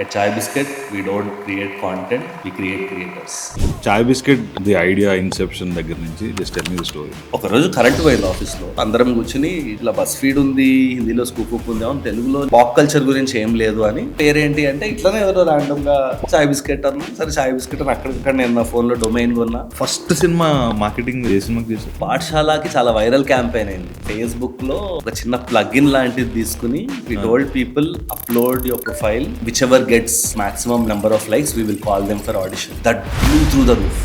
At Chai Bisket, we don't create content, we create creators. Chai biscuit the idea inception దగ్గర నుంచి just tell me the story. ఒకరోజు current పోయింది ఆఫీస్లో, అందరం కూర్చుని ఇట్లా బస్ ఫీడ్ ఉంది, హిందీలో స్కూప్ అప్ ఉంది, అవును తెలుగులో పాప్ కల్చర్ గురించి ఏం లేదు అని. పేరేంటి అంటే ఇట్లానే ఎవరో ర్యాండమ్ గా చాయ్ బిస్కెట్ అన్న. సరే చాయ్ బిస్కెట్ అని అక్కడిక్కడ నేను నా ఫోన్ లో డొమైన్ కొన్నా. ఫస్ట్ సినిమా మార్కెటింగ్ ఏ సినిమాకి చేశారు? పాఠశాలకి చాలా వైరల్ క్యాంపెయిన్ అయింది. ఫేస్బుక్ లో ఒక చిన్న ప్లగిన్ లాంటిది తీసుకుని we told people upload your profile, whichever gets maximum number of likes we will call them for audition. That blew through the roof.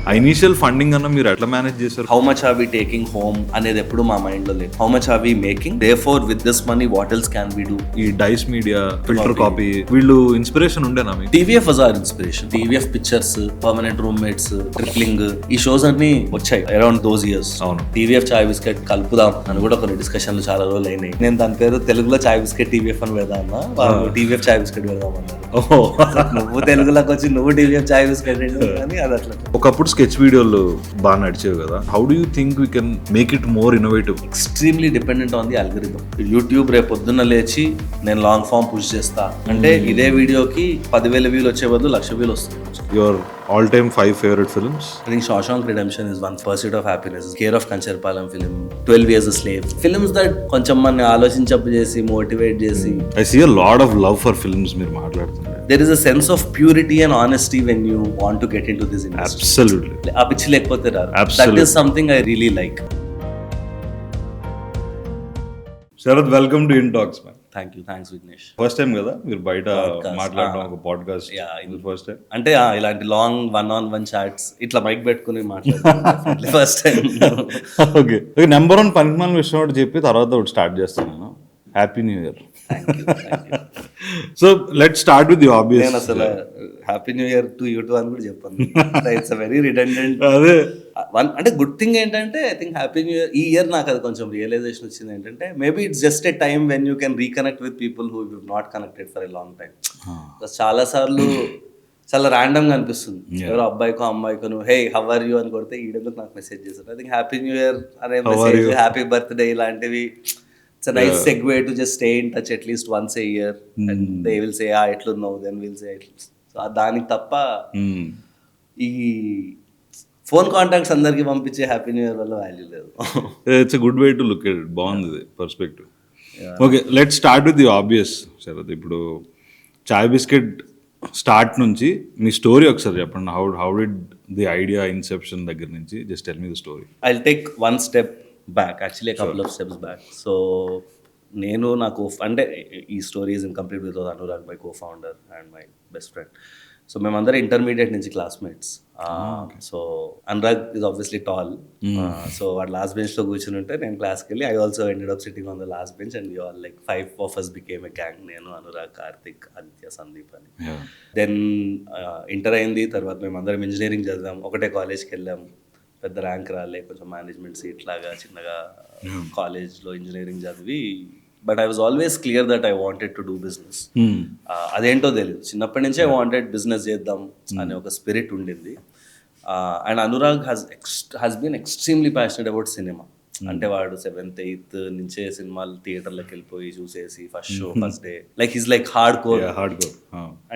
ఆ ఇనీషియల్ ఫండింగ్ అన్న మీరు ఎట్లా మేనేజ్ చేశారు? How much are we taking home అనేది ఎప్పుడు మా mind లో లేదు. How much are we making, therefore with this money what else can we do. ఈ డైస్ మీడియా, ఫిల్టర్ కాపీ, వీళ్ళు ఇన్స్పిరేషన్ ఉండేనా మీకు? TVF was our inspiration. TVF pictures, permanent roommates, tripling, ఈ షోస్ అన్ని వచ్చాయి అరౌండ్ దోస్ ఇయర్స్. అవును. TVF Chai Bisket కలుపుదాం అని కూడా కొన్ని డిస్కషన్లు చాలా రోజులు అయినాయి. నేను దాని పేరు తెలుగులో చాయ్ బిస్కెట్ TVF అని పెడదాం అన్నా, వాళ్ళు TVF చాయ్ బిస్కెట్ పెడదాం అన్నారు. నువ్వు తెలుగులోకి వచ్చి నువ్వు TVF చాయ్ బిస్కెట్ అని అది అట్లా. ఒకప్పుడు స్కెచ్ వీడియోలు బాగా నడిచేవి కదా. How do you think we can make it more innovative? Extremely dependent on the algorithm. YouTube రేపు పొద్దున్న లేచి నేను లాంగ్ ఫామ్ పుష్ చేస్తా అంటే ఇదే వీడియోకి 10,000 వ్యూలు వచ్చే బదులు 1,00,000 వ్యూలు వస్తుంది. Your all time 5 favourite films? I think Shawshank Redemption is one. Pursuit of Happiness, Care of Kancherpalam film, 12 Years a Slave. Films that కొంచెం మన ఆలోచించప్పు చేసి మోటివేట్ చేసి. I see a lot of love for films మీరు మాట్లాడుతున్నారు. There is a sense of purity and honesty when you want to get into this industry. Absolutely. ఆ పిచ్చి లేకపోతే రాదు. Absolutely. That is something I really like. Sharath, welcome to YINT TALKS man. Thank you, thanks Vignesh. First time కదా మీరు బయట Podcast. మాట్లాడడం, ఒక podcast ఇది ఫస్ట్ టైం. అంటే ఇలాంటి లాంగ్ 1-on-1 చాట్స్ ఇట్లా మైక్ పెట్టుకుని మాట్లాడుతున్నాను ఫస్ట్ టైం. ఓకే, నెంబర్ 1 పనికిమాలిన విషయం ఒకటి చెప్పి తర్వాత ఒకటి స్టార్ట్ చేస్తాను. Happy new year. So let start with the obvious. నేను అసలు happy new year to you two అని కూడా చెప్పాను. It's very redundant. అదే అంటే గుడ్ థింగ్ ఏంటంటే I think happy new year ఈ ఇయర్ నాకు అది కొంచెం రియలైజేషన్ వచ్చింది ఏంటంటే maybe it's just a time when you can reconnect with people who you not connected for a long time. చాలా సార్లు చాలా ర్యాండమ్ గా అనిపిస్తుంది. ఎవరో అబ్బాయికో అమ్మాయికో నువ్వు హే హౌ ఆర్ యూ అని కొడితే ఈడెందుకు నాకు మెసేజ్ చేశారు. I think happy new year అనే మెసేజ్, హ్యాపీ బర్త్డే ఇలాంటివి it's a nice segue to just stay in touch at least once a year and they will say ఎట్లున్నావు, then we'll say so దానికి తప్ప ఈ phone contacts అందరికి పంపించే happy new year వల్ల value లేదు. It's a good way to look at it. బాగుంది perspective. Okay, let start with the obvious. Sharath, ఇప్పుడు చాయ్ బిస్కెట్ స్టార్ట్ నుంచి మీ స్టోరీ ఒకసారి చెప్పండి. How did the idea inception దగ్గర నుంచి just tell me the story. I'll take one step back, actually a couple of steps back. So నేను నాకు అంటే ఈ story is incomplete with Anurag, my co founder and my best friend. So మేమందరం intermediate నుంచి classmates. So Anurag is obviously tall. So వాడు last బెంచ్లో కూర్చుని ఉంటే నేను క్లాస్కి వెళ్ళి I also ended up sitting on the last bench and you all like 5 of us became a gang. నేను, అనురాగ్, కార్తిక్, ఆదిత్య, సందీప్ అని. దెన్ ఇంటర్ అయింది. తర్వాత మేమందరం ఇంజనీరింగ్ చదివాం, ఒకటే కాలేజ్కి వెళ్ళాం. పెద్ద ర్యాంక్ రాలే, కొంచెం మేనేజ్మెంట్ సీట్ లాగా చిన్నగా కాలేజ్లో ఇంజనీరింగ్ చదివి. But I was always clear that I wanted to do business. అదేంటో తెలియదు, చిన్నప్పటి నుంచే ఐ వాంటెడ్ బిజినెస్ చేద్దాం అనే ఒక స్పిరిట్ ఉండింది. And Anurag has been extremely passionate about cinema. అంటే వాడు 7th 8th నుంచే సినిమాలు థియేటర్లకు వెళ్ళిపోయి చూసేసి first show first day like his like hardcore.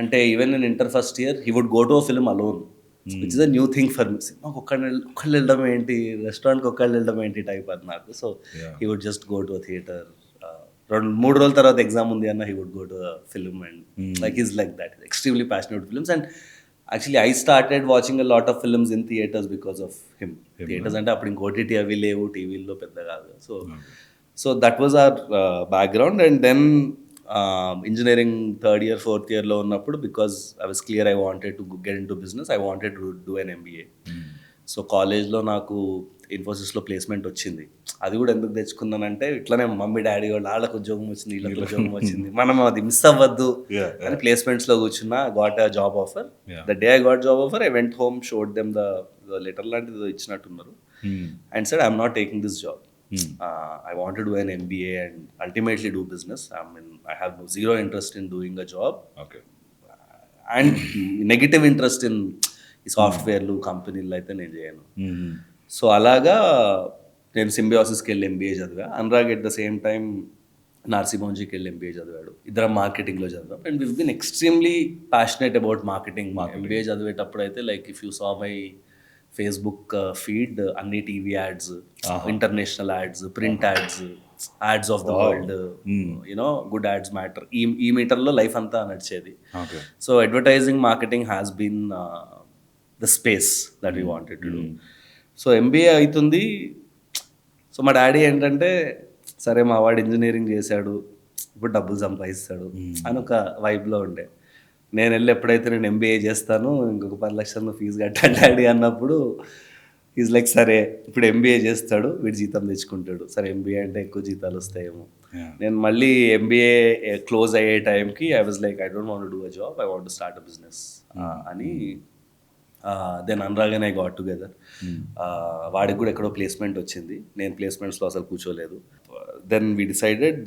అంటే even in inter first year he would go to a film alone, which is a new thing for me. సినిమాకి ఒక్కళ్ళు వెళ్ళడం ఏంటి, రెస్టారెంట్కి ఒక్కళ్ళు వెళ్ళడం ఏంటి టైప్ అది నాకు. So he would just go to a theatre. 2-3 రోజుల తర్వాత ఎగ్జామ్ ఉంది అన్న he would go to a film and like is like that. Extremely passionate films. And actually I started watching a lot of films in theatres because of him. Theatres అంటే అప్పుడు ఇంక OTT అవి లేవు, టీవీల్లో పెద్ద కాదు. So that was our background. And then engineering 3rd year 4th yearలో ఉన్నప్పుడు because I was clear I wanted to get in to business, I wanted to do an MBA. So కాలేజ్లో నాకు ఇన్ఫోసిస్లో ప్లేస్మెంట్ వచ్చింది. అది కూడా ఎందుకు తెచ్చుకున్నానంటే ఇట్లానే మమ్మీ డాడీ వాళ్ళు వాళ్ళకు ఉద్యోగం వచ్చింది, వీళ్ళకి ఉద్యోగం వచ్చింది, మనం అది మిస్ అవ్వద్దు అని ప్లేస్మెంట్స్లో కూర్చున్నా. Got a job offer. The day I got job offer I went home, showed them the letter లాంటిది ఇచ్చినట్టున్నారు and said I'm not taking this job. I want to do an MBA and ultimately do business. I have zero interest in doing a job. Okay. And negative interest in సాఫ్ట్వేర్లు కంపెనీలు అయితే నేను చేయను. So అలాగా నేను సింబియోసిస్కి వెళ్ళి MBA చదివా. Anurag at the same time నార్సింహోంజీకి వెళ్ళి ఎంబీఏ చదివాడు. ఇద్దరం మార్కెటింగ్లో చదివాం. And we been extremely passionate about marketing. MBA చదివేటప్పుడు అయితే like if you saw my Facebook feed, అన్ని TV ads, international ads, print ads, ads of the world, you know good ads matter, ఈ మీటర్లో లైఫ్ అంతా నడిచేది. So advertising marketing has been the space that we wanted to do. So MBA అవుతుంది. So మా daddy ఏంటంటే, సరే మా వాడు ఇంజనీరింగ్ చేశాడు, ఇప్పుడు డబ్బులు సంపాదిస్తాడు అని ఒక వైబ్లో ఉండే. నేను వెళ్ళి ఎప్పుడైతే నేను ఎంబీఏ చేస్తాను, ఇంకొక 10 లక్షలు ఫీజు కట్టాలి డాడీ అన్నప్పుడు ఈజ్ లైక్, సరే ఇప్పుడు ఎంబీఏ చేస్తాడు, వీడు జీతం తెచ్చుకుంటాడు, సరే ఎంబీఏ అంటే ఎక్కువ జీతాలు వస్తాయేమో. నేను మళ్ళీ ఎంబీఏ క్లోజ్ అయ్యే టైంకి I was like, I don't want do a job, I want start a business అని. Then Anurag and I got together. వాడికి కూడా ఎక్కడో ప్లేస్మెంట్ వచ్చింది, నేను ప్లేస్మెంట్స్లో అసలు కూర్చోలేదు. దెన్ వీ డిసైడెడ్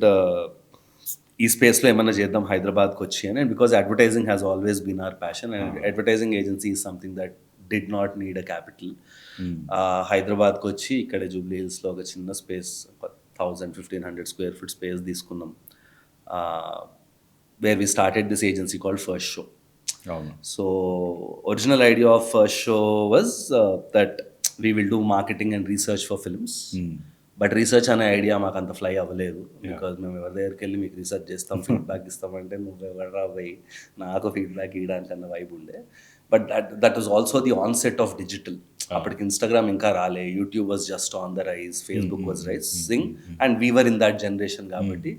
ఈ స్పేస్లో ఏమన్నా చేద్దాం హైదరాబాద్కి వచ్చి అని. And because advertising has always been our passion, and advertising agency is something that did not need a capital. హైదరాబాద్కి వచ్చి ఇక్కడ జూబ్లీ హిల్స్లో ఒక చిన్న స్పేస్, 1,000-1,500 స్క్వేర్ ఫీట్ స్పేస్ తీసుకున్నాం, where we started this agency called first show. So original idea of first show was that we will do marketing and research for films. But research అనే idea మాకు అంత fly అవ్వలేదు. Because మేము ఎవరి దగ్గరికి వెళ్ళి మీకు రీసెర్చ్ చేస్తాం, ఫీడ్బ్యాక్ ఇస్తామంటే నువ్వు ఎవరా పోయి నాకు ఫీడ్బ్యాక్ ఇవ్వడానికి అన్న వైబ్ ఉండే. But that was also the onset of digital. అప్పటికి ఇన్స్టాగ్రామ్ ఇంకా రాలే, YouTube was just on the rise, Facebook was rising, and we were in that generation కాబట్టి.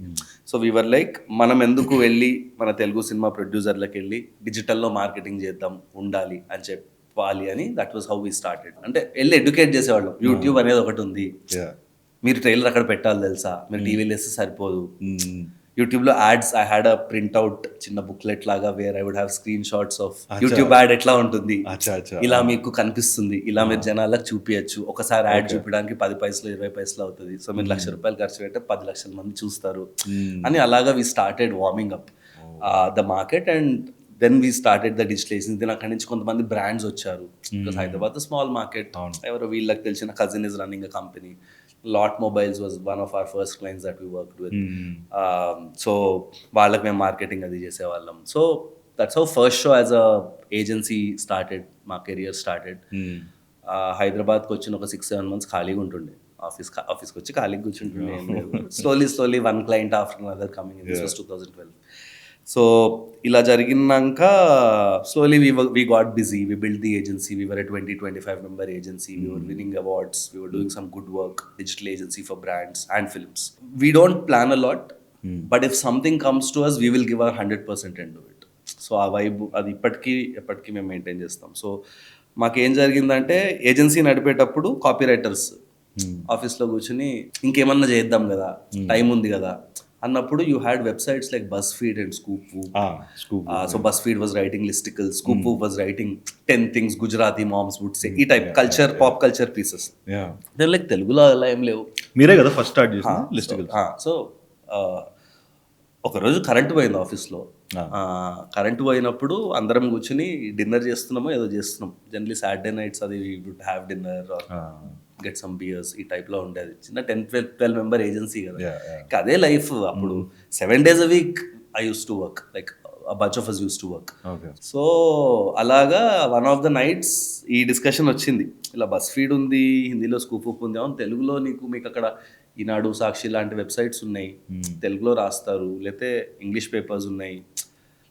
సో వీవర్ లైక్, మనం ఎందుకు వెళ్ళి మన తెలుగు సినిమా ప్రొడ్యూసర్లకు వెళ్ళి డిజిటల్లో మార్కెటింగ్ చేద్దాం, ఉండాలి అని చెప్పాలి అని. That was how we started. అంటే వెళ్ళి ఎడ్యుకేట్ చేసేవాళ్ళం, యూట్యూబ్ అనేది ఒకటి ఉంది, మీరు ట్రైలర్ అక్కడ పెట్టాలి తెలుసా, మీరు టీవీలో వేస్తే సరిపోదు. యూట్యూబ్లో ads, I had a printout చిన్న బుక్లెట్ లాగా, where I would have screen shots of YouTube ad ఎట్లా ఉంటుంది, ఇలా మీకు కనిపిస్తుంది, ఇలా మీరు జనాలకు చూపించచ్చు. ఒకసారి యాడ్ చూపించడానికి 10 పైసలు 20 పైసలు అవుతుంది. సో మీరు ₹1,00,000 ఖర్చు పెడితే 10 లక్షల మంది చూస్తారు అని. అలాగా we started warming up the market, and then we started the digitalisation. Then అక్కడి నుంచి కొంతమంది బ్రాండ్స్ వచ్చారు. బికాస్ హైదరాబాద్ స్మాల్ మార్కెట్, ఎవరో వీళ్ళకి తెలిసిన cousin is running a company. Lot Mobiles was one of our first clients that we worked with. So వాళ్ళకి మేము marketing అది చేసేవాళ్ళం. So that's how first show as a agency started, మా career started. హైదరాబాద్కి వచ్చిన ఒక 6-7 months ఖాళీగా ఉంటుండే, ఆఫీస్కి వచ్చి ఖాళీగా కూర్చుంటుండే. Slowly one client after another coming. This was 2012. So ఇలా జరిగినాక slowly we got busy, we built the agency, we were a 20-25 member agency, we were winning awards, we were doing some good work, digital agency for brands and films. We don't plan a lot, but if something comes to us, we will give our 100% into it. So ఆ vibe అది ఎప్పటికీ మేము maintain చేస్తాం. So మాకేం జరిగిందంటే, agency నడిపేటప్పుడు copy writers ఆఫీస్లో కూర్చుని ఇంకేమన్నా చేద్దాం కదా, టైం ఉంది కదా అన్నప్పుడు, you had websites like BuzzFeed and Scoop. So BuzzFeed was writing listicles, Scoop was writing 10 things Gujarati moms would say, ఈ type culture, pop culture pieces. Then like తెలుగులో అలా ఏం లేవు. మీరే కదా ఫస్ట్ స్టార్ట్ చేసిన లిస్టికల్స్. సో ఒకరోజు కరెంట్ పోయింది ఆఫీస్లో. కరెంట్ పోయినప్పుడు అందరం కూర్చుని డిన్నర్ చేస్తున్నామో ఏదో చేస్తున్నాం. జనరలీ సాటర్డే నైట్స్ అది would have dinner or get some beers, ఈ టైప్లో ఉండేది. చిన్న 10-12 member ఏజెన్సీ కదా, అదే లైఫ్. అప్పుడు 7 days a week I used to work, like a bunch of us used to work. So అలాగా వన్ ఆఫ్ ద నైట్స్ ఈ డిస్కషన్ వచ్చింది, ఇలా బస్ ఫీడ్ ఉంది, హిందీలో స్కూప్ అప్ ఉంది, అవును తెలుగులో మీకు అక్కడ ఈనాడు, సాక్షి లాంటి వెబ్సైట్స్ ఉన్నాయి, తెలుగులో రాస్తారు, లేకపోతే ఇంగ్లీష్ పేపర్స్ ఉన్నాయి,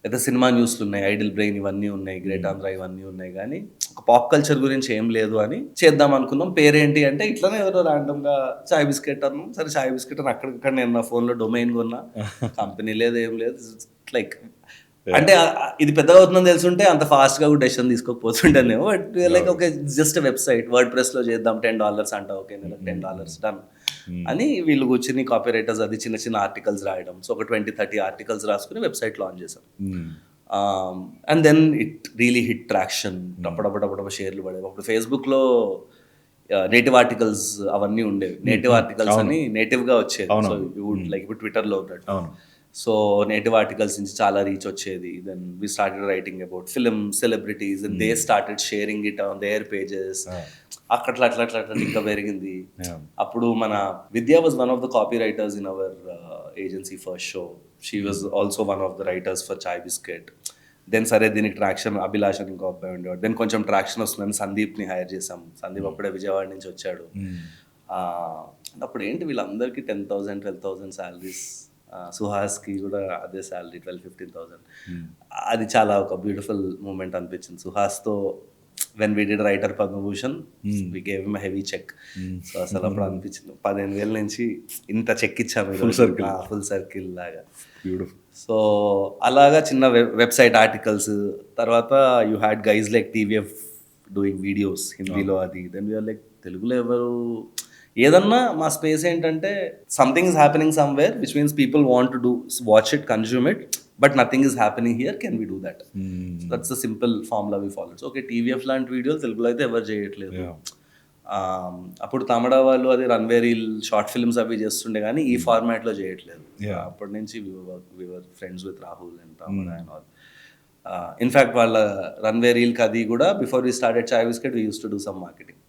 లేదా సినిమా న్యూస్లు ఉన్నాయి, ఐడిల్ బ్రెయిన్ ఇవన్నీ ఉన్నాయి, గ్రేట్ ఆంధ్ర ఇవన్నీ ఉన్నాయి, కానీ ఒక పాప్ కల్చర్ గురించి ఏం లేదు అని చేద్దాం అనుకున్నాం. పేరేంటి అంటే ఇట్లానే ఎవరో ర్యాండమ్గా చాయ్ బిస్కెట్ అన్నాం. సరే చాయ్ బిస్కెట్ అని అక్కడికక్కడ నేను నా ఫోన్లో డొమైన్ కొన్నా, కంపెనీ లేదు ఏం లేదు. లైక్ అంటే ఇది పెద్దగా అవుతుందని తెలుసుంటే అంత ఫాస్ట్గా కూడా డెసిషన్ తీసుకోకపోతుంటేనేమో. But like okay, just website, వర్డ్ ప్రెస్లో చేద్దాం, $10 అంట, ఓకే నెలకు $10 డన్ అని. వీళ్ళు కూర్చుని కాపీ రైటర్స్ అది చిన్న చిన్న ఆర్టికల్స్ రాయడం. సో ఒక 20-30 ఆర్టికల్స్ రాసుకుని వెబ్సైట్ లాంచ్ చేసాం. And then it really hit traction. అప్పుడప్పుడు షేర్లు పడేవి. అప్పుడు ఫేస్బుక్లో నేటివ్ ఆర్టికల్స్ అవన్నీ ఉండేవి. నేటివ్ ఆర్టికల్స్ అని నేటివ్గా వచ్చేది. సో యూ వుడ్ లైక్ ఇప్పుడు ట్విట్టర్లో ఉన్నట్టు. సో నేటివ్ ఆర్టికల్స్ నుంచి చాలా రీచ్ వచ్చేది. Then we started writing about film celebrities, and they started sharing it on their pages. అట్లా ఇంకా పెరిగింది. అప్పుడు మన Vidya was one of the copy writers in our agency first show. She was also one of the writers for Chai Bisket. Then సరే దీనికి traction Abhilash అని ఇంకో అబ్బాయి ఉండేవాడు. దెన్ కొంచెం ట్రాక్షన్ వస్తుందని సందీప్ని హైర్ చేసాం. సందీప్ అప్పుడే విజయవాడ నుంచి వచ్చాడు. అప్పుడు ఏంటి వీళ్ళందరికీ 10,000 12,000 శాలరీస్, సుహాస్కి కూడా అదే శాలరీ 12,000-15,000. అది చాలా ఒక బ్యూటిఫుల్ మూమెంట్ అనిపించింది. సుహాస్తో when we did writer Padmabhushan we gave him heavy cheque. So అసలు అప్పుడు అనిపించింది 15,000 నుంచి ఇంత చెక్ ఇచ్చాము, ఫుల్ సర్కిల్ లాగా. సో అలాగా చిన్న వెబ్సైట్ ఆర్టికల్స్. తర్వాత you had guys like TVF doing videos హిందీలో అది. దెన్ వీఆర్ లైక్ తెలుగులో ఎవరు ఏదన్నా మా స్పేస్ ఏంటంటే something is happening somewhere which means people want to do watch it, consume it, but nothing is happening here, can we do that? That's the simple formula we follows. Okay, TVF లాంటి వీడియోలు తెలుగులో అయితే ఎవరు చేయట్లేదు. అప్పుడు తమిళ వాళ్ళు అది runway reel short films అవి చేస్తుండే కానీ ఈ ఫార్మాట్లో చేయట్లేదు. అప్పటి నుంచి we were friends with Rahul and Tamil and all. In fact వాళ్ళ రన్వే రీల్ అది కూడా before we started Chai Bisket we used to do some marketing.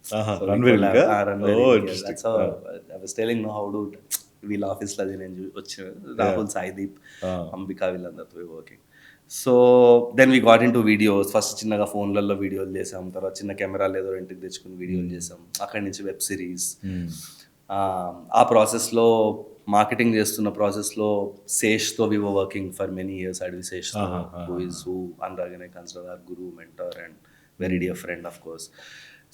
వీళ్ళ ఆఫీస్లో అది నేను వచ్చిన రాహుల్, సాయిదీప్, అంబికా వీళ్ళందరితో working. So then we got into videos. First చిన్నగా ఫోన్లలో వీడియోలు చేసాం, తర్వాత చిన్న కెమెరాలు ఏదో ఇంటికి తెచ్చుకుని వీడియోలు చేసాం. అక్కడి నుంచి వెబ్ సిరీస్. ఆ ప్రాసెస్లో మార్కెటింగ్ చేస్తున్న ప్రాసెస్లో శేష్తో we were working for many years. Adivi Sesh who is who Anurag and I consider our guru, mentor and very dear friend of course.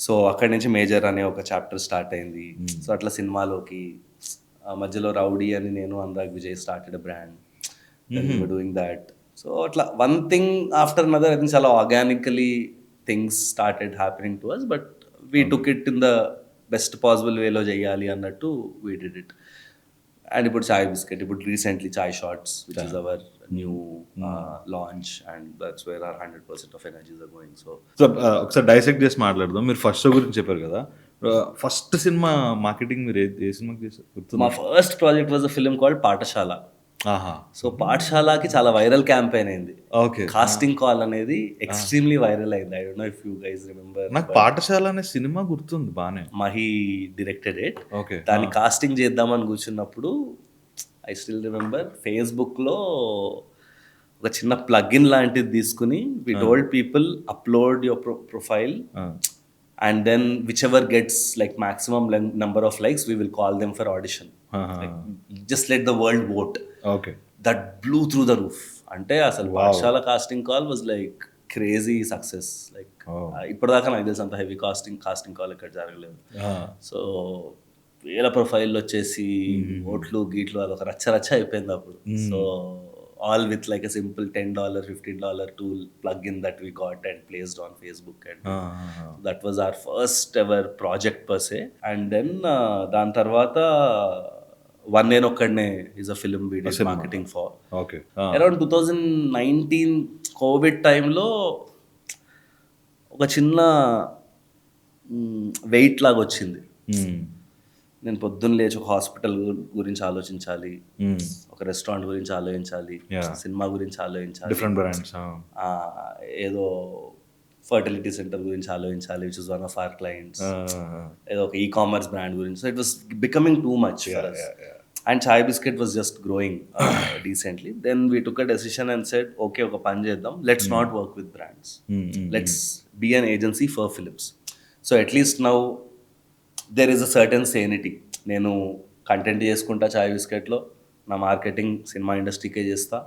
So అక్కడి నుంచి మేజర్ అనే ఒక చాప్టర్ స్టార్ట్ అయింది. సో అట్లా సినిమాలోకి మధ్యలో రౌడీ అని నేను Anurag Vijay started brand, doing that. So అట్లా one thing after another I think చాలా organically things started happening to us, but we took it in the best possible వేలో చేయాలి అన్నట్టు వీ డిడ్ ఇట్. అండ్ ఇప్పుడు చాయ్ బిస్కెట్, ఇప్పుడు recently Chai Shorts which is our new launch, and that's where are 100% of energies are going. So ఒకసారి dissect చేసి మాట్లాడదాం. మీరు first show గురించి చెప్పారు కదా, ఫస్ట్ సినిమా మార్కెటింగ్ మీరు ఏ సినిమాకి చేశారు? మా first project was a film called పాఠశాల. సో పాఠశాలకి చాలా వైరల్ క్యాంపెయిన్ అయింది. కాస్టింగ్ కాల్ అనేది ఎక్స్ట్రీమ్లీ వైరల్ అయింది. I don't no if you guys remember. నాకు పాఠశాల అనే సినిమా గుర్తుంది బానే. Mahi directed it. దాన్ని కాస్టింగ్ చేద్దామని కూర్చున్నప్పుడు ఐ స్టిల్ రిమెంబర్ ఫేస్బుక్లో ఒక చిన్న ప్లగ్ఇన్ లాంటిది తీసుకుని we told people upload your profile and then whichever gets like maximum number of likes we will call them for audition. Like, just let the world vote. Okay, that blew through the roof. Ante asalu Pathshala casting call was like crazy success. Like ippadaaka నాకు తెలుసు అంత heavy casting call ఎక్కడ జరగలేదు. So వేల ప్రొఫైల్లో వచ్చేసి ఓట్లు గీట్లు అదొక రచ్చ అయిపోయింది అప్పుడు. So all with like a simple $10 $15 tool plugin that we got and placed on Facebook, and that was our first ever project per se. And then dan tarvata one నేను ఒక్కడనే is a film we did marketing for. Okay, around 2019 Covid టైంలో ఒక చిన్న wait లాగా వచ్చింది. నేను పొద్దున్న లేచి ఒక హాస్పిటల్ గురించి ఆలోచించాలి, ఒక రెస్టారెంట్ గురించి ఆలోచించాలి, సినిమా గురించి ఆలోచించాలి, డిఫరెంట్ బ్రాండ్స్, ఏదో ఫర్టిలిటీ సెంటర్ గురించి ఆలోచించాలి which is one of our clients, ఏదో ఒక ఈకామర్స్ బ్రాండ్ గురించి. So it was becoming too much for us. And Chai Bisket was just growing decently. Then we took a decision and said, okay, oka pan cheddam, let's not work with brands. Let's be an agency for films. So at least now there is a certain sanity. నేను content చేసుకుంటా చాయ్ బిస్కెట్లో, నా marketing cinema ఇండస్ట్రీకే చేస్తా.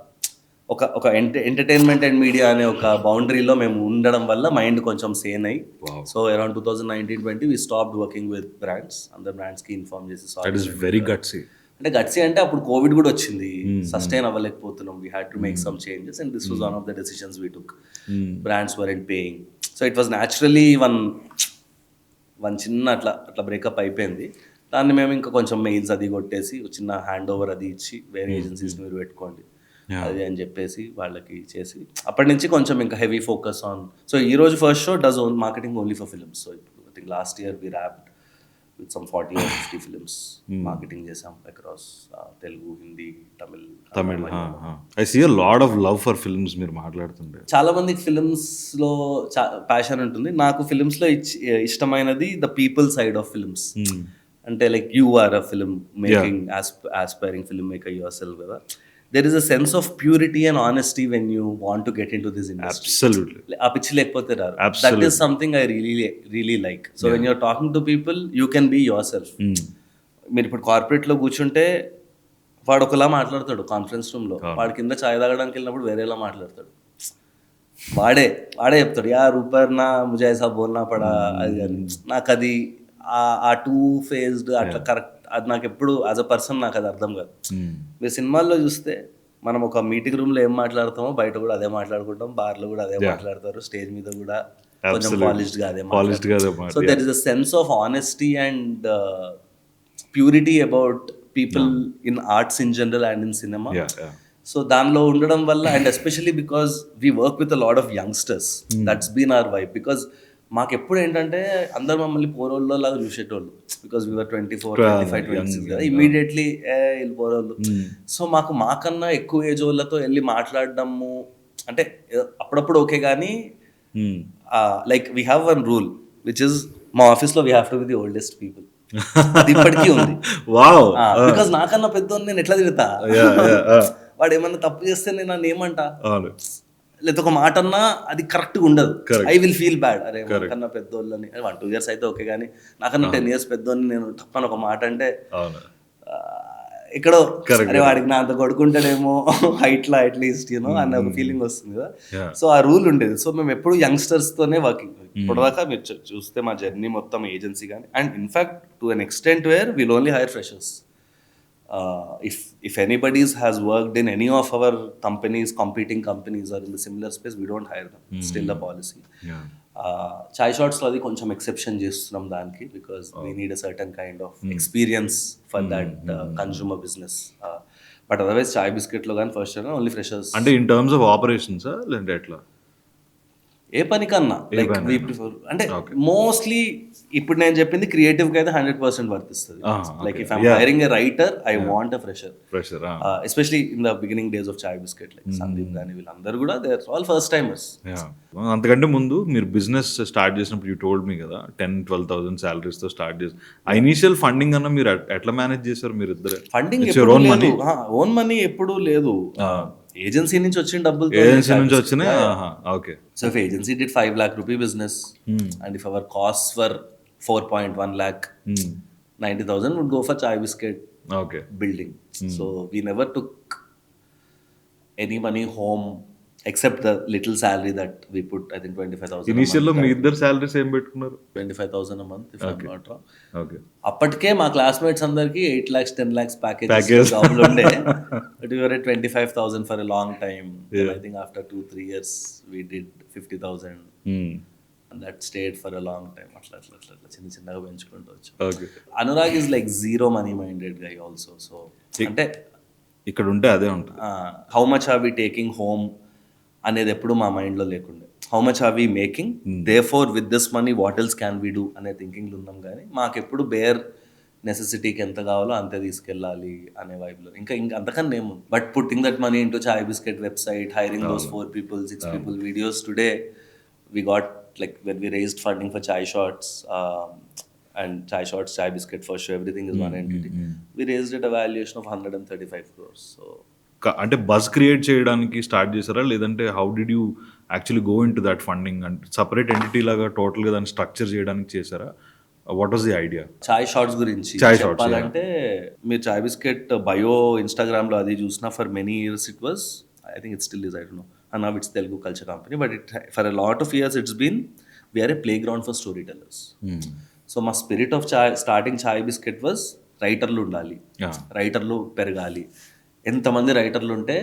ఒక entertainment and media అనే ఒక బౌండరీలో మేము ఉండడం వల్ల మైండ్ కొంచెం సేన్ అయ్యి, so around 2019-20 we stopped working with brands. అందరు బ్రాండ్స్కి ఇన్ఫార్మ్ చేసి, that is very gutsy. అంటే గట్సీ అంటే అప్పుడు కోవిడ్ కూడా వచ్చింది, సస్టైన్ అవ్వలేకపోతున్నాం, we had to make some changes and this was one of the decisions we took. Brands weren't paying, so it was naturally one చిన్న అట్లా breakup అయిపోయింది. దాన్ని మేము ఇంకా కొంచెం మెయిల్స్ అది కొట్టేసి చిన్న హ్యాండ్ ఓవర్ అది ఇచ్చి వేరే ఏజెన్సీస్ మీరు పెట్టుకోండి అది అని చెప్పేసి వాళ్ళకి చేసి అప్పటి నుంచి కొంచెం ఇంకా హెవీ ఫోకస్ ఆన్. సో ఈ రోజు First Show does own marketing only for films. So ఇప్పుడు I think last year we wrapped with some 40 or 50 films marketing చేసాం across Telugu, Hindi, Tamil. I see a lot of love for films మీరు మాట్లాడుతుంటే. చాలా మందికి ఫిల్మ్స్లో passion ఉంటుంది. నాకు ఫిల్మ్స్లో ఇష్టమైనది the people side of films. అంటే like you are a film making aspiring filmmaker yourself కదా, there is a sense of purity and honesty when you want to get into this industry. Absolutely. ఆ పిచ్చి లేకపోతే రారు. That Absolutely. is something I really like. So when you're talking to people, you can be yourself. మీరు ఇప్పుడు కార్పొరేట్లో కూర్చుంటే వాడు ఒకలా మాట్లాడతాడు కాన్ఫరెన్స్ రూమ్లో, వాడి కింద చాయ్ తాగడానికి వెళ్ళినప్పుడు వేరేలా మాట్లాడతాడు. వాడే చెప్తాడు యార్ ఊపర్ నా ముజే ఐసా బోల్నా పడా అది అని. నాకు అది ఆ టూ ఫేజ్డ్ అట్లా కరెక్ట్, అది నాకు ఎప్పుడు యాజ్ అ పర్సన్ నాకు అది అర్థం కాదు. మీరు సినిమాల్లో చూస్తే మనం ఒక మీటింగ్ రూమ్లో ఏం మాట్లాడతామో బయట కూడా అదే మాట్లాడుకుంటాం, బార్లో కూడా అదే మాట్లాడతారు, స్టేజ్ మీద కూడా కొంచెం పాలిష్డ్గా అదే మాట్లాడతారు. So there is a sense of honesty and purity about people in arts in general and in cinema. So దానిలో ఉండడం వల్ల, and especially because we work with a lot of youngsters, that's been our vibe. Because మాకు ఎప్పుడు ఏంటంటే అందరు మమ్మల్ని పోరోళ్ళ లాగా చూసేటోళ్ళు, because we are 24, 25, 26 కదా, ఇమీడియట్లీ వీళ్ళు పోరోళ్ళు. సో మాకన్నా ఎక్కువ ఏజ్ వాళ్ళతో వెళ్ళి మాట్లాడడము అంటే అప్పుడప్పుడు ఓకే, కానీ like we have one rule which is మా ఆఫీస్లో we have to be the oldest people. అది ఇప్పటికీ ఉంది. బికాస్ నాకన్నా పెద్దోని నేను ఎట్లా తిడతా, వాడు ఏమన్నా తప్పు చేస్తే నేను నన్ను ఏమంటా, లేదా ఒక మాట అన్నా అది కరెక్ట్గా ఉండదు. ఐ విల్ ఫీల్ బ్యాడ్, అరే నాకన్నా పెద్దోళ్ళని 1-2 years అయితే ఓకే, కానీ నాకన్నా 10 years పెద్దోళ్ళని నేను తప్పని ఒక మాట అంటే ఎక్కడో అరే వాడికి నా అంత కొడుకుంటాడేమో హైట్లో అట్లీస్ట్ యూనో అన్న ఒక ఫీలింగ్ వస్తుంది కదా. సో ఆ రూల్ ఉండేది. సో మేము ఎప్పుడు యంగ్స్టర్స్తోనే వర్కింగ్. ఇప్పటిదాకా మీరు చూస్తే మా జర్నీ మొత్తం ఏజెన్సీ కానీ, and in fact to an extent where will only hire freshers. If anybody has worked in any of our companies, competing companies or in the similar space, we don't hire them. Still a policy. Chai shots lo adi koncham exception chestunnam daniki, because we need a certain kind of experience for that consumer business. But otherwise chai biscuit lo gan first year only freshers. అంటే in terms of operations లేదంటే ఎట్లా ఏ పనికన్నా like we prefer అంటే mostly ఇప్పుడు నేను చెప్పింది క్రియేటివ్కి అయితే 100% వర్తిస్తుంది. Like if I'm hiring a writer, I want a fresher, especially in the beginning days of Chai Bisket. Like Sandeep కానీ వీళ్ళందరూ కూడా they are all first timers. అంతకంటే ముందు మీరు బిజినెస్ స్టార్ట్ చేసినప్పుడు యూ టోల్డ్ మీ కదా 10,000-12,000 సాలరీస్తో స్టార్ట్ చేసి ఆ ఇనిషియల్ ఫండింగ్ అన్న మీరు ఎట్లా మేనేజ్ చేశారు? మీరు ఇద్దరు ఫండింగ్ ఓన్ మనీ ఎప్పుడూ లేదు, ఏజెన్సీ నుంచి వచ్చిన డబ్బులు. ఏజెన్సీ నుంచి వచ్చిన okay. So if agency did 5 lakh rupee business and if our costs were 4.1 lakh, 90,000 would go for chai biscuit building. So we never took any money home except the little salary that we put. I think 25,000 initial లో మీ ఇద్దరు salaries ఏం పెట్టుకున్నారు? 25,000 a month if I'm not wrong. Okay. అప్పటికే మా classmates అందరికి 8 lakhs 10 lakhs package జాబ్లు ఉండే, but we were at 25,000 for a long time. I think after 2-3 years we did 50,000 and that stayed for a long time. అట్లా చిన్నగా పెంచుకుంటూ వచ్చాం. Anurag is like zero money minded guy also. So అంటే ఇక్కడ ఉంటే అదే ఉంటుంది. How much are we taking home అనేది ఎప్పుడు మా మైండ్లో లేకుండే. How much are we making, therefore with this money what else can we do అనే థింకింగ్లో ఉన్నాం. కానీ మాకెప్పుడు బేర్ నెసెసిటీకి ఎంత కావాలో అంతే తీసుకెళ్ళాలి అనే వైబ్లో. ఇంకా అంతకన్నా ఏముంది. But putting that money into Chai Bisket website, hiring those 4 people 6 people, videos. Today we got like when we raised funding for Chai Shots and chai shots, chai biscuit for sure, everything is one entity. We raised it a valuation of 135 crores. So అంటే buzz create చేయడానికి start చేశారా, లేదంటే how did you actually go into that funding? అంటే separate entity లాగా టోటల్గా దాన్ని structure చేయడానికి చేశారా? What was the idea? Chai Shots గురించి చెప్పాలంటే, మీరు చాయ్ బిస్కెట్ బయో ఇన్స్టాగ్రామ్లో అది చూసినా for many years it was, I think it still is, I don't know, and now it's Telugu culture company, but it for a lot of years it's been we're a playground for storytellers. So మా spirit of starting Chai Bisket was రైటర్లు ఉండాలి, రైటర్లు పెరగాలి. ఎంతమంది రైటర్లు ఉంటే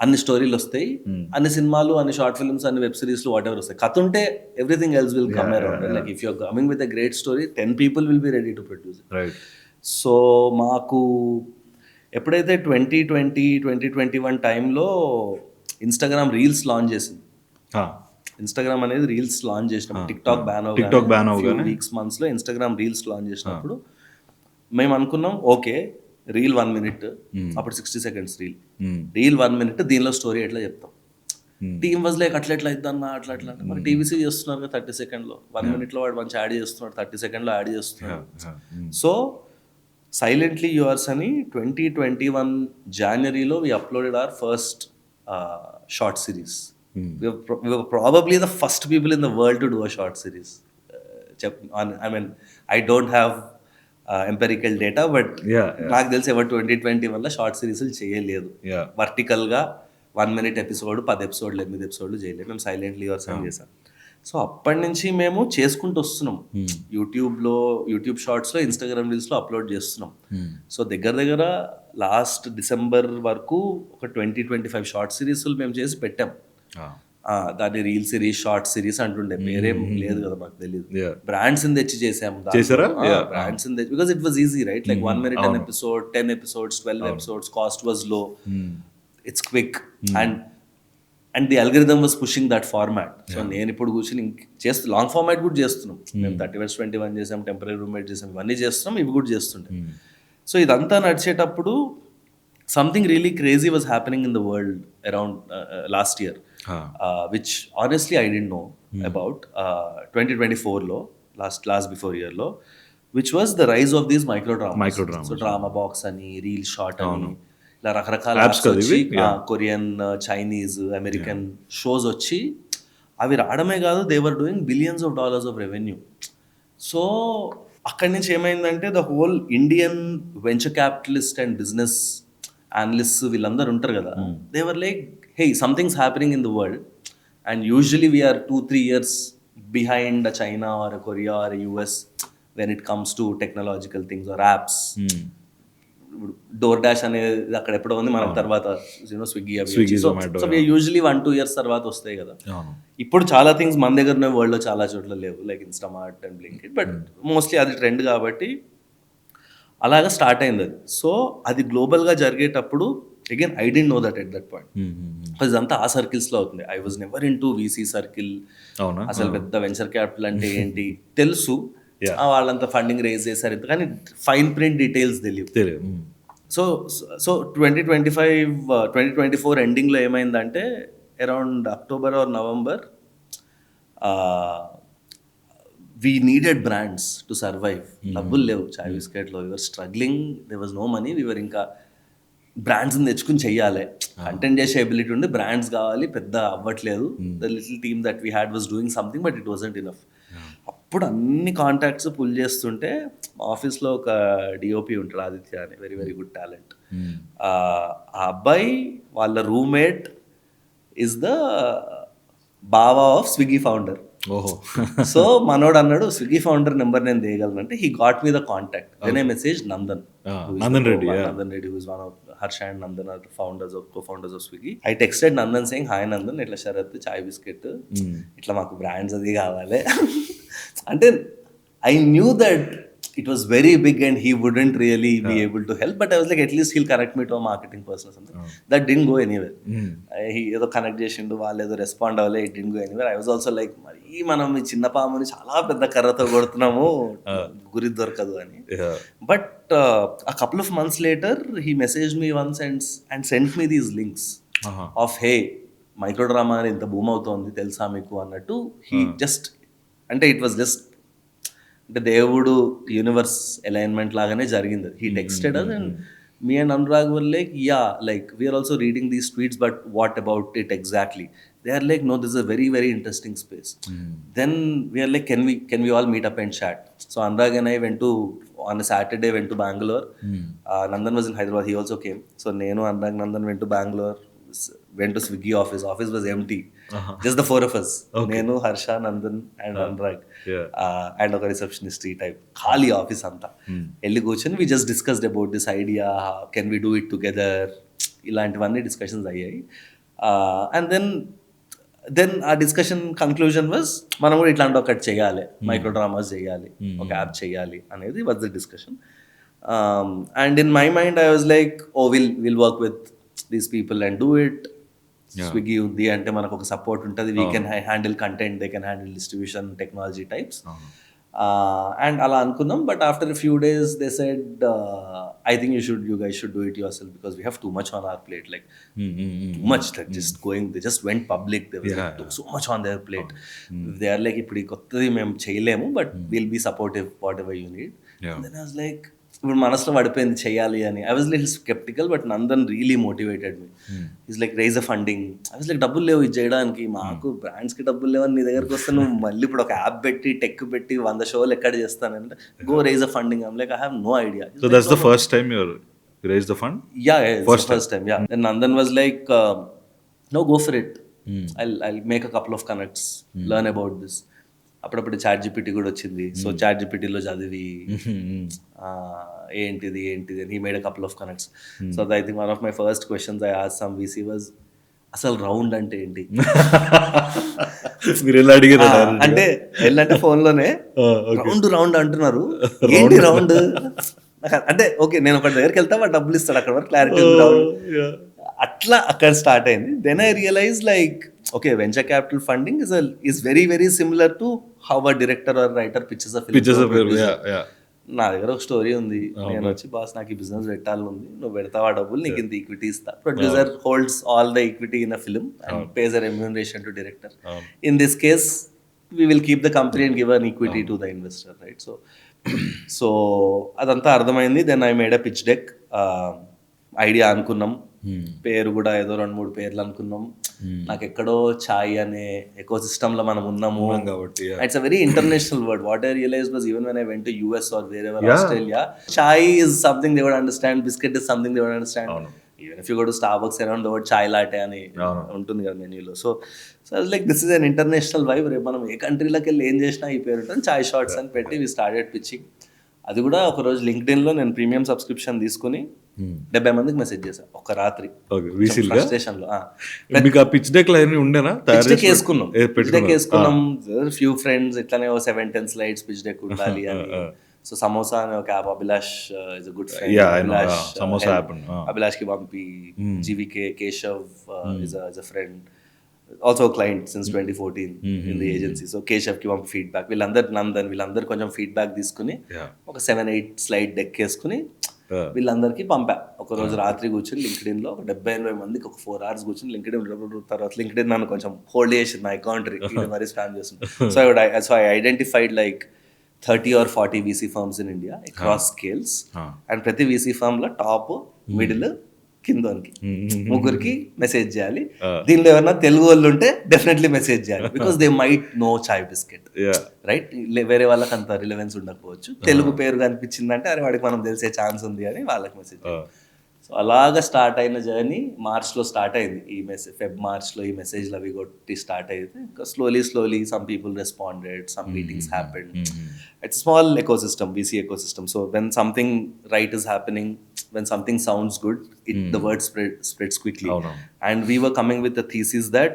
అన్ని స్టోరీలు వస్తాయి, అన్ని సినిమాలు, అన్ని షార్ట్ ఫిల్మ్స్, అన్ని వెబ్ సిరీస్లు, వాట్ ఎవర్ వస్తాయి. కథ ఉంటే everything else will come around. Like if you're coming with a great story, 10 people will be ready to produce it. So మాకు ఎప్పుడైతే 2020-2021 టైంలో ఇన్స్టాగ్రామ్ రీల్స్ లాంచ్ చేసింది. ఇన్స్టాగ్రామ్ అనేది రీల్స్ లాంచ్ చేసినప్పుడు, టిక్టాక్ బ్యాన్ అవగానే వీక్స్ మంత్స్లో ఇన్స్టాగ్రామ్ రీల్స్ లాంచ్ చేసినప్పుడు మేము అనుకున్నాం, ఓకే రీల్ 1 minute, అప్పుడు 60 seconds రీల్ 1 minute, దీనిలో స్టోరీ ఎట్లా చెప్తాం. టీమ్ వాజ్ లైక్ అట్లా ఇద్దన్నా అట్లా మరి టీవీసీ చేస్తున్నారు కదా 30 seconds 1 minute వాడు మంచి యాడ్ చేస్తున్నాడు, 30 seconds యాడ్ చేస్తున్నాడు. సో సైలెంట్లీ యువర్స్ అని 2021 జనవరిలో we uploaded our first short series. We were probably the first people in the world to do a short series. I mean, I don't have empirical data, but నాకు తెలిసి ఎవరు 2021లో short సిరీస్లు చేయలేదు. వర్టికల్గా 1 minute episode 10 ఎపిసోడ్లు 8 ఎపిసోడ్లు చేయలేదు. మేము silently Yours అని చేసాం. సో అప్పటి నుంచి మేము చేసుకుంటూ వస్తున్నాం. యూట్యూబ్ షార్ట్స్లో, ఇన్స్టాగ్రామ్ రీల్స్లో అప్లోడ్ చేస్తున్నాం. సో దగ్గర లాస్ట్ డిసెంబర్ వరకు ఒక 20-25 షార్ట్ సిరీస్లు మేము చేసి పెట్టాం. దాన్ని రీల్ సిరీస్, షార్ట్ సిరీస్ అంటుండే, పేరేం లేదు కదా, మాకు తెలియదు. బ్రాండ్స్ తెచ్చి చేసాము. బ్రాండ్స్ తెచ్చి, because it was easy, right? Like 1 minute an episode, 10 episodes, 12 episodes, cost was low, it's quick, and the algorithm was pushing that format. So నేను ఇప్పుడు కూర్చొని లాంగ్ ఫార్మాట్ కూడా చేస్తున్నాం. మేము 30/21 చేసాం, టెంపరీ రూమ్మేట్ చేసాం, ఇవన్నీ చేస్తున్నాం, ఇవి కూడా చేస్తుండే. సో ఇదంతా నడిచేటప్పుడు something really crazy was happening in the world around last year, which honestly I didn't know about. 2024 last before year lo, which was the rise of these micro dramas. So drama box ani, reel shot ani, ఇలా రకరకాల apps వచ్చి, Korean, Chinese, American shows వచ్చి, అవి రావడమే కాదు, they were doing billions of dollars of revenue. So అక్కడి నుంచి ఏమైందంటే the whole Indian venture capitalist and business analyst వీళ్ళందరూ ఉంటారు కదా, they were like, hey, something's happening in the world, and usually we're 2-3 years behind China or Korea or US when it comes to technological things or apps. DoorDash అనేది అక్కడ ఎప్పుడో ఉంది, మనకు తర్వాత Swiggy అవి. సో యూజువలీ 1-2 years తర్వాత వస్తాయి కదా. ఇప్పుడు చాలా థింగ్స్ మన దగ్గర ఉన్న వరల్డ్లో చాలా చోట్ల లేవు, like Instamart and Blinkit, but mostly అది ట్రెండ్ కాబట్టి అలాగా స్టార్ట్ అయింది అది. సో అది గ్లోబల్గా జరిగేటప్పుడు again I didn't know that at that point, ఇదంతా ఆ సర్కిల్స్లో అవుతుంది. I was never into VC circle, అసలు పెద్ద వెంచర్ క్యాపిటల్ అంటే ఏంటి తెలుసు, వాళ్ళంతా ఫండింగ్ రేజ్ చేశారు, కానీ ఫైన్ ప్రింట్ డీటెయిల్స్ తెలియదు. సో 2024 ఎండింగ్లో ఏమైందంటే around October or November, we needed brands to survive. డబ్బులు లేవు చాయ్ బిస్కెట్లో, we were struggling, there was no money, we were ఇంకా బ్రాండ్స్ తెచ్చుకుని చెయ్యాలి, కంటెంట్ చేసే ఎబిలిటీ ఉండి బ్రాండ్స్ కావాలి, పెద్ద అవ్వట్లేదు. The little team that we had was doing something, but it wasn't enough. అప్పుడు అన్ని కాంటాక్ట్స్ పుల్ చేస్తుంటే మా ఆఫీస్లో ఒక డిఓపి ఉంటాడు, ఆదిత్య అని, వెరీ వెరీ గుడ్ టాలెంట్. ఆ అబ్బాయి వాళ్ళ roommate is the bava of Swiggy founder. So మనోడు అన్నాడు, స్విగ్గీ ఫౌండర్ నెంబర్ నేను తీయగలనంటే, he got me the contact. Then I message Nandan Reddy, who is one of Harsha and Nandan are co-founders of Swiggy. I texted Nandan saying, hi Nandan, ఇట్లా శరత్ చాయ్ biscuit, ఇట్లా మాకు brands అది కావాలి అంటే I knew that it was very big and he wouldn't really be able to help, but I was like, at least he'll connect me to a marketing person or something. That didn't go anywhere. He ఏదో connect చేసిండు, వాళ్ళు ఏదో respond అవ్వలే, it didn't go anywhere. I was also like, మరి మనం ఈ చిన్న పాముని చాలా పెద్ద కర్రతో కొడుతున్నాము, గురి దొరకదు అని. But a couple of months later he messaged me once and sent me these links of, hey, micro drama అని ఇంత బూమ్ అవుతోంది తెలుసా మీకు అన్నట్టు. he just, అంటే ఇట్ వాజ్ జస్ట్ అంటే దేవుడు యూనివర్స్ అలైన్మెంట్ లాగానే జరిగింది. He texted us and me and Anurag were like, yeah, like we're also reading these tweets, but what about it exactly? They are like, no, this is a very very interesting space. Then we're like, can we all meet up and chat? So Anurag and I on a Saturday went to Bangalore. Nandan was in Hyderabad, he also came. So నేను Anurag Nandan went to Bangalore, went to Swiggy office was empty. Just the four of us. నేను, Harsha, Nandan and Anurag and ఒక receptionist, ఈ type ఖాళీ office అంతా. వెళ్ళి కూర్చొని we just discussed about this idea, can we do it together, ఇలాంటివన్నీ discussions అయ్యాయి. And then ఆ డిస్కషన్ కంక్లూజన్ వాజ్, మనం కూడా ఇట్లాంటి ఒకటి చేయాలి, మైక్రో డ్రామాస్ చేయాలి, ఒక యాప్ చేయాలి అనేది was the discussion. And in my mind I was like, oh will work with these people and do it. Swiggy ఉంది అంటే మనకు ఒక సపోర్ట్ ఉంటుంది, we can handle content, they can handle distribution, technology types. And అలా అనుకున్నాం. But after a few days they said, I think you guys should do it yourself because we have too much on our plate, like too much, like just going, they just went public, they was like, so much on their plate. They are like, ఇప్పుడు కొత్తది మేము చేయలేము, but we'll be supportive whatever you need. And then I was like, ఇప్పుడు మనసులో పడిపోయింది చేయాలి అని. I was little skeptical but Nandan really motivated me. Is like raise a funding. I was like డబ్బులు లేవు ఇది చేయడానికి, మాకు బ్రాండ్స్కి డబ్బులు లేవని నీ దగ్గరకు వస్తే నువ్వు మళ్ళీ ఇప్పుడు ఒక యాప్ పెట్టి టెక్ పెట్టి 100 షోలు ఎక్కడ చేస్తానంటే go raise a funding. I'm like I have no idea. So that's the first time you raised the fund? Yeah, it's the first time. Yeah. Then Nandan was like, no, go for it. I'll make a couple of connects, learn about this. అప్పుడప్పుడు chat GPT కూడా వచ్చింది. So chat జీపీటీలో చదివి ఏంటిది అని he made a couple of connects. So I think one of my first questions I asked some VC was, అసలు round అంటే ఏంటి? మీరు ఎలా అడిగారు? అంటే వెళ్ళంటే ఫోన్లోనే రౌండ్ అంటున్నారు, ఏంటి రౌండ్ అంటే ఓకే నేను ఒకటి దగ్గరికి వెళ్తా వాడు డబ్బులు ఇస్తాడు, అక్కడ వరకు క్లారిటీ అట్లా అక్కడ స్టార్ట్ అయింది. Then I realise like okay venture capital funding is very very similar to how a director or writer pitches a film. నా దగ్గర ఒక స్టోరీ ఉంది, నేను వచ్చి బాస్ నాకు ఈ బిజినెస్ పెట్టాలని ఉంది, నువ్వు పెడతావా డబ్బులు, నీకు ఇంత ఈక్విటీ ఇస్తా. Producer holds all the equity in a film and pays a remuneration to director. In this case we will keep the company and give an equity to the investor, right? So అదంతా అర్థమైంది. Then I made a pitch deck. Idea అనుకున్నాం, పేరు కూడా ఏదో 2-3 పేర్లు అనుకున్నాం. నాకు ఎక్కడో చాయ్ అనే ఎకో సిస్టమ్ లో మనం ఉన్నాము కాబట్టి it's a very international word. What I realise was even when I went to US or wherever, Australia, chai is something they would understand, biscuit is something they would understand. Even if you go to Starbucks, around the word chai latte అని ఉంటుంది కదా మెన్యూలో. So like this is an international vibe. రేపు మనం ఏ కంట్రీలోకి వెళ్ళి ఏం చేసినా ఈ పేరు ఉంటుంది, చాయ్ షార్ట్స్ అని పెట్టి వి స్టార్టెడ్ పిచ్చింగ్. అది కూడా ఒకరోజు లింక్డ్ఇన్లో నేను ప్రీమియం సబ్స్క్రిప్షన్ తీసుకుని 70 మందికి మెసేజ్ చేశాను ఒక రాత్రి స్టేషన్లో. పిచ్ డెక్ వేసుకున్నాం ఫ్యూ ఫ్రెండ్స్, ఇట్లానే 7-10 స్లైడ్స్ పిచ్ డెక్ ఉండాలి అని. సో సమోసా అనే ఒక app, Abhilash is a good friend, Abhilash కి పంపి, GVK Keshav is a friend, also client since 2014 in the agency. So Keshav కి పంపి ఫీడ్బ్యాక్, వీళ్ళందరూ కొంచెం ఫీడ్బ్యాక్ తీసుకుని ఒక 7-8 స్లైడ్ డెక్ వేసుకుని వీళ్ళందరికీ పంపా. ఒక రోజు రాత్రి కూర్చొని లింక్డ్ఇన్లో ఒక 70-80 మందికి ఒక 4 hours కూర్చొని లింక్డ్ఇన్ తర్వాత లింక్డ్ఇన్ నన్ను కొంచెం హోల్డ్ చేసింది, నా అకౌంట్ మరీ స్పామ్ చేస్తుంది. So I identified like 30 or 40 VC firms in India across scales. And ప్రతి VC firm లో టాప్, మిడిల్, కిందకి ముగ్గురికి మెసేజ్ చేయాలి. దీనిలో ఎవరన్నా తెలుగు వాళ్ళు ఉంటే డెఫినెట్లీ మెసేజ్ చేయాలి, because they might know chai biscuit, right? వేరే వాళ్ళకి అంత రిలవెన్స్ ఉండకపోవచ్చు. తెలుగు పేరు కనిపించిందంటే అరే వాడికి మనం తెలిసే ఛాన్స్ ఉంది అని వాళ్ళకి మెసేజ్. సో అలాగా స్టార్ట్ అయిన జర్నీ మార్చ్లో స్టార్ట్ అయింది. ఈ మార్చ్లో ఈ మెసేజ్లు అవి కొట్టి స్టార్ట్ అయితే ఇంకా slowly some people responded, some meetings happened. It's small ecosystem, VC ecosystem. So when something right is happening, when something sounds good, the word spreads quickly. And we were coming with the thesis that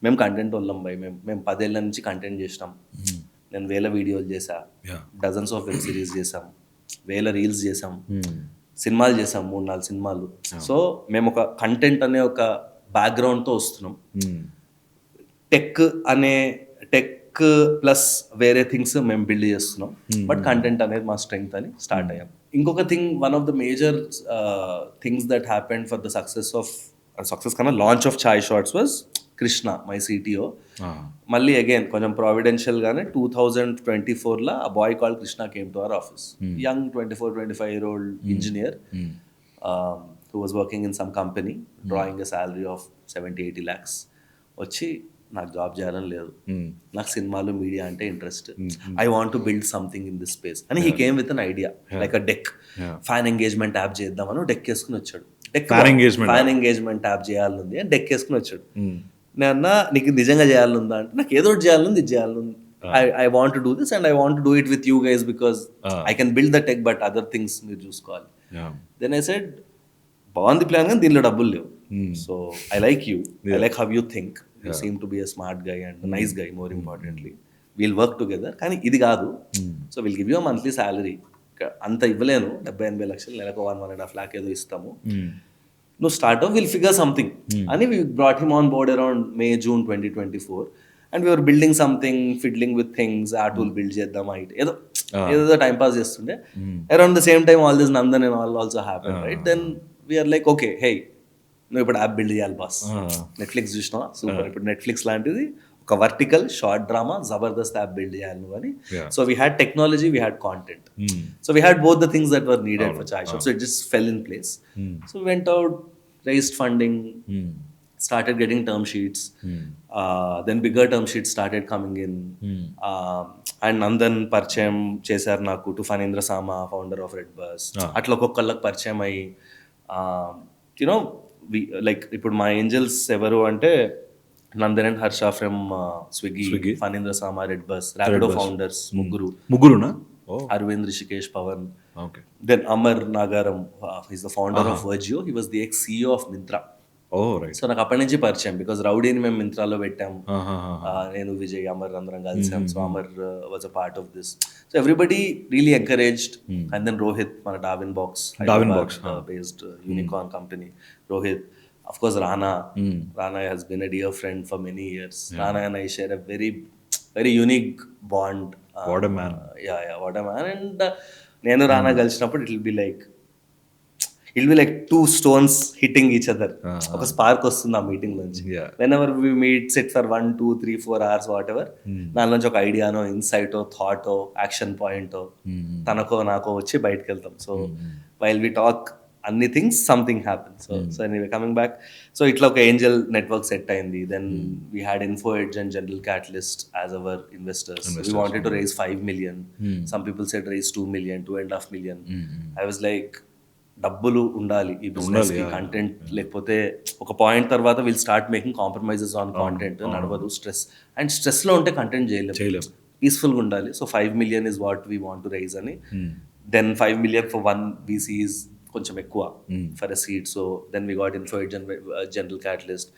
మేము content వాళ్ళం by, మేము 10 ఏళ్ళ నుంచి content చేసినాం. నేను 1000 వీడియోలు చేసా, dozens of web series చేసాం, 1000 రీల్స్ చేసాం, సినిమాలు చేసాం, 3-4 సినిమాలు. సో మేము ఒక కంటెంట్ అనే ఒక బ్యాక్గ్రౌండ్తో వస్తున్నాం. టెక్ ప్లస్ వేరే థింగ్స్ మేము బిల్డ్ చేస్తున్నాం, బట్ కంటెంట్ అనేది మా స్ట్రెంగ్త్ అని స్టార్ట్ అయ్యాం. ఇంకొక thing, one of the major things that happened for the success కన్నా launch of Chai Shorts was Krishna, my CTO. మళ్ళీ అగైన్ కొంచెం ప్రావిడెన్షియల్ గానే 2024లో a boy called Krishna came to our office. Young 24-25-year-old engineer who was working in some company, drawing a salary of 70-80 lakhs. వచ్చి నాకు job చేయాలని లేదు, నాకు సినిమాలు media అంటే interest, I want to build something in this space అని he came with an idea like a deck. Fan engagement app చేద్దామని deck వేసుకుని వచ్చాడు. ఫ్యాన్ ఎంగేజ్మెంట్ యాప్ చేయాలనుంది అని డెక్ వేసుకుని వచ్చాడు. నేను అన్నా నీకు నిజంగా చేయాలనుందా అంటే నాకు ఏదో ఒకటి చేయాలనుంది, ఇది చేయాలనుంది, I want to do this and I want to do it with you guys because I can build the tech but other things మీరు చూసుకోవాలి. దెన్ ఐ సెడ్ బాగుంది ప్లాన్ కానీ దీనిలో డబ్బులు లేవు. So I like you, I like how you think, you seem to be a smart guy and nice guy, more importantly we'll work together, కానీ ఇది కాదు. So will give you monthly salary, అంత ఇవ్వలేను, 70-80 లక్షలు, నెలకు 1.5 lakh ఏదో ఇస్తాము, నువ్వు స్టార్ట్అప్ విల్ ఫిగర్ సంథింగ్ అని we brought him on board around May-June 2024. And we're building something, fiddling with things, ఆ టూల్ బిల్డ్ చేద్దాం, ఏదో టైం పాస్ చేస్తుండే. Around the same time all this Nandan and all also happen, right? Then we're like okay, hey నువ్వు ఇప్పుడు app build చేయాలి boss. Netflix చూసినావా, super. ఇప్పుడు Netflix లాంటిది ఒక వర్టికల్ షార్ట్ డ్రామా జబర్దస్త్ యాప్ బిల్డ్ చేయాలి నువ్వు అని. Yeah. So we had technology, we had content, so we had both the things that were needed for chai shop. So it just fell in place. So we went out, raised funding, started getting term sheets, then bigger term sheets started coming in, and Nandan పరిచయం చేశారు నాకు to Phanindra Sama, founder of red bus. అట్లా ఒక్కొక్కళ్ళకి పరిచయం అయ్యి you know like ఇప్పుడు మా angels ఎవరు అంటే Nandan and Harsha from Swiggy, Phanindra Sama, redBus, Rapido founders ముగ్గురునా? Aravind, Rishikesh, Pavan. Okay. Then Amar Nagaram, he's the founder of Virgio. He was the ex-CEO of Myntra. Oh, right. So నాకు అప్పటి నుంచి పరిచయం, బికాస్ రౌడీని మేము మింత్రాలో పెట్టాం. నేను, విజయ్, అమర్ అందరం కలిసాం. So Amar was a part of this. So everybody really encouraged. And then Rohit, మన Darwinbox based unicorn company, Rohit. Of course, Rana has been a dear friend for many years. Rana and I share a very, very unique bond. What a man. What a man. And నేను రానా కలిసినప్పుడు it will be like two stones hitting each other. ఒక spark వస్తుంది ఆ meeting నుంచి. Whenever we meet, sit for 1, 2, 3, 4 hours whatever, దాని నుంచి ఒక ఐడియానో, ఇన్సైటో, థాటో, action పాయింటో తనకో నాకో వచ్చి బయటకు వెళ్తాం. సో వైల్ వి టాక్ అన్ని things, something happen. So anyway, coming back, so ఇట్లా ఒక ఏంజల్ నెట్వర్క్ సెట్ అయింది. Then we had Info edge and General Catalyst as our investors. We wanted to raise 5 million. Some people said raise 2 million, 2.5 million. I was like, డబ్బులు ఉండాలి ఈ business కి, content లేకపోతే ఒక point తర్వాత will start making compromises on content, నడవదు. Stress లో ఉంటే కంటెంట్ చేయలేము, పీస్ఫుల్గా ఉండాలి. So 5 million is what we want to raise అని. Then 5 million for one VC is కొంచెం ఎక్కువ for a seed. So then we got Info edge and General Catalyst.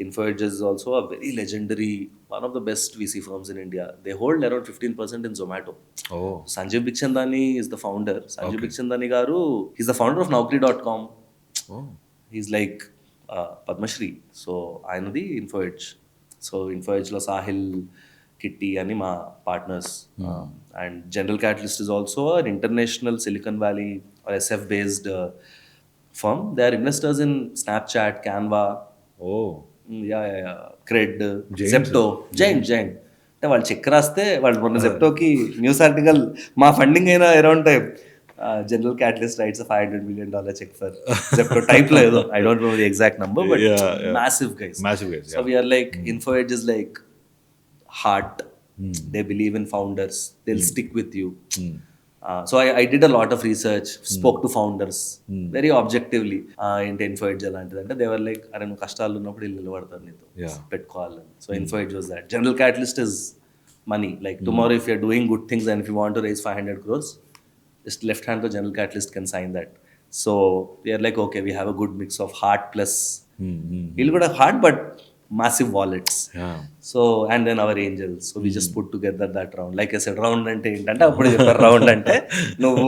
Info Edge is also a very legendary, one of the best VC firms in India. They hold around 15% in Zomato. Sanjeev Bikhchandani is the founder. Sanjeev Bikhchandani garu, he's the founder of Naukri.com. He's like Padmashri. So ఆయనది Info Edge. So Info ఎడ్జ్లో సాహిల్, కిట్టి అని మా partners. And General Catalyst is also an international Silicon Valley or SF based firm. They are investors in Snapchat, Canva, Cred, Zepto, Giant. అంటే వాళ్ళు check రాస్తే, వాళ్ళు మొన్న జెప్టోకి న్యూస్ ఆర్టికల్, మా ఫండింగ్ అయినా around type General Catalyst writes $500 million check for Zepto type లో ఏదో, I don't know the exact number, but massive guys. So we are like, Info Edge is like heart. They believe in founders, they'll stick with you. So I did a lot of research, spoke to founders very objectively. ఏంటి Info Edge అలాంటిది అంటే, they were like, అరే నువ్వు కష్టాలు ఉన్నప్పుడు వీళ్ళు నిలబడతారు నీతో, పెట్టుకోవాలని. So Info Edge was that. General Catalyst is money. Like tomorrow if you're doing good things and if you want to raise 500 crores, just left hand to General Catalyst can sign that. So we are like, okay, we have a good mix of heart plus వీళ్ళు కూడా heart but massive wallets. So and then our angels. So we just put together that round. Like I said, round అంటే ఏంటంటే, అప్పుడు చెప్పారు round అంటే నువ్వు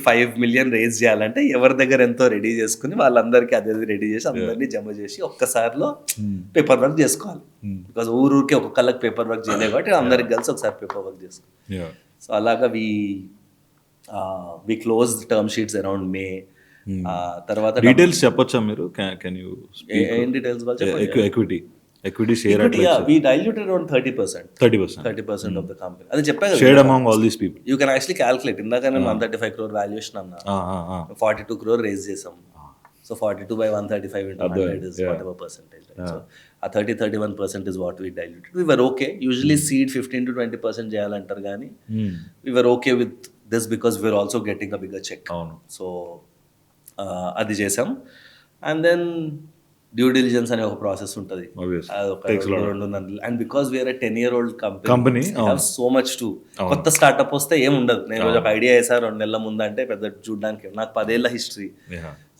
5 million raise చేయాలంటే ఎవరి దగ్గర ఎంతో రెడీ చేసుకుని వాళ్ళందరికీ అదే రెడీ చేసి అందరినీ జమ చేసి ఒక్కసారిలో పేపర్ వర్క్ చేసుకోవాలి. బికాజ్ ఊరికి ఒక్కొక్కళ్ళకి పేపర్ వర్క్ చేయలేదు కాబట్టి అందరికి కలిసి ఒకసారి పేపర్ వర్క్ చేసుకోవాలి. సో అలాగా we closed term sheets around May. తర్వాత డీటెయిల్స్ చెప్పొచ్చా మీరు? కెన్ యూ ఏం details? equity share at we diluted around 30% of the company. అది చెప్పాను, shared among all these people. You can actually calculate. ఇందాక నేను 135 crore valuation అన్నా, 42 crore raise చేసాం. So 42 by 135 into 100 is whatever percentage, right? So a 31% is what we diluted. We were okay. Usually seed 15 to 20% చేయాలంటారు కానీ we were okay with this because we were also getting a bigger check. So అది చేసాం. And then due diligence అనే ఒక process ఉంటుంది, and because we're a 10-year-old కంపెనీ, so much to, కొత్త startup వస్తే ఏం ఉండదు. నేను ఒక ఐడియా వేసా 2 నెలల ముందు అంటే పెద్ద చూడడానికి, నాకు 10 ఏళ్ల హిస్టరీ.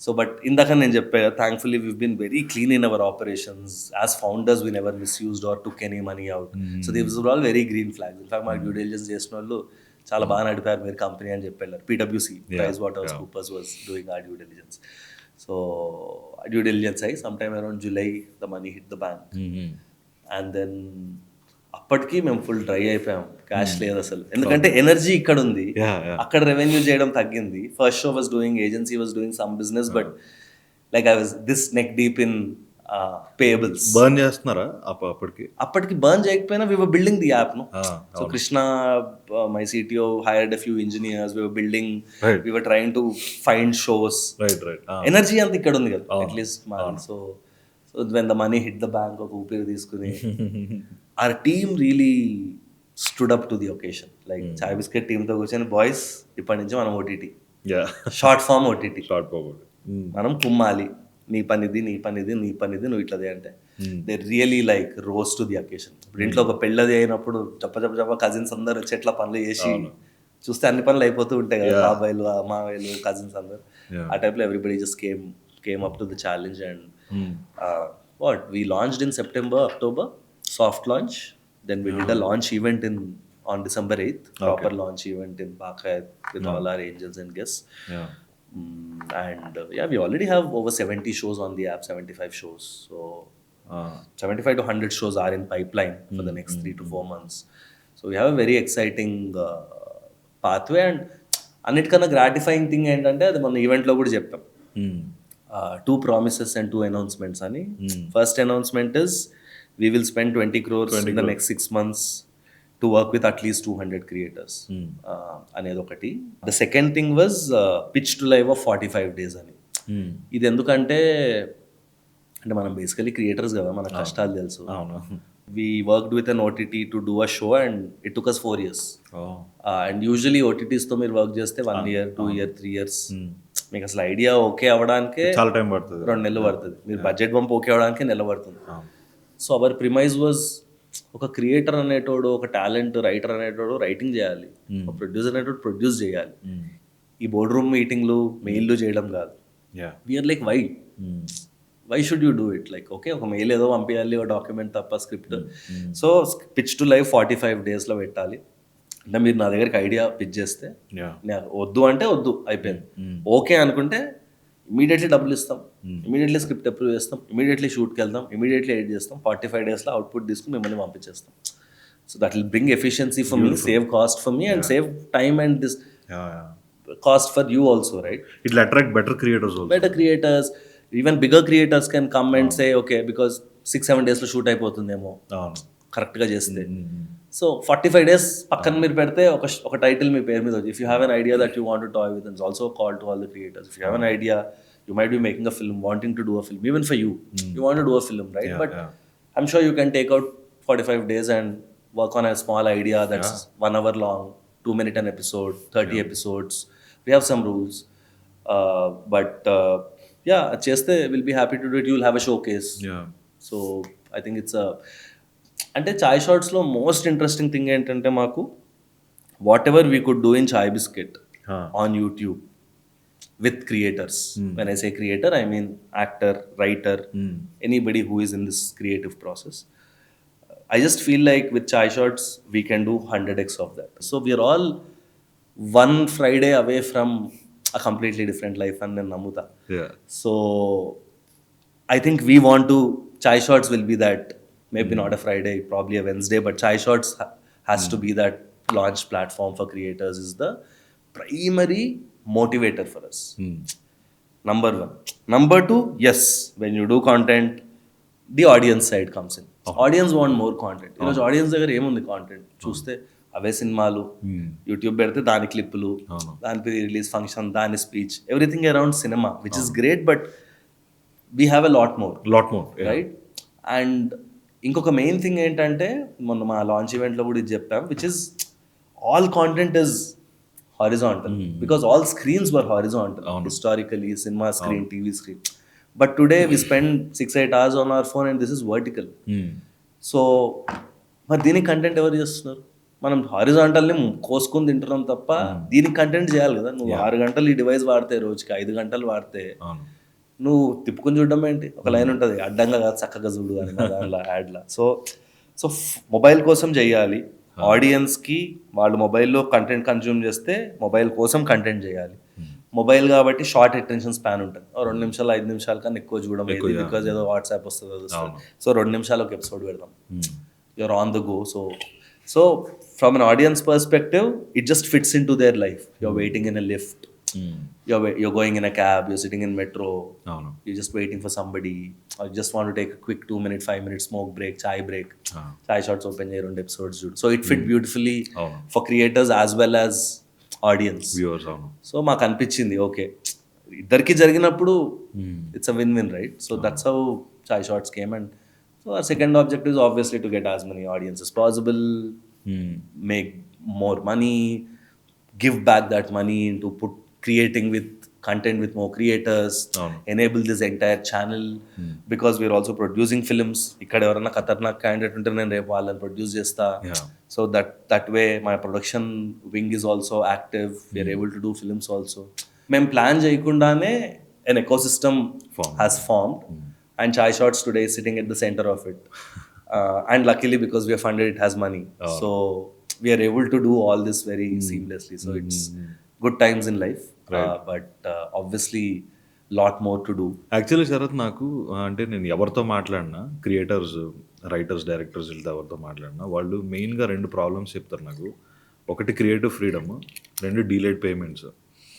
సో బట్ ఇందాక నేను చెప్పా, thankfully we been very clean in our operations. As founders we never misused or took any money out. So these are all very green flags. In fact మాకు డ్యూ డిలిజెన్స్ చేసిన వాళ్ళు చాలా బాగా నడిపారు మీరు కంపెనీ అని చెప్పారు. PwC, PricewaterhouseCoopers was doing our due diligence. So due diligence అయ్యి sometime around July the money hit the bank. And then అప్పటికి మేము ఫుల్ డ్రై అయిపోయాం, క్యాష్ లేదు అసలు. ఎందుకంటే ఎనర్జీ ఇక్కడ ఉంది, అక్కడ రెవెన్యూ చేయడం తగ్గింది. First show was doing, agency was doing some business, but like I was this neck deep in payables. Burn చేస్తున్నారా అప్పటికి? అప్పటికి బర్న్ చేయకపోయినా we were building the app, no? So అవును. Krishna, my CTO, hired a few engineers. We were building, Right. we were trying to find shows. Right. Energy అంతా ఇక్కడ ఉంది కదా, అవును. At least so when the money hit the bank ఒక ఊపిరి తీసుకుని our team really stood up to the occasion. Like చాయ్ biscuit టీమ్తో కూర్చొని, బాయ్స్ ఇప్పటి నుంచి మనం OTT, short form OTT, short forward. మనం కుమ్మాలి, నీ పనిది నీ పనిది నీ పనిది నువ్వు ఇట్లదే అంటే they really like rose to the occasion. ఇప్పుడు ఇంట్లో ఒక పెళ్ళది అయినప్పుడు చెప్ప కజిన్స్ అందరు వచ్చి ఎట్లా పనులు చేసి చూస్తే అన్ని పనులు అయిపోతూ ఉంటాయి కదా, బాబాయిలు మావయ్యలు కజిన్స్ అందరు. ఆ టైప్లో everybody just came up to the challenge and what we launched in September, October, soft launch. Then we did a launch event on December 8th, proper launch event in Pakhat with all our angels and guests. And we already have over 70 shows on the app, 75 shows. So 75 to 100 shows are in pipeline for the next 3 to 4 months. So we have a very exciting pathway. And అన్నిటికన్నా gratifying thing ఏంటంటే, అది మన ఈవెంట్లో కూడా చెప్పాం, 2 promises and 2 announcements అని. First announcement is we will spend 20 crores in the next 6 months to work with at least 200 creators. అనేది ఒకటి. The second thing was pitch to live of 45 days అని. ఇది ఎందుకంటే మనం బేసికలీ క్రియేటర్స్ కదా, మన కష్టాలు తెలుసు. We worked with an OTT to do a show and it took us 4 years. And usually OTTs తో మీరు వర్క్ చేస్తే 1 year, 2 year, 3 years. మీకు అసలు ఐడియా ఓకే అవ్వడానికే చాలా టైం పడుతుంది, 2 నెలలు పడుతుంది. మీరు బడ్జెట్ పంప్ ఓకే అవ్వడానికి నెల పడుతుంది. సో అవర్ ప్రిమైజ్ వాజ్, ఒక క్రియేటర్ అనేటోడు, ఒక టాలెంట్ రైటర్ అనేటోడు రైటింగ్ చేయాలి, ఒక ప్రొడ్యూసర్ అనేటోడు ప్రొడ్యూస్ చేయాలి. ఈ బోర్డ్ రూమ్ మీటింగ్లు మెయిల్లు చేయడం కాదు. We're like why should you do it? Like okay, ఒక మెయిల్ ఏదో పంపించాలి, ఒక డాక్యుమెంట్ తప్ప script. So pitch to live 45 daysలో పెట్టాలి. అంటే మీరు నా దగ్గరికి ఐడియా పిచ్ చేస్తే, వద్దు అంటే వద్దు, అయిపోయింది. ఓకే అనుకుంటే ఇమీడియట్లీ డబ్బులు ఇస్తాం, ఇమీడియట్లీ స్క్రిప్ట్ అప్రూవ్ చేస్తాం, ఇమీడియట్లీ షూట్కి వెళ్తాం, ఇమీడియట్లీ ఎడిట్ చేస్తాం, 45 daysలో అవుట్పుట్ తీసుకుని మిమ్మల్ని పంపించేస్తాం. So that will bring efficiency for me, save cost for me and save time and this cost for you also, right? It will attract better creators. Even bigger creators can come and say okay, because 6-7 daysలో shoot అయిపోతుందేమో కరెక్ట్గా చేస్తే. So 45 days పక్కన మీరు పెడితే ఒక title మీ పేరు మీద వచ్చి, if you have an idea that you want to toy with, it's also call to all the creators. If you have an idea, you might be making a film, wanting to do a film, even for you, you want to do a film, right? But I'm sure you can take out 45 days and work on a small idea that's 1 hour long, 2-minute an episode, 30 episodes. We have some rules, but cheste we'll be happy to do it. You'll have a showcase. So I think it's a, ante chai shots lo most interesting thing entante maaku, whatever we could do in Chai Bisket on YouTube with creators. When I say creator, I mean actor, writer, anybody who is in this creative process. I just feel like with Chai Shots, we can do 100x of that. So we are all one Friday away from a completely different life and then namuta. So I think we want to, Chai Shots will be that, maybe not a Friday, probably a Wednesday, but Chai Shots has to be that launch platform for creators, is the primary motivator for us. Number 1. Number 2, yes, when you do content, the audience side comes in. Audience want more content. ఈరోజు audience దగ్గర ఏముంది content చూస్తే, అవే సినిమాలు, YouTube పెడితే దాని క్లిప్పులు, దాని release function, దాని speech, everything around cinema, which is great, but we have a lot more, right? And ఇంకొక మెయిన్ థింగ్ ఏంటంటే, మొన్న మా లాంచ్ ఈవెంట్లో కూడా ఇది చెప్పాం, which is all content is horizontal, because all screens were horizontal historically, cinema screen, TV screen, but today we spend 6-8 hours on our phone and this is vertical. So మరి దీనికి content ఎవరు చేస్తున్నారు? మనం హారిజాంటల్ని కోసుకొని తింటున్నాం తప్ప దీనికి కంటెంట్ చేయాలి కదా. నువ్వు 6 గంటలు ఈ డివైస్ వాడితే, రోజుకి 5 గంటలు వాడితే, నువ్వు తిప్పుకొని చూడడం ఏంటి? ఒక లైన్ ఉంటుంది, అడ్డంగా కాదు చక్కగా చూడు అని దానిలో యాడ్లా. సో మొబైల్ కోసం చేయాలి, ఆడియన్స్కి వాళ్ళు మొబైల్లో కంటెంట్ కన్జ్యూమ్ చేస్తే మొబైల్ కోసం కంటెంట్ చేయాలి. మొబైల్ కాబట్టి షార్ట్ అటెన్షన్ స్పాన్ ఉంటుంది, 2 నిమిషాలు 5 నిమిషాల కన్నా ఎక్కువ చూడడం, బికాజ్ ఏదో వాట్సాప్ వస్తుంది. సో 2 నిమిషాలు ఒక ఎపిసోడ్ పెడదాం, you're on the go. So from an audience perspective, it just fits into their life. You're waiting in a lift, you're going in a cab, you're sitting in metro, అవును you're just waiting for somebody, or you just want to take a quick 2-minute 5-minute smoke break, chai break, chai shots open చేయ 2 episodes చూడు. So it fit beautifully అవును for creators as well as audience. Viewers అవును so మాకు అనిపించింది okay ఇద్దరికి జరిగినప్పుడు it's a win win, right? So that's how Chai Shots came. And so our second objective is obviously to get as many audience as possible, make more money, give back that money into put creating with content with more creators, enable this entire channel, because we're also producing films. ఇక్కడ ఎవరైనా ఖతర్నాక్ candidate ఉంటే నేను రేపు వాళ్ళని produce చేస్తా. So that way my production wing is also active. We're able to do films also. మేము plan చేయకుండానే an ecosystem has formed, and Chai Shots today is sitting at the center of it. And luckily because we are funded, it has money. So we are able to do all this very seamlessly. So it's good times in life, but obviously lot more to do. Actually Sharath నాకు అంటే నేను ఎవరితో మాట్లాడినా creators writers directors వీళ్ళతో ఎవరితో మాట్లాడినా వాళ్ళు మెయిన్గా 2 ప్రాబ్లమ్స్ చెప్తారు నాకు. ఒకటి creative freedom, 2 delayed payments.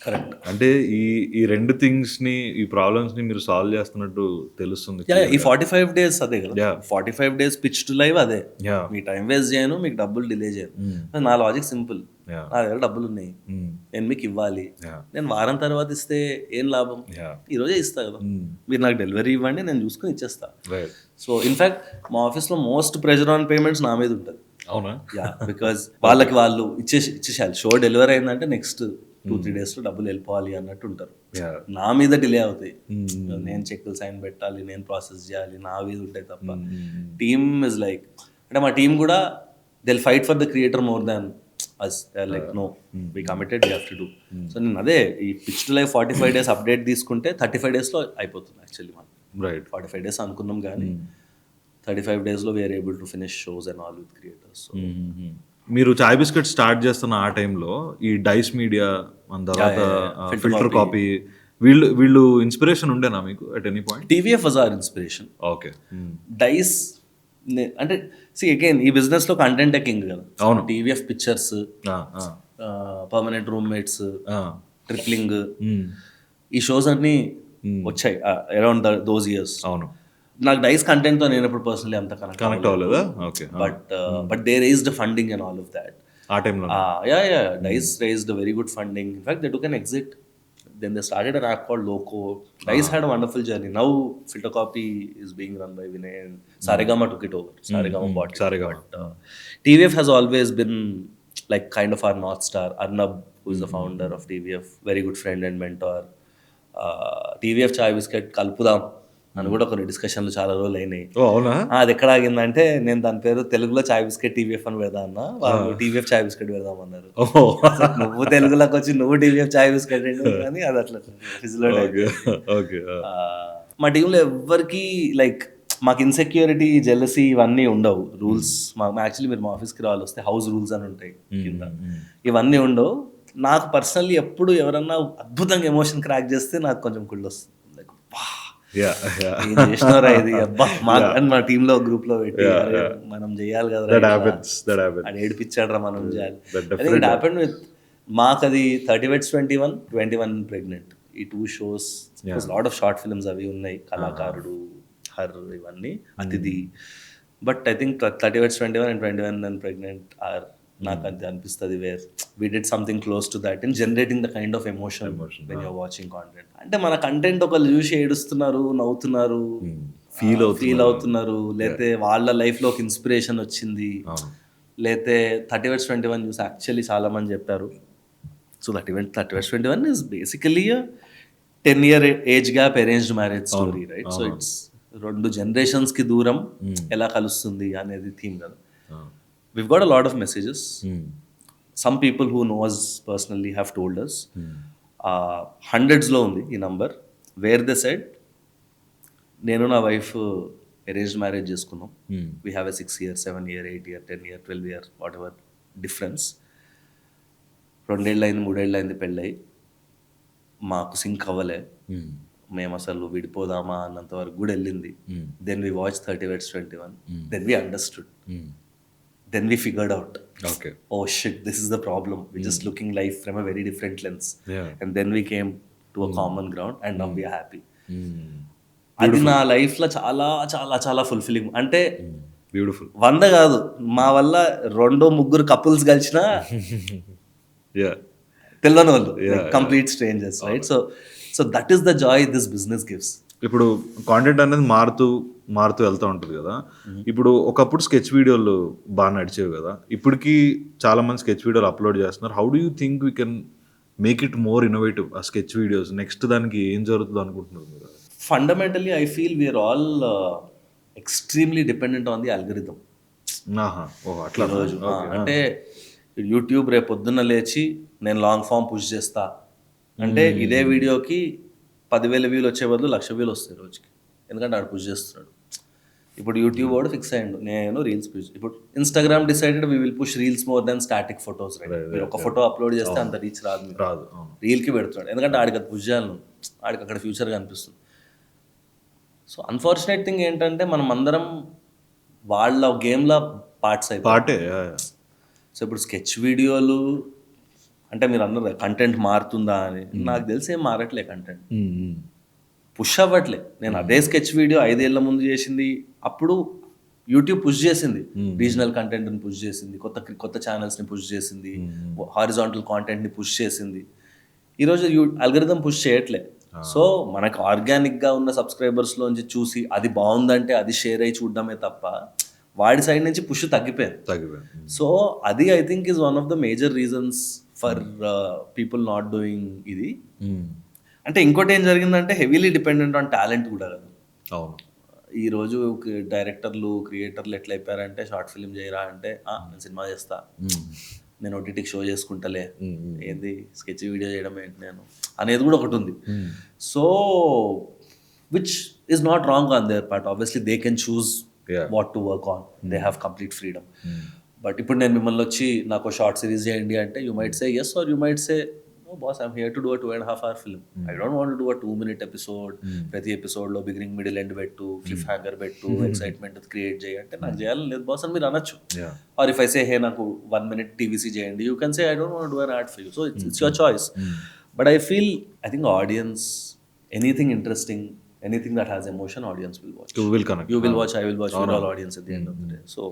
Correct. అంటే ఈ 2 థింగ్స్ని ఈ ప్రాబ్లమ్స్ని మీరు సాల్వ్ చేస్తున్నట్టు తెలుస్తుంది. ఈ 45 days అదే కదా, 45 days పిచ్ టు లైవ్ అదే. మీ టైం వేస్ట్ చేయను, మీకు డబ్బులు డిలే చేయను. నా లాజిక్ సింపుల్, నా దగ్గర డబ్బులు ఉన్నాయి, నేను మీకు ఇవ్వాలి. నేను వారం తర్వాత ఇస్తే ఏం లాభం? ఈరోజే ఇస్తా కదా, మీరు నాకు డెలివరీ ఇవ్వండి, నేను చూసుకుని ఇచ్చేస్తా. సో ఇన్ఫాక్ట్ మా ఆఫీస్లో మోస్ట్ ప్రెజర్ ఆన్ పేమెంట్స్ నా మీద ఉంటుంది. అవునా? బికాజ్ వాళ్ళకి వాళ్ళు ఇచ్చేసేయాలి. షో డెలివరీ అయిందంటే నెక్స్ట్ 2-3 days లో డబ్బులు వెళ్ళిపోవాలి అన్నట్టు ఉంటారు. నా మీద డిలే అవుతాయి, నేను చెక్కులు సైన్ పెట్టాలి, నేను ప్రాసెస్ చేయాలి, నా మీద ఉంటాయి తప్ప. టీమ్ ఇస్ లైక్, అంటే మా టీం కూడా they'll fight for the creator more than us. Like no, we committed, we have to do. So నేను అదే ఈ pitch to life 45 days update తీసుకుంటే 35 days లో అయిపోతుంది యాక్చువల్లీ. మనం 45 days అనుకున్నాం కానీ 35 days లో we're able to finish shows and all with creators. మీరు చాయ్ బిస్కెట్ స్టార్ట్ చేస్తున్న ఆ టైంలో ఈ డైస్ మీడియా మన తర్వాత ఫిల్టర్ కాపీ వీళ్ళు ఇన్స్పిరేషన్ ఉండేనా మీకు at any point? TVF was our inspiration. Okay. Dice అంటే సి అగైన్ ఈ బిజినెస్ లో కంటెంట్ కింగ్ కదా. అవును. TVF pictures, permanent roommates, tripling, ఈ షోస్ అన్ని వచ్చాయి అరౌండ్ దోస్ ఇయర్స్. అవును. నాకు డైస్ కంటెంట్ తో నేను ఎప్పుడు పర్సనలీ అంత కనెక్ట్ అవ్వలేదా? Okay. But they raised funding and all of that ఆ టైంలో. Dice raised very good funding. In fact they took an exit. Then they started an app called Loco. Dice had a wonderful journey. Now Filter Copy is being run by Vinay and Saregama took it over. Saregama bought it. Saregama. But TVF has always been like kind of our North Star. Arnab, who is the founder of TVF, very good friend and mentor. TVF Chai Bisket Kalpudam అని కూడా కొన్ని డిస్కషన్లు చాలా రోజులు అయినాయి. అది ఎక్కడ ఆగిందంటే నేను దాని పేరు తెలుగులో చాయ్ బిస్కెట్ TVF అని పెడదా అన్న, వాళ్ళు TVF చాయ్ బిస్కెట్ పెడదామన్నారు. నువ్వు తెలుగులోకి వచ్చి నువ్వు TVF చాయ్ బిస్కెట్ కానీ అది అట్లా మా టీంలో ఎవ్వరికి లైక్ మాకు ఇన్సెక్యూరిటీ, జెలసీ ఇవన్నీ ఉండవు. రూల్స్ యాక్చువల్లీ మీరు మా ఆఫీస్కి రావాలి వస్తే హౌస్ రూల్స్ అని ఉంటాయి కింద, ఇవన్నీ ఉండవు. నాకు పర్సనల్లీ ఎప్పుడు ఎవరన్నా అద్భుతంగా ఎమోషన్ క్రాక్ చేస్తే నాకు కొంచెం కుళ్ళు వస్తుంది. చేసినారా ఇది అబ్బా మా టీమ్ లో గ్రూప్ లో పెట్టి మనం చేయాలి కదా, అది ఏడిపించాడరా మనం చేయాలి. ఇట్ హ్యాపెండ్ విత్ మాకు అది 30/21 ప్రెగ్నెంట్, ఈ 2 shows, lot of short films అవి ఉన్నాయి, కళాకారుడు, హర్, ఇవన్నీ, అతిథి. But I think 30/21 and 21 pregnant are నాకు అది అనిపిస్తుంది where we did something close to that in generating the kind of emotion when you're watching content. అంటే మన కంటెంట్ ఒకళ్ళు చూసి ఏడుస్తున్నారు, నవ్వుతున్నారు, ఫీల్ అవుతున్నారు, లేతే వాళ్ళ లైఫ్లో ఒక ఇన్స్పిరేషన్ వచ్చింది, లేతే 30/21 చూసి యాక్చువల్లీ చాలా మంది చెప్పారు. So 30/21 is basically 10-year age gap arranged marriage story, right? So it's 2 generations కి దూరం ఎలా కలుస్తుంది అనేది థీమ్ కదా. We've got a lot of messages. Some people who know us personally have told us. Hundreds లో ఉంది ఈ నంబర్, వేర్ దే సెడ్ నేను నా వైఫ్ అరేంజ్డ్ మ్యారేజ్ చేసుకున్నాం. We have a 6 year, 7 year, 8 year, 10 year, 12 year, what ever difference. 2 ఏళ్ళు అయింది, 3 ఏళ్ళు అయింది పెళ్ళై, మాకు సింక్ అవ్వలే, మేము అసలు విడిపోదామా అన్నంత వరకు కూడా వెళ్ళింది. Then we watch 30/21, then we understood, then we figured out okay. oh shit, this is the problem, we're just looking life from a very different lens. Yeah. And then we came to a common ground and now we are happy. Mm. అది నా లైఫ్లో చాలా చాలా చాలా fulfilling. అంటే beautiful. 100 కాదు, మా వల్ల 2-3 కపుల్స్ కలిసిన తెలియని వాళ్ళు, complete strangers, right? So that is the Joy this business gives. ఇప్పుడు కాంటెంట్ అనేది మారుతూ వెళ్తూ ఉంటుంది కదా. ఇప్పుడు ఒకప్పుడు స్కెచ్ వీడియోలు బాగా నడిచేవి కదా, ఇప్పటికి చాలా మంది స్కెచ్ వీడియోలు అప్లోడ్ చేస్తున్నారు. How do you think we can make it more innovative ఆ స్కెచ్ వీడియోస్? నెక్స్ట్ దానికి ఏం జరుగుతుంది అనుకుంటున్నారు మీరు? Fundamentally I feel we're all extremely dependent on the algorithm. అట్లా రోజు అంటే యూట్యూబ్ రేపు పొద్దున్న లేచి నేను లాంగ్ ఫామ్ పుష్ చేస్తా అంటే ఇదే వీడియోకి 10,000 వ్యూలు వచ్చే బదులు 1,00,000 వ్యూలు వస్తాయి రోజుకి, ఎందుకంటే ఆడు పుష్ చేస్తున్నాడు. ఇప్పుడు యూట్యూబ్ వాడు ఫిక్స్ అయ్యిండు నేను రీల్స్ పుష్. ఇప్పుడు Instagram decided we will push reels more than static photos, right? మీరు ఒక ఫోటో అప్లోడ్ చేస్తే అంత రీచ్ రాదు, రీల్కి పెడుతున్నాడు, ఎందుకంటే ఆడికి అది పుష్ చేయాలి, ఆడికి అక్కడ ఫ్యూచర్ కనిపిస్తుంది. సో అన్ఫార్చునేట్ థింగ్ ఏంటంటే మనం అందరం వాళ్ళ గేమ్లో పార్ట్స్ పార్టే. సో ఇప్పుడు స్కెచ్ వీడియోలు అంటే మీరు అన్నారు కంటెంట్ మారుతుందా అని, నాకు తెలిసి ఏం మారట్లే, కంటెంట్ పుష్ అవ్వట్లే. నేను అదే స్కెచ్ వీడియో 5 ఏళ్ల ముందు చేసింది, అప్పుడు యూట్యూబ్ పుష్ చేసింది, రీజనల్ కంటెంట్ని పుష్ చేసింది, కొత్త ఛానల్స్ని పుష్ చేసింది, హారిజాంటల్ కాంటెంట్ని పుష్ చేసింది. ఈరోజు అల్గరిథం పుష్ చేయట్లే. సో మనకు ఆర్గానిక్గా ఉన్న సబ్స్క్రైబర్స్లోంచి చూసి అది బాగుందంటే అది షేర్ అయ్యి చూడడమే తప్ప వాడి సైడ్ నుంచి పుష్ తగ్గిపోయింది. సో అది I think is one of the major reasons for people not doing ఇది. అంటే ఇంకోటి ఏం జరిగిందంటే హెవీలీ డిపెండెంట్ ఆన్ టాలెంట్ కూడా కదా. ఈరోజు డైరెక్టర్లు క్రియేటర్లు ఎట్లా అయిపోయారంటే షార్ట్ ఫిల్మ్ చేయరా అంటే నేను సినిమా చేస్తా, నేను ఓటీటీకి షో చేసుకుంటలే, ఏంది స్కెచ్ వీడియో చేయడం ఏంటి నేను అనేది కూడా ఒకటి ఉంది. So which is not wrong on their part, obviously they can choose what to work on, they have complete freedom. But ఇప్పుడు నేను మిమ్మల్ని వచ్చి నాకు షార్ట్ సిరీస్ చేయండి అంటే you might say yes or you might say no boss, I'm here to do a 2.5 hour film, I don't want to do a 2-minute episode, ప్రతి ఎపిసోడ్లో beginning middle end పెట్టు, క్లిఫ్ హ్యాంగర్ పెట్టు, excitement create చేయంటే నాకు చేయాలని లేదు boss అని మీరు అనొచ్చు. ఆర్ ఇఫ్ ఐ సే హే నాకు 1 minute టీవీసీ చేయండి, you can say I don't want to do an ad for you. So it's your choice. But I feel, I think audience, anything interesting, anything that has emotion, audience will watch. You will connect. You will watch, I will watch, we're all audience at the end of the day. So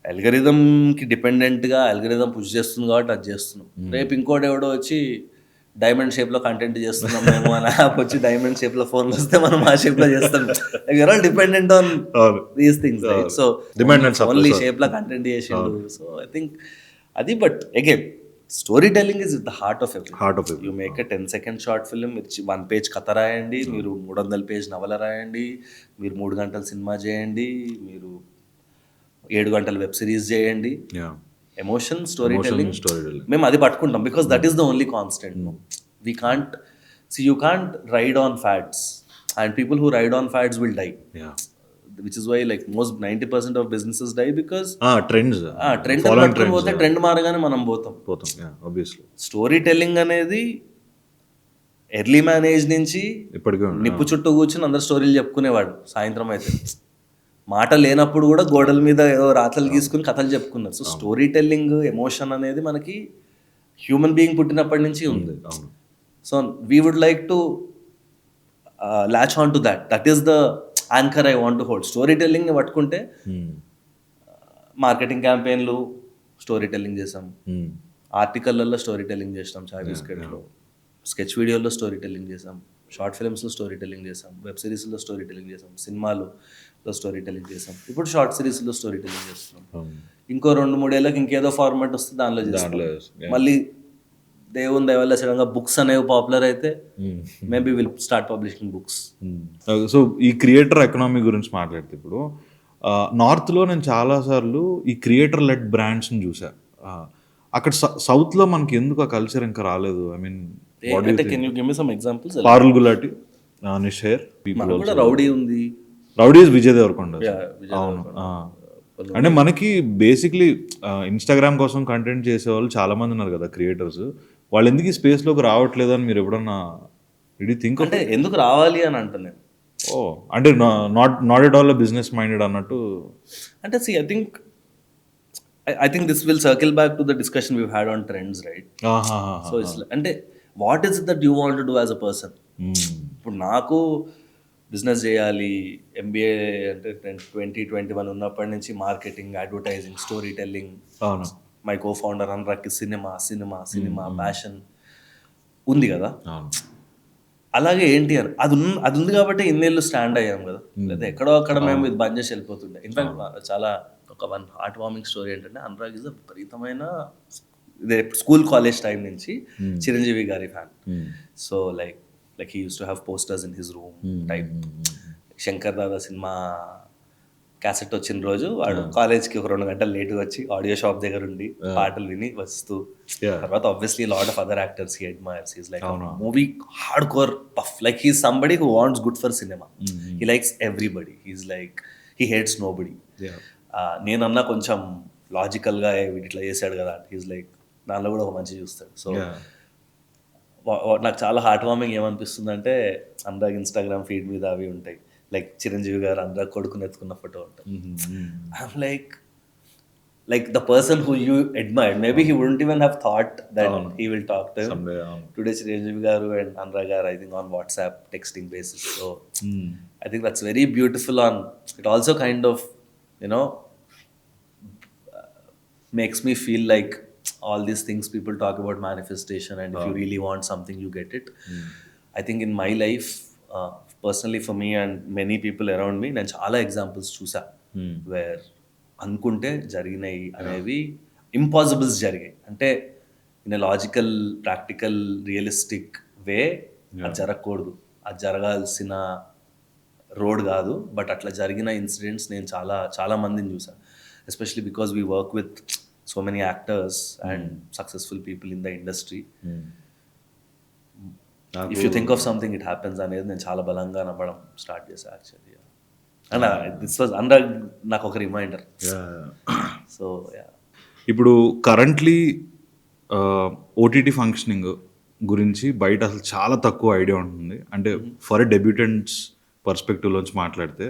అల్గరిథంకి డిపెండెంట్గా algorithm push చేస్తుంది కాబట్టి అది చేస్తున్నాం. రేపు ఇంకోటి ఎవడో వచ్చి డైమండ్ షేప్లో కంటెంట్ చేస్తున్నాం మేము అని యాప్ వచ్చి డైమండ్ షేప్లో ఫోన్ వస్తే మనం ఆ షేప్లో చేస్తాం. You're all dependent on these things, right? So only షేప్లో కంటెంట్ చేసిండు. సో ఐ థింక్ అది. But again story telling is the heart of everything. You make a 10-second short film, మీరు 1 page కథ రాయండి, మీరు 300 page నవల రాయండి, మీరు 3 గంటల సినిమా చేయండి, మీరు 7 గంటల వెబ్ సిరీస్ చేయండి, ఎమోషన్, స్టోరీ టెల్లింగ్ మేము అది పట్టుకుంటాం. Because that is the only constant. We can't see, you can't ride on fads, and people who ride on fads will die. Which is why like most 90% of businesses die because trends పోతే trend మారగానే మనం పోతాం. obviously story telling అనేది early manage నుంచి నిప్పు చుట్టూ కూర్చుని అందరు స్టోరీలు చెప్పుకునేవాడు. సాయంత్రం అయితే మాట లేనప్పుడు కూడా గోడల మీద ఏదో రాతలు గీసుకుని కథలు చెప్పుకున్నారు. సో స్టోరీ టెల్లింగ్, ఎమోషన్ అనేది మనకి హ్యూమన్ బీయింగ్ పుట్టినప్పటి నుంచి ఉంది. So we would like to latch on to that. That is the anchor I want to hold. Story టెల్లింగ్ని పట్టుకుంటే మార్కెటింగ్ క్యాంపెయిన్లు స్టోరీ టెల్లింగ్ చేసాం, ఆర్టికల్లలో స్టోరీ టెల్లింగ్ చేసాం, చాయ్ బిస్కెట్లో స్కెచ్ వీడియోలో స్టోరీ టెల్లింగ్ చేసాం, షార్ట్ ఫిల్మ్స్లో స్టోరీ టెల్లింగ్ చేసాం, వెబ్ సిరీస్లో స్టోరీ టెల్లింగ్ చేసాం, సినిమాలో స్టోరీ టెల్లింగ్ చేసాం, ఇప్పుడు షార్ట్ సిరీస్లో స్టోరీ టెల్లింగ్ చేస్తున్నాం. ఇంకో 2-3 ఏళ్ళకి ఇంకేదో ఫార్మాట్ వస్తే దానిలో చేస్తాం. మళ్ళీ దేవుని దయవల్ల సడన్గా బుక్స్ అనేవి పాపులర్ అయితే maybe will start publishing books. So ఈ క్రియేటర్ ఎకనామీ గురించి మాట్లాడితే ఇప్పుడు నార్త్లో నేను చాలాసార్లు ఈ క్రియేటర్ లెడ్ బ్రాండ్స్ని చూసా. అక్కడ సౌత్లో మనకి ఎందుకు ఆ కల్చర్ ఇంకా రాలేదు? I mean can you give me some examples? Parul Gulati, Nish Hair, Rowdy ఉంది, రౌడీ ఇస్ విజయ్ దేవరకొండ. అవును. అంటే మనకి బేసిక్లీ ఇన్స్టాగ్రామ్ కోసం కంటెంట్ చేసేవాళ్ళు చాలా మంది ఉన్నారు కదా క్రియేటర్స్. వాళ్ళు ఎందుకు ఈ స్పేస్లోకి రావట్లేదు అని మీరు ఎప్పుడన్నా థింక్? అంటే ఎందుకు రావాలి అని అంటున్నాను. అంటే not at all business minded అన్నట్టు. అంటే I think I think this will circle back to the discussion we've had on trends, right? So it's అంటే what is that you want to do as a person. ఇప్పుడు నాకు business చేయాలి, MBA అంటే 2021 ఉన్నప్పటి నుంచి marketing, advertising, story telling, my co founder అనురాగ్కి cinema cinema cinema passion ఉంది కదా. అలాగే ఏంటి అని అది ఉంది కాబట్టి ఇన్నేళ్ళు స్టాండ్ అయ్యాం కదా. లేదా ఎక్కడో అక్కడ మేము ఇది బంద్ చేసి వెళ్ళిపోతుండే. ఇన్ఫాక్ట్ చాలా ఒక హార్ట్ వార్మింగ్ స్టోరీ ఏంటంటే, అనురాగ్ ఇస్ విపరీతమైన ఇదే స్కూల్ కాలేజ్ టైం నుంచి చిరంజీవి గారి fan. So like he use to have posters in his room type. Shankar Dada cinema cassette వచ్చిన రోజు వాడు కాలేజ్కి ఒక 2 గంటలు లేట్గా వచ్చి ఆడియో షాప్ దగ్గర ఉండి పాటలు విని వస్తూ, తర్వాత obviously lot of other actors he admires. He's like movie hardcore buff. Like he's somebody who wants good for cinema. He likes everybody. He's like he hates nobody. నేనన్నా కొంచెం లాజికల్గా ఇట్లా చేశాడు కదా, హీస్ లైక్ దానిలో కూడా ఒక మంచి చూస్తాడు. సో నాకు చాలా హార్ట్ వార్మింగ్ ఏమనిపిస్తుంది అంటే, అనురాగ్ ఇన్స్టాగ్రామ్ ఫీడ్ మీద అవి ఉంటాయి, లైక్ చిరంజీవి గారు అనురాగ్ కొడుకుని ఎత్తుకున్న ఫోటో ఉంటుంది. I'm like the person who you admired, maybe he wouldn't even have thought that he will talk to him. Today Chiranjeevi garu and Anurag garu, I think on WhatsApp texting basis. So I think that's very beautiful. On it also kind of, you know, makes me feel like all these things people talk about manifestation, and if you really want something you get it. I think in my life, personally for me and many people around me, నేను చాలా examples చూసా wear అనుకుంటే జరిగినాయి అనేవి impossibles జరిగాయి. అంటే in a logical, practical, realistic way అది జరగకూడదు, అది జరగాల్సిన రోడ్ కాదు, బట్ అట్లా జరిగిన ఇన్సిడెంట్స్ నేను చాలా చాలా మందిని చూసా. Especially because we work with so many actors and successful people in the industry. If you think of something it happens అనేది నేను చాలా బలంగా నమ్మడం స్టార్ట్ చేశాను actually. And this was Anurag నాకు ఒక రిమైండర్. సో ఇప్పుడు కరెంట్లీ ఓటీటీ ఫంక్షనింగ్ గురించి బయట అసలు చాలా తక్కువ ఐడియా ఉంటుంది. అంటే ఫర్ డెబ్యూటెంట్స్ పర్స్పెక్టివ్లోంచి మాట్లాడితే,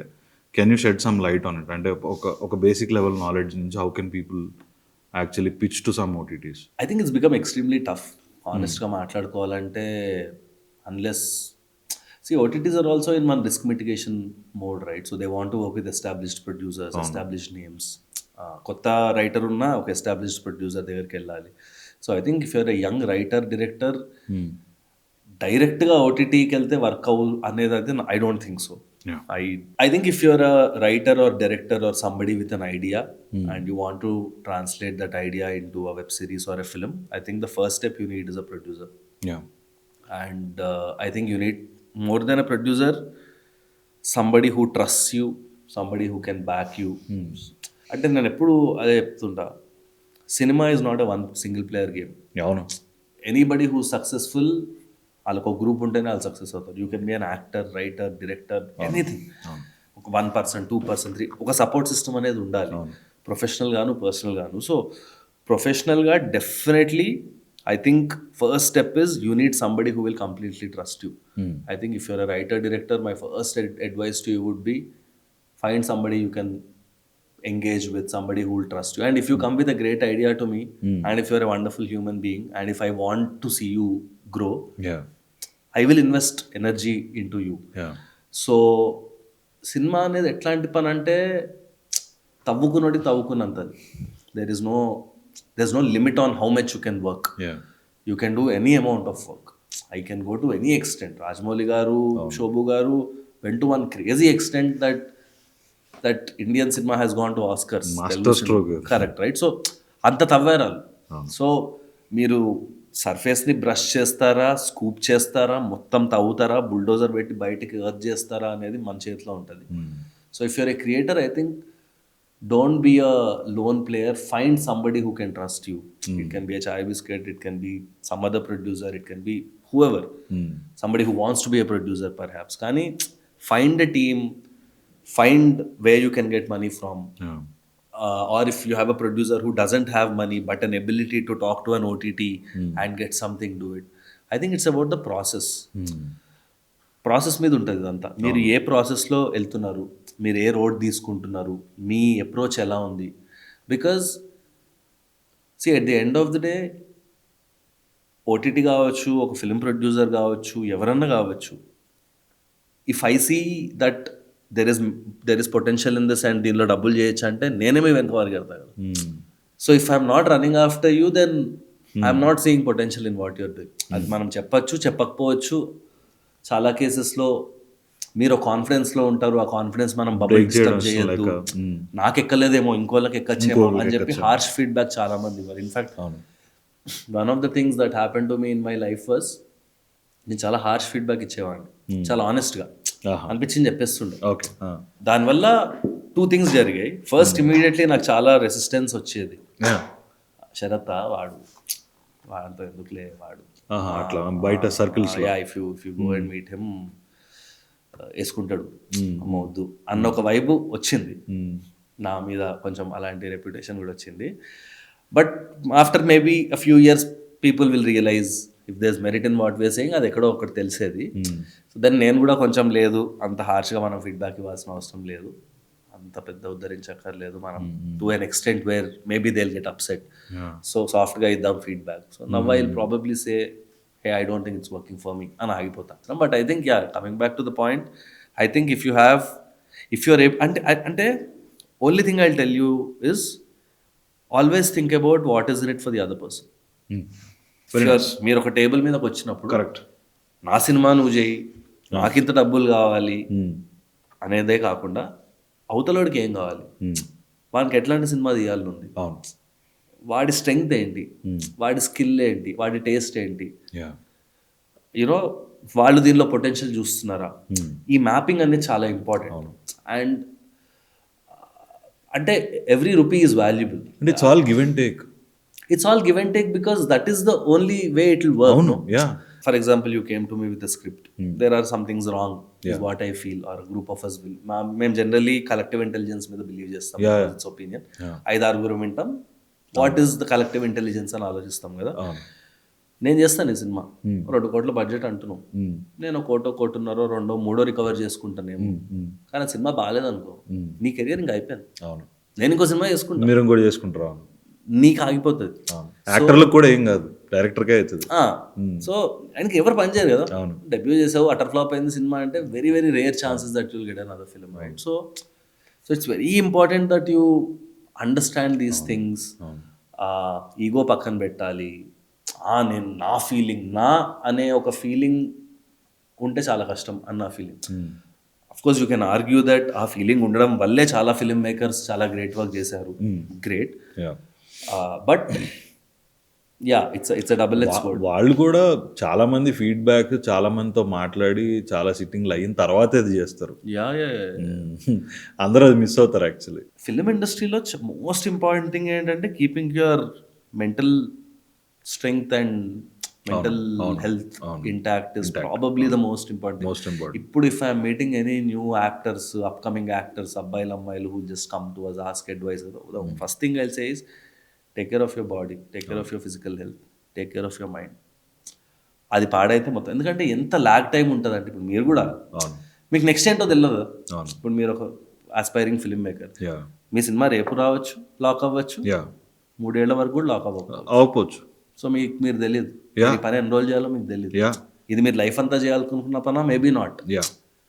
can you shed some light on it? అంటే ఒక బేసిక్ లెవెల్ నాలెడ్జ్ నుంచి how can people actually pitch to some OTTs? I think it's become extremely tough ఆనెస్ట్గా మాట్లాడుకోవాలంటే. Unless OTTs are also in one risk mitigation mode, right? So they want to work with established producers, established names. కొత్త writer ఉన్న ఒక established producer దగ్గరికి వెళ్ళాలి. So I think if you're a young writer, director, డైరెక్ట్గా ఓటీటీకి వెళ్తే work అవ్వు అనేది అయితే I don't think so. I think if you're a writer or director or somebody with an idea and you want to translate that idea into a web series or a film, I think the first step you need is a producer. And I think you need more than a producer, somebody who trusts you, somebody who can back you. అంటే నేను ఎప్పుడు అదే చెప్తుంటా, cinema is not a one single player game. అవును. Anybody who successful, వాళ్ళకు ఒక group ఉంటేనే వాళ్ళు సక్సెస్ అవుతారు. You can be an actor, writer, director, anything. ఒక 1%, 2%, 3% ఒక సపోర్ట్ సిస్టమ్ అనేది ఉండాలి, ప్రొఫెషనల్ గాను పర్సనల్ గాను. సో ప్రొఫెషనల్గా definitely I think first step is you need somebody who will completely trust you. I think if you're a writer, director, my first advice to you would be find somebody you can engage with, somebody who will trust you. And if you come with a great idea to me, and if you're a wonderful human being, and if I want to see you grow, I will invest energy into you. So cinema అనేది ఎట్లాంటి పని అంటే తవ్వుకున్నంతది. There's no limit on how much you can work. You can do any amount of work. I can go to any extent. Rajamouli garu, Shobhu garu went to one crazy extent that Indian cinema has gone to Oscars. Master stroke. Correct, right? So anta tavvaralu. So మీరు సర్ఫేస్ని brush చేస్తారా, scoop చేస్తారా, మొత్తం తవ్వుతారా, bulldozer పెట్టి బయటికి earth చేస్తారా అనేది మన చేతిలో ఉంటుంది. So if you're A creator, I think don't be a lone player. Find somebody who can trust you. It can be a Chai Bisket, it can be some other producer, it can be whoever. Somebody who wants to be a producer perhaps. Kani find a team, find where you can get money from. Or if you have a producer who doesn't have money but an ability to talk to an OTT and get something, do it. I think it's about the process. Process మీద ఉంటుంది ఇదంతా. మీరు ఏ ప్రాసెస్లో వెళ్తున్నారు, మీరు ఏ road తీసుకుంటున్నారు, మీ approach ఎలా ఉంది. Because see at the end of the day OTT కావచ్చు, ఒక ఫిల్మ్ ప్రొడ్యూసర్ కావచ్చు, ఎవరన్నా కావచ్చు, if I see that there is potential in this and దీనిలో డబ్బులు చేయొచ్చు అంటే నేనేమి వెనక పరిగెడతా కదా. So if I'm not running after you then I'm not seeing potential in what you're doing. అది మనం చెప్పచ్చు, చెప్పకపోవచ్చు. చాలా కేసెస్లో మీరు కాన్ఫిడెన్స్లో ఉంటారు, ఆ కాన్ఫిడెన్స్ మనం బబుల్ డిస్టర్బ్ చేయొద్దు, నాకు ఎక్కలేదేమో ఇంకోళ్ళకి ఎక్కచ్చేమో అని చెప్పి హార్ష్ ఫీడ్బ్యాక్ చాలా మంది ఇవ్వరు. In fact one of the things that happen to me in my life was, నేను చాలా హార్ష్ ఫీడ్బ్యాక్ ఇచ్చేవాడిని, చాలా ఆనెస్ట్గా అనిపించింది చెప్పేస్తుండే. దానివల్ల 2 things జరిగాయి. ఫస్ట్ ఇమీడియట్లీ నాకు చాలా రెసిస్టెన్స్ వచ్చేది. శరత్ వాడంతో ఎందుకులే, వాడు అట్లా బయట circles if you go and meet him వేసుకుంటాడు, అమ్మవద్దు అన్న ఒక వైబు వచ్చింది నా మీద, కొంచెం అలాంటి రెప్యుటేషన్ కూడా వచ్చింది. But after maybe a few years people will realise if there is merit in what we're saying, అది ఎక్కడో ఒకటి తెలిసేది. సో దెన్ నేను కూడా కొంచెం లేదు, అంత హార్ష్గా మనం ఫీడ్బ్యాక్ ఇవ్వాల్సిన అవసరం లేదు, అంత పెద్ద ఉద్ధరించక్కర్లేదు మనం, to an extent where maybe they will get upset. So సాఫ్ట్గా ఇద్దాం feedback. So now I will probably say hey I don't think it's working for me అని ఆగిపోతాను. But I think coming back to the point, I think if you're అంటే only thing I will tell you is always think about what is in it for the other person. మీరు ఒక table మీదకి వచ్చినప్పుడు correct, నా cinema నువ్వు చేయి, నాకింత డబ్బులు కావాలి అనేదే కాకుండా అవతలోడికి ఏం కావాలి, వానికి ఎట్లాంటి సినిమా తీయాలని ఉంది, వాడి స్ట్రెంగ్త్ ఏంటి, వాడి స్కిల్ ఏంటి, వాడి టేస్ట్ ఏంటి, యూనో వాళ్ళు దీనిలో పొటెన్షియల్ చూస్తున్నారా, ఈ మ్యాపింగ్ అనేది చాలా ఇంపార్టెంట్. అండ్ అంటే every rupee is valuable. It's all give and take. It's all give and take because that is the only way it will work. No? Yeah. For example, you came to me with a script. There are some things wrong, is what I feel, or a group of us will. మేము generally collective intelligence మీద believe చేస్తాం. It's opinion. 5-6 వింటాం, what is the collective intelligence అని ఆలోచిస్తాం కదా. నేను చేస్తాను ఈ సినిమా, 2 కోట్ల బడ్జెట్ అంటున్నావు, నేను 1 కోటి, 1.5, 2, 3 రికవర్ చేసుకుంటానేమో, కానీ సినిమా బాగాలేదనుకో, నీ కెరియర్ ఇంకా అయిపోయింది, నేను ఇంకో సినిమా చేసుకుంటాను, మీరు కూడా చేసుకుంటారా, నీకు ఆగిపోతుంది. యాక్టర్లకు కూడా ఏం కాదు, డైరెక్టర్కే అవుతుంది. సో ఆయనకి ఎవరు పనిచేయరు కదా. డెబ్యూ చేసావు, అటర్ ఫ్లాప్ అయింది సినిమా అంటే very very rare chances that you'll get another film, right? So it's very important that you understand these things. Ego పక్కన పెట్టాలి, నేను నా ఫీలింగ్, నా అనే ఒక ఫీలింగ్ ఉంటే చాలా కష్టం అని నా feeling. Of course you can argue that ఆ ఫీలింగ్ ఉండడం వల్లే చాలా ఫిల్మ్ మేకర్స్ చాలా గ్రేట్ వర్క్ చేశారు, great. But it's double edge sword. వాళ్ళు కూడా చాలా మంది ఫీడ్బ్యాక్, చాలా మందితో మాట్లాడి చాలా సిట్టింగ్లు అయిన తర్వాత అది చేస్తారు. అందరూ అది మిస్ అవుతారు యాక్చువల్లీ. ఫిల్మ్ ఇండస్ట్రీలో మోస్ట్ ఇంపార్టెంట్ థింగ్ ఏంటంటే keeping your mental strength and mental health intact is probably the most important. ఇప్పుడు if I'm meeting any new actors, upcoming actors, అబ్బాయిలు అమ్మాయిలు who just come to us ask advice, first thing I'll say is take care of your body, take care of your physical health, take care of your mind. అది పాడైతే మొత్తం, ఎందుకంటే ఎంత lag time ఉంటుంది అంటే, ఇప్పుడు మీరు కూడా మీకు నెక్స్ట్ ఏంటో తెలియదు. ఇప్పుడు మీరు ఒక ఆస్పైరింగ్ ఫిల్మ్ మేకర్, మీ సినిమా రేపు రావచ్చు, లాక్ అవ్వచ్చు, 3 ఏళ్ల వరకు కూడా లాక్ అవ్వకపోవచ్చు. సో మీరు తెలియదు ఈ పని ఎన్ని రోజులు చేయాలో మీకు తెలియదు. ఇది మీరు లైఫ్ అంతా చేయాలనుకున్న పనా, మేబీ నాట్,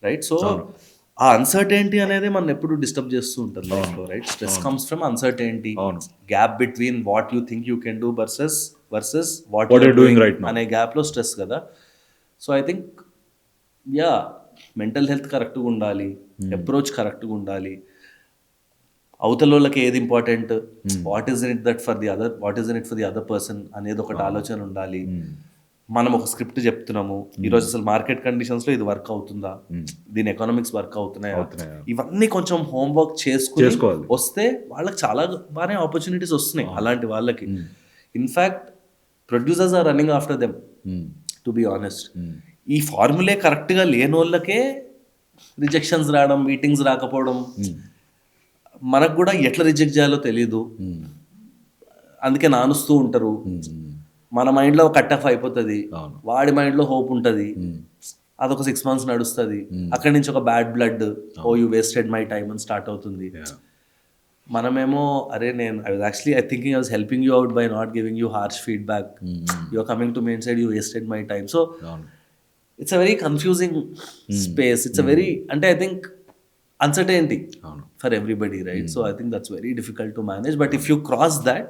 రైట్? సో ఆ అన్సర్టెనిటీ అనేది మనం ఎప్పుడు డిస్టర్బ్ చేస్తూ ఉంటుంది లైఫ్లో, right? Stress comes from uncertainty, gap between what you think you can do versus what you're doing right అనే గ్యాప్లో స్ట్రెస్ కదా. So I think mental health కరెక్ట్గా ఉండాలి, అప్రోచ్ కరెక్ట్గా ఉండాలి, అవతల వాళ్ళకి ఏది important, what is in it for the other person అనేది ఒకటి ఆలోచన ఉండాలి. మనం ఒక స్క్రిప్ట్ చెప్తున్నాము, ఈరోజు అసలు మార్కెట్ కండిషన్స్లో ఇది వర్క్ అవుతుందా, దీని ఎకనామిక్స్ వర్క్ అవుతున్నాయా, ఇవన్నీ కొంచెం హోంవర్క్ చేసుకోవాలి. వస్తే వాళ్ళకి చాలా బాగానే ఆపర్చునిటీస్ వస్తున్నాయి అలాంటి వాళ్ళకి. In fact producers are running after them, to be honest. ఈ ఫార్ములే కరెక్ట్గా లేని వాళ్ళకే రిజెక్షన్స్ రావడం, మీటింగ్స్ రాకపోవడం, మనకు కూడా ఎట్లా రిజెక్ట్ చేయాలో తెలీదు, అందుకే నానుస్తూ ఉంటారు. మన మైండ్లో కట్ ఆఫ్ అయిపోతుంది, వాడి మైండ్లో హోప్ ఉంటుంది, అదొక 6 months నడుస్తుంది, అక్కడి నుంచి ఒక bad blood, oh you wasted my time అని స్టార్ట్ అవుతుంది. మనమేమో అరే నేను I thinking I was helping you out by not giving you harsh feedback, you're coming to main side, you wasted my time. So it's a very confusing space. It's a very, అంటే I think uncertainty for everybody, right? So I think that's very difficult to manage, but if you cross that,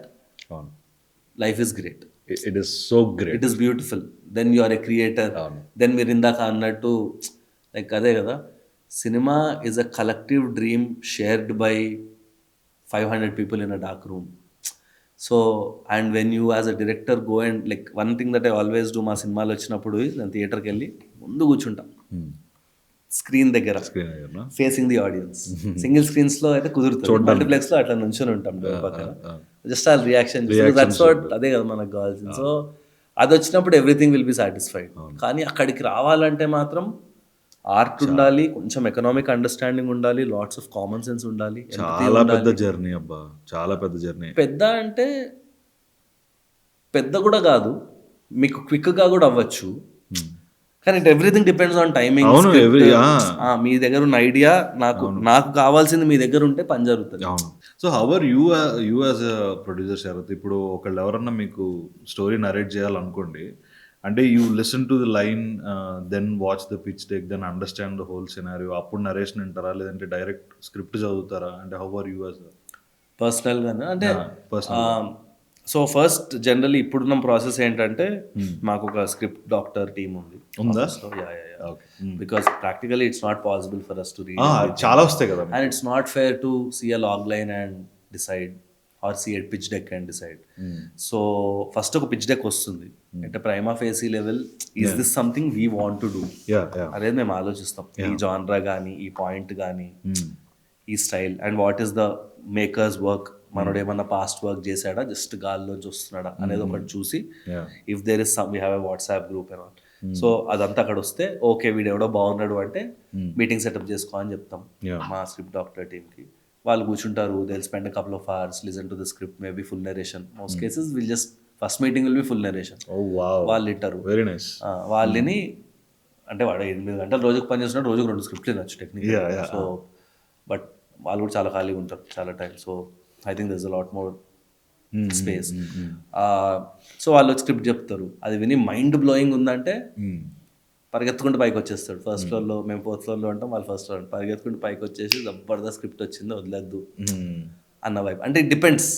life is great. It is so great. It is beautiful. Then you are a creator. Then మీరు ఇందాక అన్నట్టు like అదే కదా, cinema is a collective dream shared by 500 people in a dark room. So and when you as a director go and like one thing that I always do, మా సినిమాలు వచ్చినప్పుడు నేను థియేటర్కి వెళ్ళి ముందు కూర్చుంటా స్క్రీన్ దగ్గర, facing the audience. Single screens లో అయితే కుదురుతుంది, మల్టీప్లెక్స్ లో అట్లా నుంచొని ఉంటాం పక్కన, జస్ట్ ఆ రియాక్షన్. దట్స్ వాట్, అదే కదా మనకు కావాల్సింది. సో అది వచ్చినప్పుడు ఎవ్రీథింగ్ విల్ బి సాటిస్ఫైడ్. కానీ అక్కడికి రావాలంటే మాత్రం ఆర్ట్ ఉండాలి, కొంచెం ఎకనామిక్ అండర్స్టాండింగ్ ఉండాలి, లాట్స్ ఆఫ్ కామన్ సెన్స్ ఉండాలి. చాలా పెద్ద జర్నీ అబ్బా, చాలా పెద్ద జర్నీ. పెద్ద అంటే పెద్ద కూడా కాదు, మీకు క్విక్ గా కూడా అవ్వచ్చు. కానీ ఎవ్రీథింగ్ డిపెండ్స్ ఆన్ టైమింగ్. మీ దగ్గర ఉన్న ఐడియా నాకు కావాల్సింది మీ దగ్గర ఉంటే పని జరుగుతుంది. So how are you as a producer Sharath? ఇప్పుడు ఒకళ్ళు ఎవరన్నా మీకు స్టోరీ నరేట్ చేయాలనుకోండి, అంటే you listen to the line, then watch the pitch deck, then understand the whole scenario, అప్పుడు నరేషన్ వింటారా లేదంటే డైరెక్ట్ స్క్రిప్ట్ చదువుతారా? అంటే హౌ ఆర్ యూ యాజ్ పర్సనల్గా అంటే సో ఫస్ట్ జనరల్లీ ఇప్పుడున్న ప్రాసెస్ ఏంటంటే మాకు ఒక స్క్రిప్ట్ డాక్టర్ టీమ్ ఉంది. Because practically it's not possible for us to read. చాలా వస్తాయి కదా, and it's not fair to see a log line and decide or see a pitch deck and decide. So first ఒక pitch deck వస్తుంది, అంటే prima facie level is this something we want to do అనేది మేము ఆలోచిస్తాం. ఈ genre కానీ, ఈ point కానీ, ఈ style, and what is the makers work, మనోడు ఏమన్నా పాస్ట్ వర్క్ చేశాడా, జస్ట్ గాల్లోంచి వస్తున్నాడా అనేది ఒకటి చూసి, if there is some, we have a WhatsApp group and all. So అదంతా అక్కడ వస్తే ఓకే వీడు ఎవడో బాగున్నాడు అంటే మీటింగ్ సెటప్ చేసుకో అని చెప్తాం మా స్క్రిప్ట్ డాక్టర్ టీమ్కి. వాళ్ళు కూర్చుంటారు, they will spend a couple of hours, listen to the script, maybe full narration. Most cases we'll just, first meeting will be full narration. వాళ్ళు వింటారు, వాళ్ళని అంటే వాడు 8 గంటలు రోజుకు పని చేస్తున్నాడు, రోజుకు 2 స్క్రిప్ట్లు వినొచ్చు టెక్నిక్. సో బట్ వాళ్ళు కూడా చాలా ఖాళీగా ఉంటారు చాలా time. So I think there's a lot more space. So వాళ్ళు స్క్రిప్ట్ చెప్తారు, అది విని మైండ్ బ్లోయింగ్ ఉందంటే పరిగెత్తుకుంటూ పైకి వచ్చేస్తాడు. ఫస్ట్ ఫ్లోర్లో మేము 4th ఫ్లోర్లో ఉంటాం, వాళ్ళు ఫస్ట్ ఫ్లోర్, పరిగెత్తుకుంటూ పైకి వచ్చేసి జబర్దస్త్ స్క్రిప్ట్ వచ్చింది వదిలేద్దు అన్న వైపు. అంటే ఇట్ డిపెండ్స్,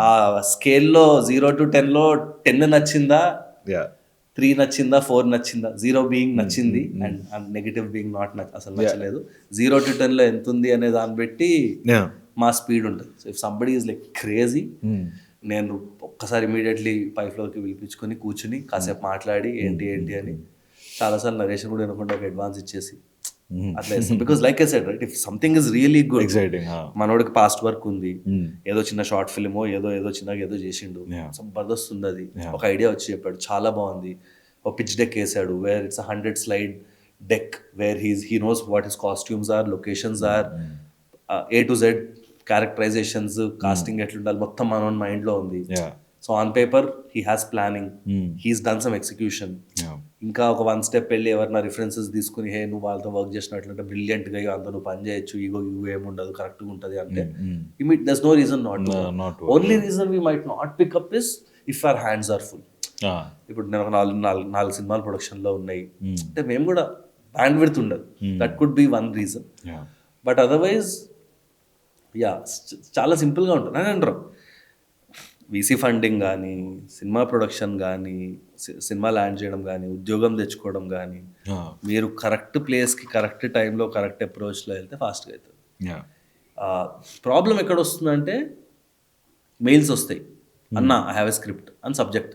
ఆ స్కేల్లో 0 to 10లో 10 నచ్చిందా, 3 నచ్చిందా, 4 నచ్చిందా, 0 బీయింగ్ నచ్చింది అండ్ నెగిటివ్ బీయింగ్ అసలు నచ్చలేదు. 0 to 10లో ఎంత ఉంది అనే దాన్ని బట్టి మా స్పీడ్ ఉంటుంది. So if somebody is like crazy, నేను ఒక్కసారి ఇమీడియట్లీ 5th ఫ్లోర్కి పిలిపించుకొని కూర్చుని కాసేపు మాట్లాడి ఏంటి అని చాలాసార్లు నరేషన్ కూడా వినకుండా ఒక అడ్వాన్స్ ఇచ్చేసి అట్లా వేస్తాం. Because like I said right, if something is really good, exciting, మనోడికి పాస్ట్ వర్క్ ఉంది, ఏదో చిన్న షార్ట్ ఫిల్మో ఏదో చిన్నగా ఏదో చేసిండు, జబర్దస్త్ ఉంది, అది ఒక ఐడియా వచ్చి చెప్పాడు చాలా బాగుంది, ఒక పిచ్ డెక్ వేసాడు where it's 100 slide deck where he knows what his costumes are, locations are, A to Z characterisations, casting ఎట్లుండాలి మొత్తం మన మైండ్లో ఉంది. So on paper he has planning, he's done some execution. ఇంకా ఒక 1 step వెళ్ళి ఎవరైనా రిఫరెన్సెస్ తీసుకుని హే నువ్వు వాళ్ళతో వర్క్ చేసినట్లంటే బ్రిలియంట్గా అంత నువ్వు పని చేయొచ్చు, ఈగో ఏముండదు, కరెక్ట్గా ఉంటుంది అంటే there's no reason not to. Only reason we might not pick up is if our hands are full. ఇప్పుడు నేను ఒక 4 సినిమాలు ప్రొడక్షన్లో ఉన్నాయి అంటే మేము కూడా బ్యాండ్ విడ్త్ ఉండదు, that could be one reason. But otherwise చాలా సింపుల్గా ఉంటుంది అని అంటారు. వీసీ ఫండింగ్ కానీ, సినిమా ప్రొడక్షన్ కానీ, సినిమా ల్యాండ్ చేయడం కానీ, ఉద్యోగం తెచ్చుకోవడం కానీ, మీరు కరెక్ట్ ప్లేస్కి కరెక్ట్ టైంలో కరెక్ట్ అప్రోచ్లో వెళ్తే ఫాస్ట్గా అవుతుంది. ప్రాబ్లం ఎక్కడ వస్తుందంటే మెయిల్స్ వస్తాయి, అన్న ఐ హ్యావ్ ఎ స్క్రిప్ట్ అని subject,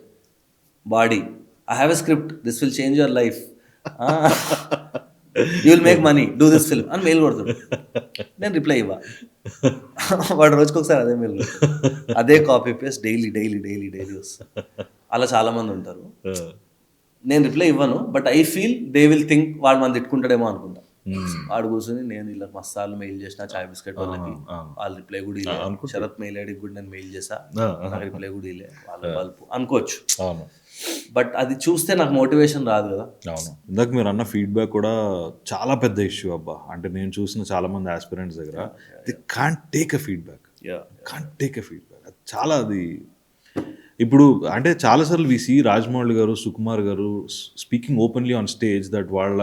body I have a script, this will change your life, you will make money, do this film అని మెయిల్ కొడుతాడు. నేను రిప్లై ఇవ్వ, వాడు రోజుకి ఒకసారి అదే మెయిల్, అదే కాపీ పేస్ట్ డైలీ వస్తుంది. అలా చాలామంది ఉంటారు. నేను రిప్లై ఇవ్వను, but I feel they will think వాడు మనం తిట్టుకుంటాడేమో అనుకుంటా. వాడు కూర్చొని నేను ఇలా మస్తాలు మెయిల్ చేసిన చాయ్ బిస్కెట్ వాళ్ళకి, వాళ్ళు రిప్లై కూడా ఇలే, శరత్ మెయిల్ ఐడికి కూడా నేను మెయిల్ చేసా, నాకు రిప్లై కూడా ఇలే, వాళ్ళ బల్పు అనుకోవచ్చు. బట్ అది చూస్తే నాకు మోటివేషన్ రాదు కదా. అవును, ఇందాక మీరు అన్న ఫీడ్బ్యాక్ కూడా చాలా పెద్ద ఇష్యూ అబ్బా. అంటే నేను చూసిన చాలా మంది ఆస్పిరెంట్స్ దగ్గర they can't take a feedback. Yeah can't take a feedback. అది చాలా అది ఇప్పుడు అంటే చాలాసార్లు వీసి రాజమౌళి గారు, సుకుమార్ గారు speaking openly on stage that వాళ్ళ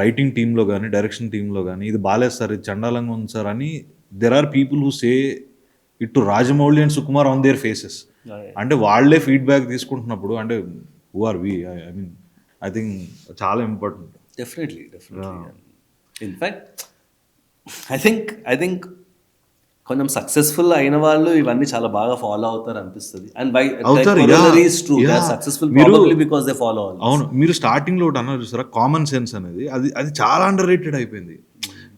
రైటింగ్ టీంలో కానీ డైరెక్షన్ టీంలో కానీ ఇది బాగాలేదు సార్, ఇది చండాలంగా ఉంది సార్ అని there are people who say it to Rajamouli and Sukumar on their faces. అంటే వాళ్ళే ఫీడ్బ్యాక్ తీసుకుంటున్నప్పుడు అంటే who are we, I mean I think చాలా important. Definitely in fact I think కొంచెం సక్సెస్ఫుల్ అయిన వాళ్ళు ఇవన్నీ చాలా బాగా ఫాలో అవుతారు అనిపిస్తుంది. అండ్ బై అవుతారు, true they are successful probably because they follow all. అవును, మీరు స్టార్టింగ్ లో ఒకటి అన్నారు చూసారా, కామన్ సెన్స్ అనేది, అది అది చాలా అండర్ రేటెడ్ అయిపోయింది.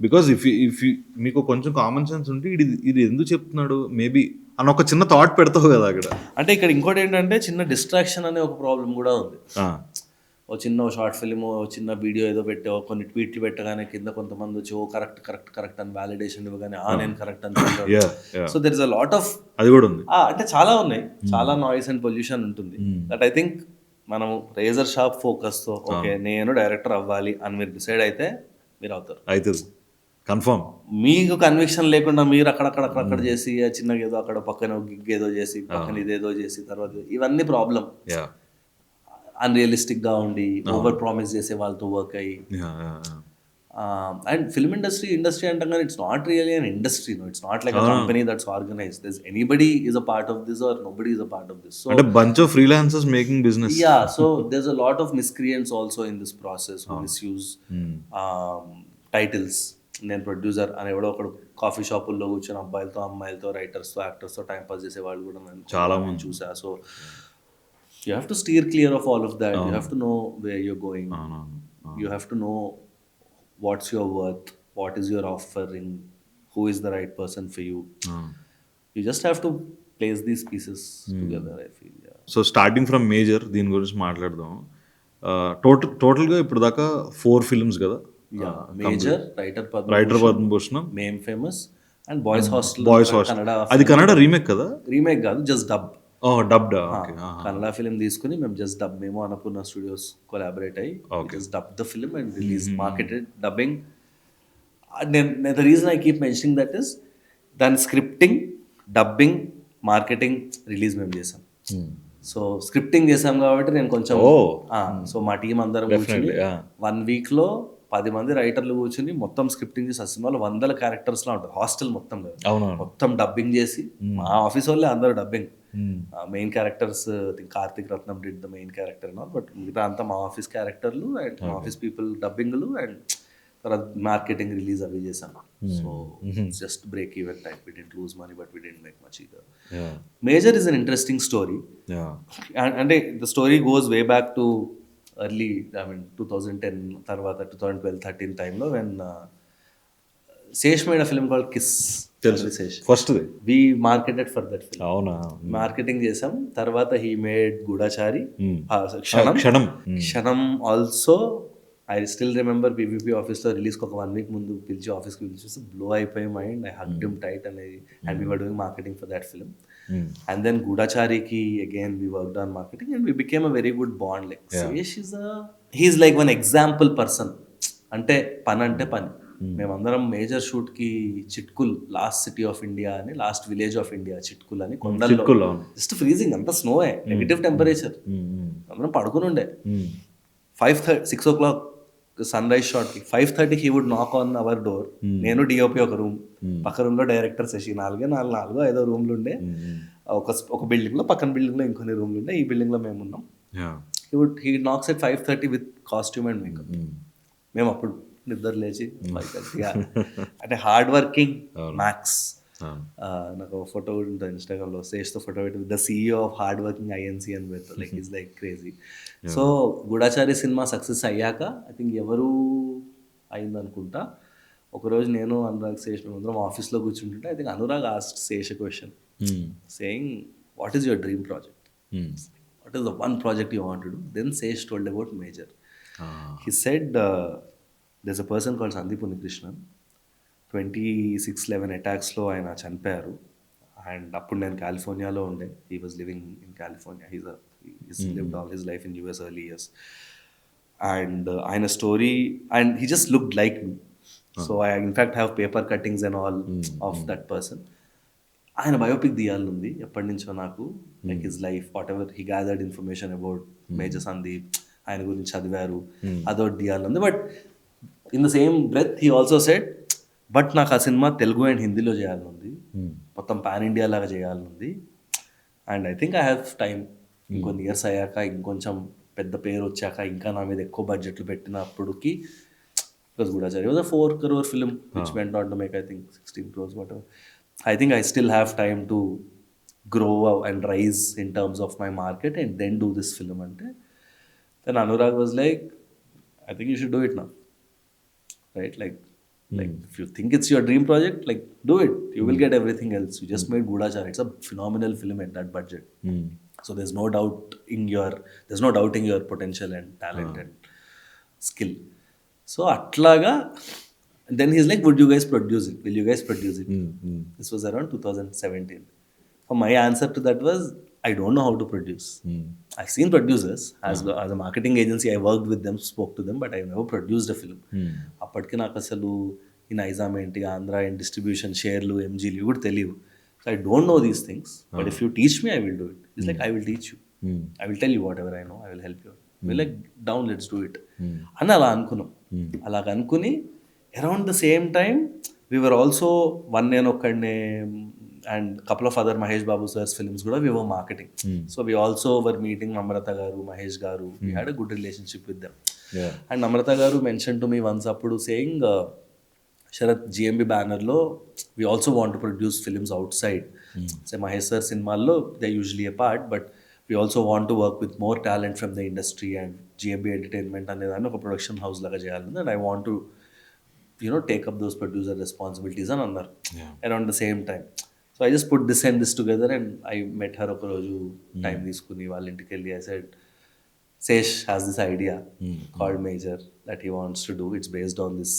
బికాజ్ ఇఫ్ మీకు కొంచెం కామన్ సెన్స్ ఉంటే ఇది ఎందుకు చెప్తున్నాడు మేబీ అని ఒక చిన్న థాట్ పెడతావు కదా అక్కడ. అంటే ఇక్కడ ఇంకోటి ఏంటంటే చిన్న డిస్ట్రాక్షన్ అనే ఒక ప్రాబ్లం కూడా ఉంది. ఓ చిన్న షార్ట్ ఫిల్మ్, ఓ చిన్న వీడియో ఏదో పెట్టావు, కొన్ని ట్వీట్లు పెట్టగానే కింద కొంతమంది వచ్చి ఓ కరెక్ట్ అని వ్యాలిడేషన్ ఇవ్వగానే నేను కరెక్ట్ అని. So there is a lot of అది కూడా ఉంది. అంటే చాలా ఉన్నాయి, చాలా నాయిస్ అండ్ పొల్యూషన్ ఉంటుంది. దట్ ఐ థింక్ మనం రేజర్ షార్ప్ ఫోకస్తో ఓకే నేను డైరెక్టర్ అవ్వాలి అని మీరు డిసైడ్ అయితే మీరు అవుతారు. అవుతుంది కన్ఫర్మ్. మీకు కన్విక్షన్ లేకుండా మీరు అక్కడక్కడ చేసి చిన్నగా ఏదో అక్కడ పక్కన గిగ్ ఏదో చేసి పక్కన ఇదేదో చేసి తర్వాత ఇవన్నీ ప్రాబ్లం. అన్రియలిస్టిక్గా ఉండి ఓవర్ ప్రామిస్ చేసే వాళ్ళతో వర్క్ అయ్యి. అండ్ ఫిల్మ్ ఇండస్ట్రీ అంటాం కానీ it's not really an industry, it's not like a company that's organised. This anybody is a part of this or nobody is a part of this. So అంటే bunch of freelancers making business. So there's a lot of miscreants also in this process who misuse titles. నేను producer అని ఎవడో ఒకడు coffee షాపుల్లో కూర్చొని అబ్బాయిలతో అమ్మాయిలతో రైటర్స్తో యాక్టర్స్తో time pass చేసే వాళ్ళు కూడా నేను చాలా మంది చూసా. So you have to steer clear of all of that. You have to know where you're going. You have to know what's your worth, what is your offering, who is the right person for you. You just have to place these pieces together, I feel. So starting from major దీని గురించి మాట్లాడదాం. టోటల్గా ఇప్పుడు దాకా 4 films కదా. Major, Writer Padmabhushan, Mem Famous and Boys Hostel. అది Kannada remake కదా? Remake కాదు, just dub. Dubbed. Kannada film తీసుకుని మేము జస్ట్ డబ్, మేము అన్నపూర్ణ స్టూడియోస్ కొలాబరేట్ అయ్యి just dub the film and release, marketed, dubbing. The reason I keep mentioning that is దాని స్క్రిప్టింగ్, డబ్బింగ్, మార్కెటింగ్, రిలీజ్ మేము చేసాం. సో స్క్రిప్టింగ్ చేసాం కాబట్టి నేను కొంచెం సో మా టీం అందరం కూర్చొని 1 వీక్లో 10 మంది రైటర్లు కూర్చుని మొత్తం స్క్రిప్టింగ్ చేసి, ఆ సినిమాలో 100 క్యారెక్టర్స్లో ఉంటుంది హాస్టల్ మొత్తం కదా, మొత్తం డబ్బింగ్ చేసి మా ఆఫీస్ వాళ్ళే అందరూ dubbing. Main characters Karthik Rathnam did the main character not, but మిగతా అంతా మా ఆఫీస్ క్యారెక్టర్లు అండ్ మా ఆఫీస్ పీపుల్ డబ్బింగ్లు అండ్ తర్వాత మార్కెటింగ్, రిలీజ్ అవి చేసాం. So just break even type. We didn't lose money but we didn't make much either. Major is an interesting story. అంటే the story goes way back to early, 2010 తర్వాత 2012-13 టైంలో when Sesh made a film called kiss. Sesh first we marketed for that film. అవునా, marketing చేసాం. తర్వాత he made Goodachari, Kshanam also. I still remember PVP ఆఫీస్లో రిలీజ్కి ఒక 1 week ముందు పిలిచి ఆఫీస్కి పిలిచి బ్లో అయిపోయి mind, I hugged him tight అనేది. And we were doing marketing for that film. And then Gudachari again we worked on marketing and we became a very good bond. Like Sesh he's like one example person. Ante pani. మేమందరం Major shoot కి Chitkul, last city of India అని, last village of India Chitkul అని, కొండల్లో just freezing, అంతా స్నోయే, negative temperature. అందరం పడుకుని ఉండే. 6 o'clock sun rise shot కి 5:30 హీ వుడ్ నాక్ ఆన్ అవర్ డోర్. నేను డిఓపి ఒక రూమ్, పక్క రూమ్ లో డైరెక్టర్ శశి, 4 రూమ్లు ఉండే. ఒక బిల్డింగ్ లో, పక్కన బిల్డింగ్ లో ఇంకొన్ని రూమ్లు ఉండే. ఈ బిల్డింగ్ లో మేము ఉన్నాం. He knocks at 5:30 with costume and makeup. మేము అప్పుడు నిద్ర లేచి 5:30. అంటే హార్డ్ వర్కింగ్ మ్యాక్స్. నాకు ఒక ఫోటో కూడా ఉంటుంది ఇన్స్టాగ్రామ్లో, శేష్తో ఫోటో పెట్టి the CEO of hard working INC అని పెడతా. Like is like crazy. So Goodachari cinema success అయ్యాక ఐ థింక్ ఎవరు అయిందనుకుంటా, ఒకరోజు నేను అనురాగ్ శేష్ మేమందరం ఆఫీస్లో కూర్చుంటుంటే I think Anurag asked Sesh a question saying what is your dream project, what is the one project you want to do. Then Sesh told about Major. He said there's a person called Sandeep Unikrishnan. 26/11 అటాక్స్లో ఆయన చనిపోయారు. And అప్పుడు నేను కాలిఫోర్నియాలో ఉండే. He was living in California. he's lived all his life in US early years. And ఆయన story, and he just looked like me. So I in fact have paper cuttings and all of that person. ఆయన biopic తీయాలని ఉంది ఎప్పటి నుంచో నాకు, like his life whatever he gathered information about major Sandeep, ఆయన గురించి చదివారు, అదొకటి తీయాలని ఉంది. But in the same breath he also said but నాకు ఆ సినిమా తెలుగు అండ్ హిందీలో చేయాలని ఉంది, మొత్తం పాన్ ఇండియా లాగా చేయాలని ఉంది, and I think I have time, ఇంకొన్ని ఇయర్స్ అయ్యాక ఇంకొంచెం పెద్ద పేరు వచ్చాక ఇంకా నా మీద ఎక్కువ బడ్జెట్లు పెట్టినప్పటికి, because Goodachari was a 4 crore film which went on to make I think 16 crores whatever. I think I still have time to grow and rise in terms of my market and then do this film ante. Then Anurag was like, I think you should do it now, right? Like if you think it's your dream project, like do it, you will get everything else. You just made Gudachar, it's a phenomenal film at that budget. So there's no doubting your potential and talent and skill. So atlaga, then he's like, would you guys produce it, will you guys produce it? This was around 2017. So my answer to that was, I don't know how to produce. I've seen producers as a marketing agency, I worked with them, spoke to them, but I've never produced a film. అప్పటికి నాకు అసలు ఈ నైజాం ఏంటి, Andhra and distribution షేర్లు, ఎంజీలు కూడా తెలియవు. So I don't no these things, but if you teach me I will do it. It's like I will teach you, I will tell you what ever I know, I will help you, will like down, let's do it అని అలా అనుకున్నాం. అలాగ అనుకుని around the same time we were also one నేను ఒక్కడనే and couple of other Mahesh Babu sir's films kuda we were marketing. So we also were meeting Namrata garu, Mahesh garu. We had a good relationship with them. And Namrata garu mentioned to me once appudu saying, Sharath, GMB banner lo we also want to produce films outside. Say Mahesh sir cinemaల్లో they're usually apart, but we also want to work with more talent from the industry, and GMB entertainment ane danni oka production house laga cheyalandi, and I want to take up those producer responsibilities అని అన్నారు around the same time. So I just put this and this together, and I met her ఒక రోజు time తీసుకుని వాళ్ళ ఇంటికి వెళ్ళి, I said, Sesh has this idea called Major that he wants to do. It's based on this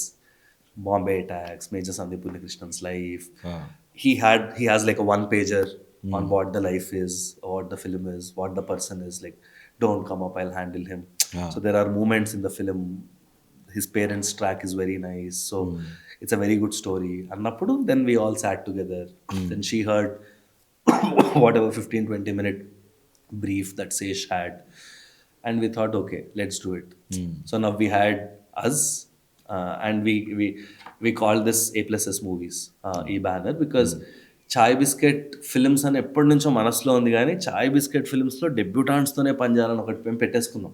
Bombay attacks, Major Sandeep Krishnan's life. He has like a one pager on what the life is, what the film is, what the person is. Like, don't come up, I'll handle him. So there are moments in the film, his parents' track is very nice, so it's a very good story. Annappudu then we all sat together. Then she heard whatever 15-20 minute brief that Sesh had, and we thought, okay, let's do it. So now we had us, and we called this A+S movies, e banner, because chai biscuit films అని ఎప్పటి నుంచో మనసులో ఉంది, కానీ చాయ్ biscuit films లో డెబ్యూటాంట్స్తోనే పనిచేయాలని ఒకటి మేము పెట్టేసుకున్నాం.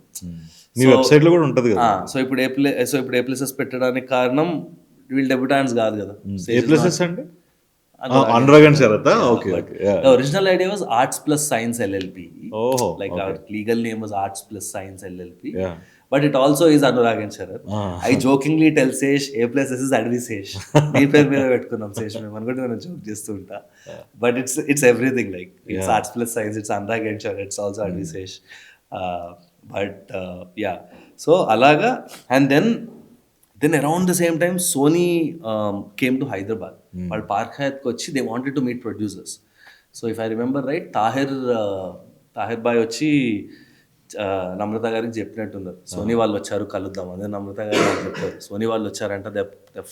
మీ వెబ్సైట్ లో కూడా ఉంటుంది కదా. సో ఇప్పుడు A+S పెట్టడానికి కారణం వీళ్ళు డెబ్యూటాంట్స్ కాదు కదా. A+S అంటే Anurag and Sharath. Okay. The original idea was Arts Plus Science LLP. Like our legal name was Arts Plus Science LLP. But it also is Anurag and Sharath. I jokingly tell Sesh, A+S is Advi Sesh. నీ పేరు మీద పెట్టుకున్నాం Sesh, మేము అనుకుంటే మనం joke చేస్తుంటా. But it's everything, like it's Arts Plus Science, it's Anurag and Sharath, it's also Advi Sesh. But yeah, so అలాగా. And then around the same time Sony came to Hyderabad. వాళ్ళు park హయాత్కి వచ్చి they wanted to meet producers. So if I remember right, Tahir బాయ్ వచ్చి నమ్రత గారికి చెప్పినట్టున్నారు, Sony వాళ్ళు వచ్చారు కలుద్దాం. అదే నమ్రత గారు చెప్పారు, సోనీ వాళ్ళు వచ్చారంట, they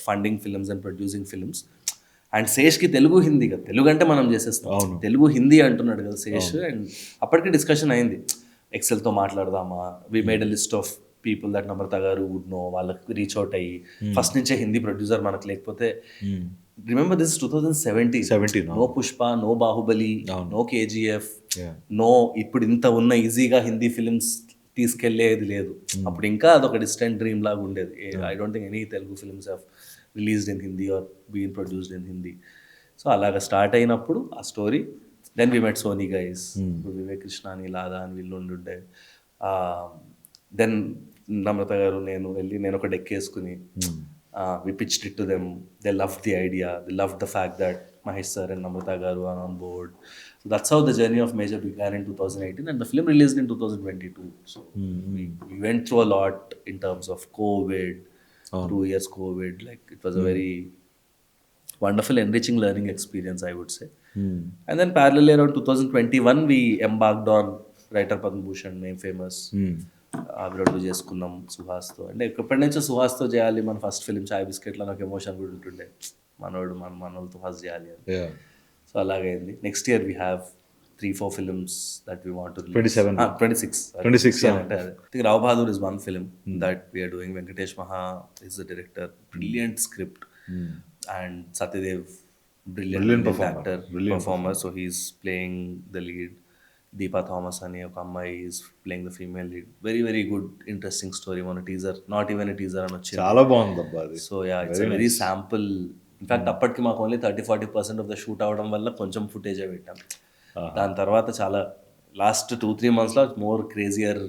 funding films and producing films. And శేష్కి తెలుగు హిందీ కదా, తెలుగు అంటే మనం చేసేస్తాం, తెలుగు హిందీ అంటున్నాడు కదా శేష్. అండ్ అప్పటికి డిస్కషన్ అయింది, ఎక్సెల్తో మాట్లాడదామా. We made a list of people that Namrata garu would know, వాళ్ళకి రీచ్ అవుట్ అయ్యి ఫస్ట్ నుంచే హిందీ ప్రొడ్యూసర్ మనకు లేకపోతే. Remember this 2017, no Pushpa, no Baahubali, no KGF, no ఇప్పుడు ఇంత ఉన్న ఈజీగా హిందీ ఫిల్మ్స్ తీసుకెళ్లేది లేదు. అప్పుడు ఇంకా అదొక డిస్టెంట్ డ్రీమ్ లాగా ఉండేది. I don't think any Telugu films have released in Hindi or been produced in Hindi. So అలాగా స్టార్ట్ అయినప్పుడు ఆ story, then we met Sony guys, Vivek కృష్ణాని, లాదా అని వీళ్ళు ఉండుండే. దెన్ నమ్రత గారు నేను ఒక డెక్ వేసుకుని we pitched it to them. They loved the idea, they loved the fact that Mahesh sir and Namrata garu are on board. So that's how the journey of Major began in 2018, and the film released in 2022. So we went through a lot in terms of COVID, 2 years COVID. Like it was a very wonderful, enriching learning experience, I would say. And then parallelly around 2021 we embarked on writer Padma Bhushan, name famous, అభిరోడ్ చేసుకున్నాం సుహాస్తో. అంటే ఎప్పటి నుంచో సుహాస్తో చేయాలి మన first film చాయ్ బిస్కెట్లో, నాకు emotion కూడా ఉంటుండే, మనోళ్ళతో first చేయాలి అని. సో అలాగైంది. Next year we have 3-4 films that we want to release. 27. 26. 26, Yeah, I think Rao Bahadur is one film that we are doing. Venkatesh Maha is the director. Brilliant script. And Satyadev, brilliant actor, performer. So he's playing the lead. Deepa Thomas ani oka ammayi is playing the female lead. Very very good, interesting story. On a teaser, not even a teaser అని వచ్చింది. చాలా బాగుందబ్బా అది. So yeah, it's very sample. In fact అప్పటికి మాకు only 30-40% of the shoot అవడం వల్ల కొంచెం ఫుటేజే పెట్టాం. దాని తర్వాత చాలా లాస్ట్ 2-3 monthsలో more crazier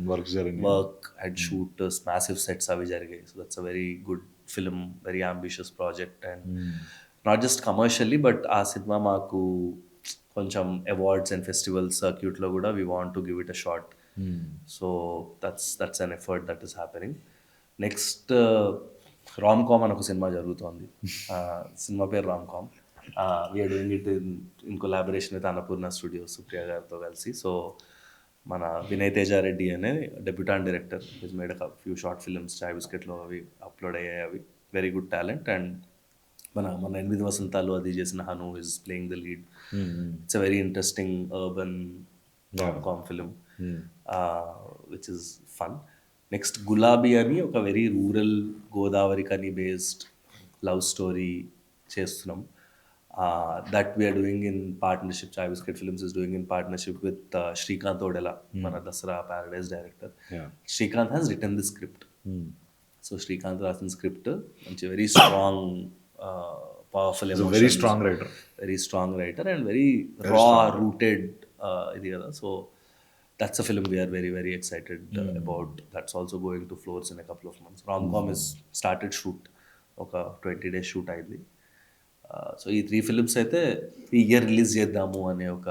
work and shoot massive sets అవి జరిగాయి. So that's a very good film, very ambitious project and not just commercially but ఆ సినిమా మాకు కొంచెం అవార్డ్స్ అండ్ ఫెస్టివల్ సర్క్యూట్లో కూడా we want to give it a shot. So that's an effort that is happening. Next Ram Kam అని ఒక సినిమా జరుగుతోంది. సినిమా పేరు Ram Kam. We're doing it in collaboration with Annapurna studios, Supriya గారితో కలిసి. సో మన వినయ్ తేజారెడ్డి అనే debutante director his made a few short films చాయ్ బిస్కెట్లో, అవి అప్లోడ్ అయ్యాయి. అవి వెరీ గుడ్ టాలెంట్. అండ్ మన 8 వసంతాలు అది చేసిన Hanu is playing the lead. It's a very interesting urban com film which is fun. Next Gulabi అని ఒక వెరీ రూరల్ గోదావరి కని బేస్డ్ లవ్ స్టోరీ చేస్తున్నాం. That we are doing in partnership. Chai Bisket Films is doing in partnership with Srikanth Odela, mana Dasara Paradise director. Srikanth has written the script. So Srikanth రాసిన script మంచి very strong, powerful emotions. Very strong writer. Very strong writer and very raw rooted ఇది కదా. So that's a film we are very very excited about. That's also going to floors in a couple of months. Rom-com is started shoot. ఒక 20 days shoot అయింది. So ఈ 3 films అయితే ఈ year release చేద్దాము అనే ఒక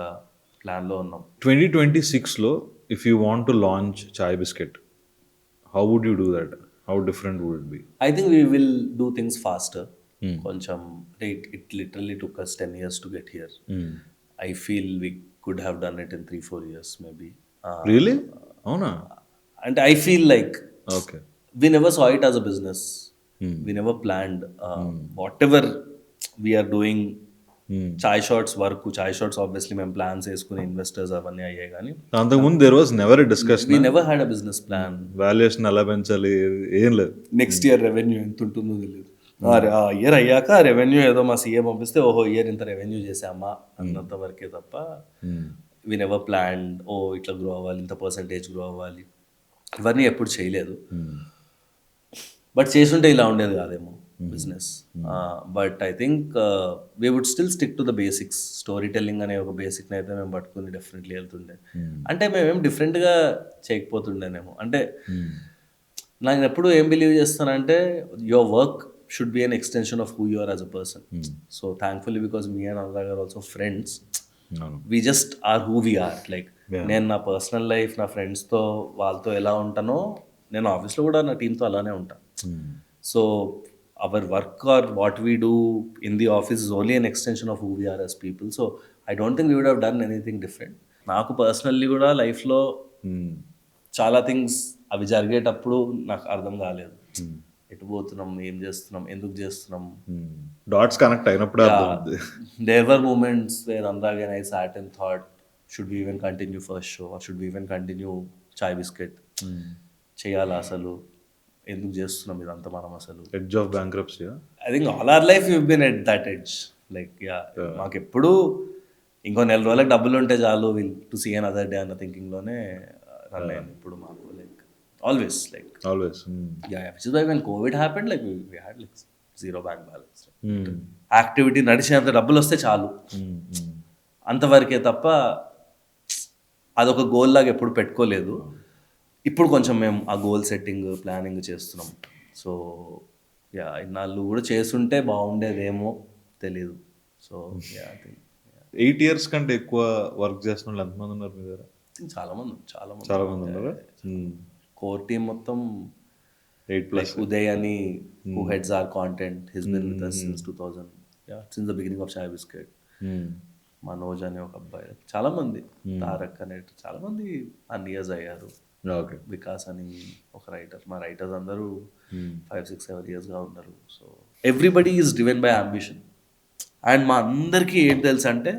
ప్లాన్లో ఉన్నాం. 2026లో if you want to launch Chai Bisket, how would you do that? How different would it be? I think we will do things faster. కొంచెం it literally took us 10 years to get here. I feel we could have done it in 3-4 years maybe. Really? అవునా? And I feel like okay, we never saw it as a business. We never planned whatever we are doing. Chai shorts work, Chai shorts obviously మేము plans వేసుకుని investors అవన్నీ అయ్యాయి, కానీ అంతకుముందు there was never a discussion. we never had a business plan. Valuation ఎలా పెంచాలి ఏం లేదు. నెక్స్ట్ ఇయర్ రెవెన్యూ ఎంత ఉంటుందో తెలియదు. ఆ ఇయర్ అయ్యాక రెవెన్యూ ఏదో మా సీఏ పంపిస్తే ఓహో ఇయర్ ఇంత రెవెన్యూ చేసామా అన్నంత వరకే తప్ప వి నెవర్ ప్లాన్డ్ ఓ ఇట్లా గ్రో అవ్వాలి, ఇంత పర్సంటేజ్ గ్రో అవ్వాలి, ఇవన్నీ ఎప్పుడు చేయలేదు. బట్ చేసుంటే ఇలా ఉండేది కాదేమో business. But I think we would still stick to the basics. Story telling అనే ఒక బేసిక్ని అయితే మేము పట్టుకుని డెఫినెట్లీ వెళ్తుండే. అంటే మేమేం డిఫరెంట్గా చేయకపోతుండేనేమో. అంటే నాకు ఎప్పుడు ఏం బిలీవ్ చేస్తానంటే your work should be an extension of who you are as a person. So thankfully because me and Anurag are also friends, we just are who we are. Like నేను నా పర్సనల్ లైఫ్ నా ఫ్రెండ్స్తో వాళ్ళతో ఎలా ఉంటానో నేను ఆఫీస్లో కూడా నా టీంతో అలానే ఉంటాను. So our work or what we do in the office is only an extension of who we are as people. So I don't think we would have done anything different. నాకు పర్సనల్లీ కూడా లైఫ్లో చాలా things అవి జరిగేటప్పుడు నాకు అర్థం కాలేదు. ఎటు పోతున్నాం, ఏం చేస్తున్నాం, ఎందుకు చేస్తున్నాం, డాట్స్ కనెక్ట్ అయినప్పుడు there were moments where Anurag and I sat and thought should we even continue first show or should we even continue Chai Bisket. చేయాలా అసలు, ఎందుకు చేస్తున్నాం ఇదంతా మనం అసలు? Edge of bankruptcy. I think all our life you been at that edge. Like మాకు ఎప్పుడు ఇంకో 4 రోజులకు డబ్బులు ఉంటే చాలు, will to see another day అన్న థింకింగ్లోనే రన్ అయింది ఇప్పుడు మాకు. Like always which is why when COVID happened, like we had like zero bank balance. Activity నడిచేంత డబ్బులు వస్తే చాలు అంతవరకే తప్ప అదొక గోల్ లాగా ఎప్పుడు పెట్టుకోలేదు. ఇప్పుడు కొంచెం మేము ఆ గోల్ సెట్టింగ్ ప్లానింగ్ చేస్తున్నాం. సో ఇన్నాళ్ళు కూడా చేస్తుంటే బాగుండేదేమో తెలీదు. సో 8 years కంటే ఎక్కువ వర్క్ చేస్తున్న వాళ్ళు ఎంతమంది ఉన్నారు మీ దగ్గర? చాలా మంది ఉన్నారు. కోర్ టీమ్ మొత్తం 8+. ఉదయ్ అని who heads our content, he's been with us since 2000, since the beginning of Chai Bisket. Manoj అనే ఒక అబ్బాయి, చాలా మంది, తారక్ అనే చాలా మంది అన్ని ఇయర్స్ అయ్యారు. వికాస్ అని ఒక రైటర్, మా రైటర్స్ అందరూ 5-6-7 yearsగా ఉన్నారు. So everybody is driven by ambition. And మా అందరికీ ఏం తెలుసు అంటే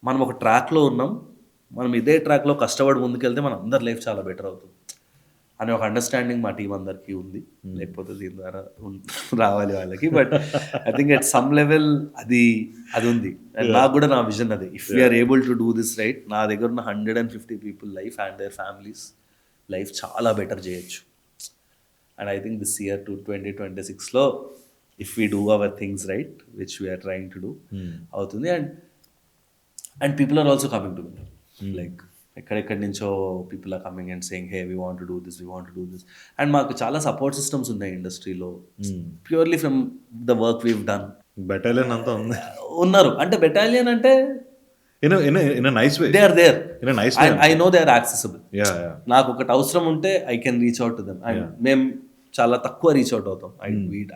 మనం ఒక ట్రాక్లో ఉన్నాం, మనం ఇదే ట్రాక్లో కష్టపడి ముందుకెళ్తే మన అందరి లైఫ్ చాలా బెటర్ అవుతుంది అనే ఒక అండర్స్టాండింగ్ మా టీం అందరికీ ఉంది. లేకపోతే దీని ద్వారా రావాలి వాళ్ళకి. But I think at some level అది అది ఉంది. అండ్ నాకు కూడా నా విజన్ అది, if we're able to do this right, నా దగ్గర ఉన్న 150 people life and their families life చాలా బెటర్ చేయొచ్చు. And I think this year 2026లో if we do our things right which we're trying to do అవుతుంది. And people are also coming to me, like ఎక్కడెక్కడి నుంచో people are coming and saying hey we want to do this, we want to do this. And మాకు చాలా support systems ఉన్నాయి ఇండస్ట్రీలో, purely from the work we've done. Battalion అంతా ఉంది ఉన్నారు అంటే బెటాలియన్ అంటే in nice way, they are there, in nice I know they are accessible. నాకు ఒకటి అవసరం ఉంటే I can reach out to them. And మేము చాలా తక్కువ రీచ్ అవుట్ అవుతాం.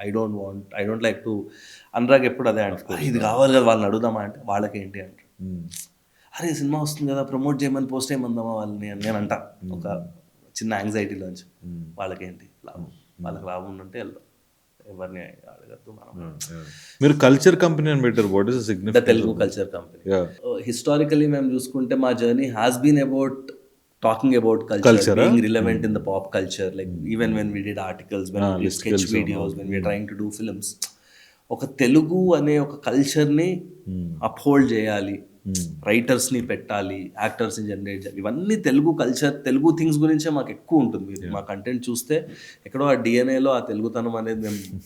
I don't like to, Anurag ఎప్పుడు అదే అంటే ఇది కావాలి కదా వాళ్ళని అడుగుదామా అంటే వాళ్ళకి ఏంటి అంటే అరే సినిమా వస్తుంది కదా ప్రమోట్ చేయమని పోస్ట్ చేయమందామా వాళ్ళని అని నేను అంటా, ఒక చిన్న యాంగ్జైటీలోంచి. వాళ్ళకేంటి లాభం, వాళ్ళకి లాభం ఉంటే వెళ్దాం, ఎవరిని అడగద్దు మనం. మీరు కల్చర్ కంపెనీ అని పెట్టారు, what is the significance? The Telugu culture company. Historically మేము చూసుకుంటే మా journey has been about talking about culture, being relevant in the pop culture, like even when we did articles, when we did sketch videos, when we were trying to do films, ఒక తెలుగు అనే ఒక కల్చర్ని uphold చేయాలి, రైటర్స్ని పెట్టాలి, యాక్టర్స్ని generate చేయాలి. ఇవన్నీ Telugu culture, Telugu things గురించే మాకు ఎక్కువ ఉంటుంది. మా కంటెంట్ చూస్తే ఎక్కడో ఆ డిఎన్ఏలో ఆ తెలుగుతనం అనేది మేము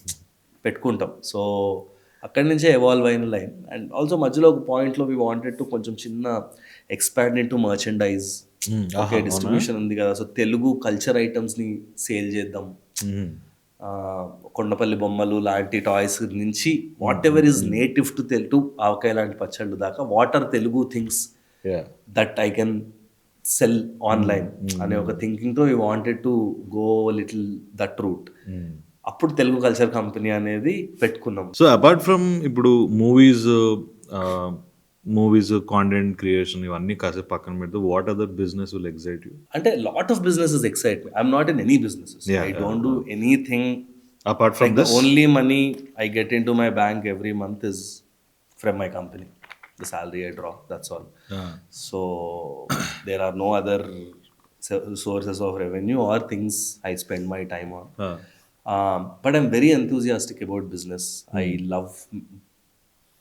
పెట్టుకుంటాం. సో అక్కడి నుంచే ఎవాల్వ్ అయిన లైన్. అండ్ ఆల్సో మధ్యలో ఒక పాయింట్లో వీ వాంటెడ్ టు కొంచెం చిన్న expand into merchandise. Okay, distribution ఉంది కదా, సో తెలుగు కల్చర్ ఐటమ్స్ని సేల్ చేద్దాం. కొండపల్లి బొమ్మలు లాంటి టాయ్స్ నుంచి whatever is native to Telugu, avakaya లాంటి పచ్చళ్ళు దాకా, what are Telugu things that I can sell online అనే ఒక థింకింగ్తో we wanted to go little that route. అప్పుడు తెలుగు కల్చర్ కంపెనీ అనేది పెట్టుకున్నాం. సో అపార్ట్ ఫ్రమ్ ఇప్పుడు మూవీస్ కాంటెంట్ క్రియేషన్ ఇవన్నీ కాసేపు పక్కన పెడితే what other business will excite you? అంటే lot of businesses excite me. I'm not in any businesses, I don't do anything apart from this. Only money I get in to my bank every month is from my company, the salary I draw, that's all. So there are no other sources of revenue or things I spend my time on. But I'm very enthusiastic about business. I love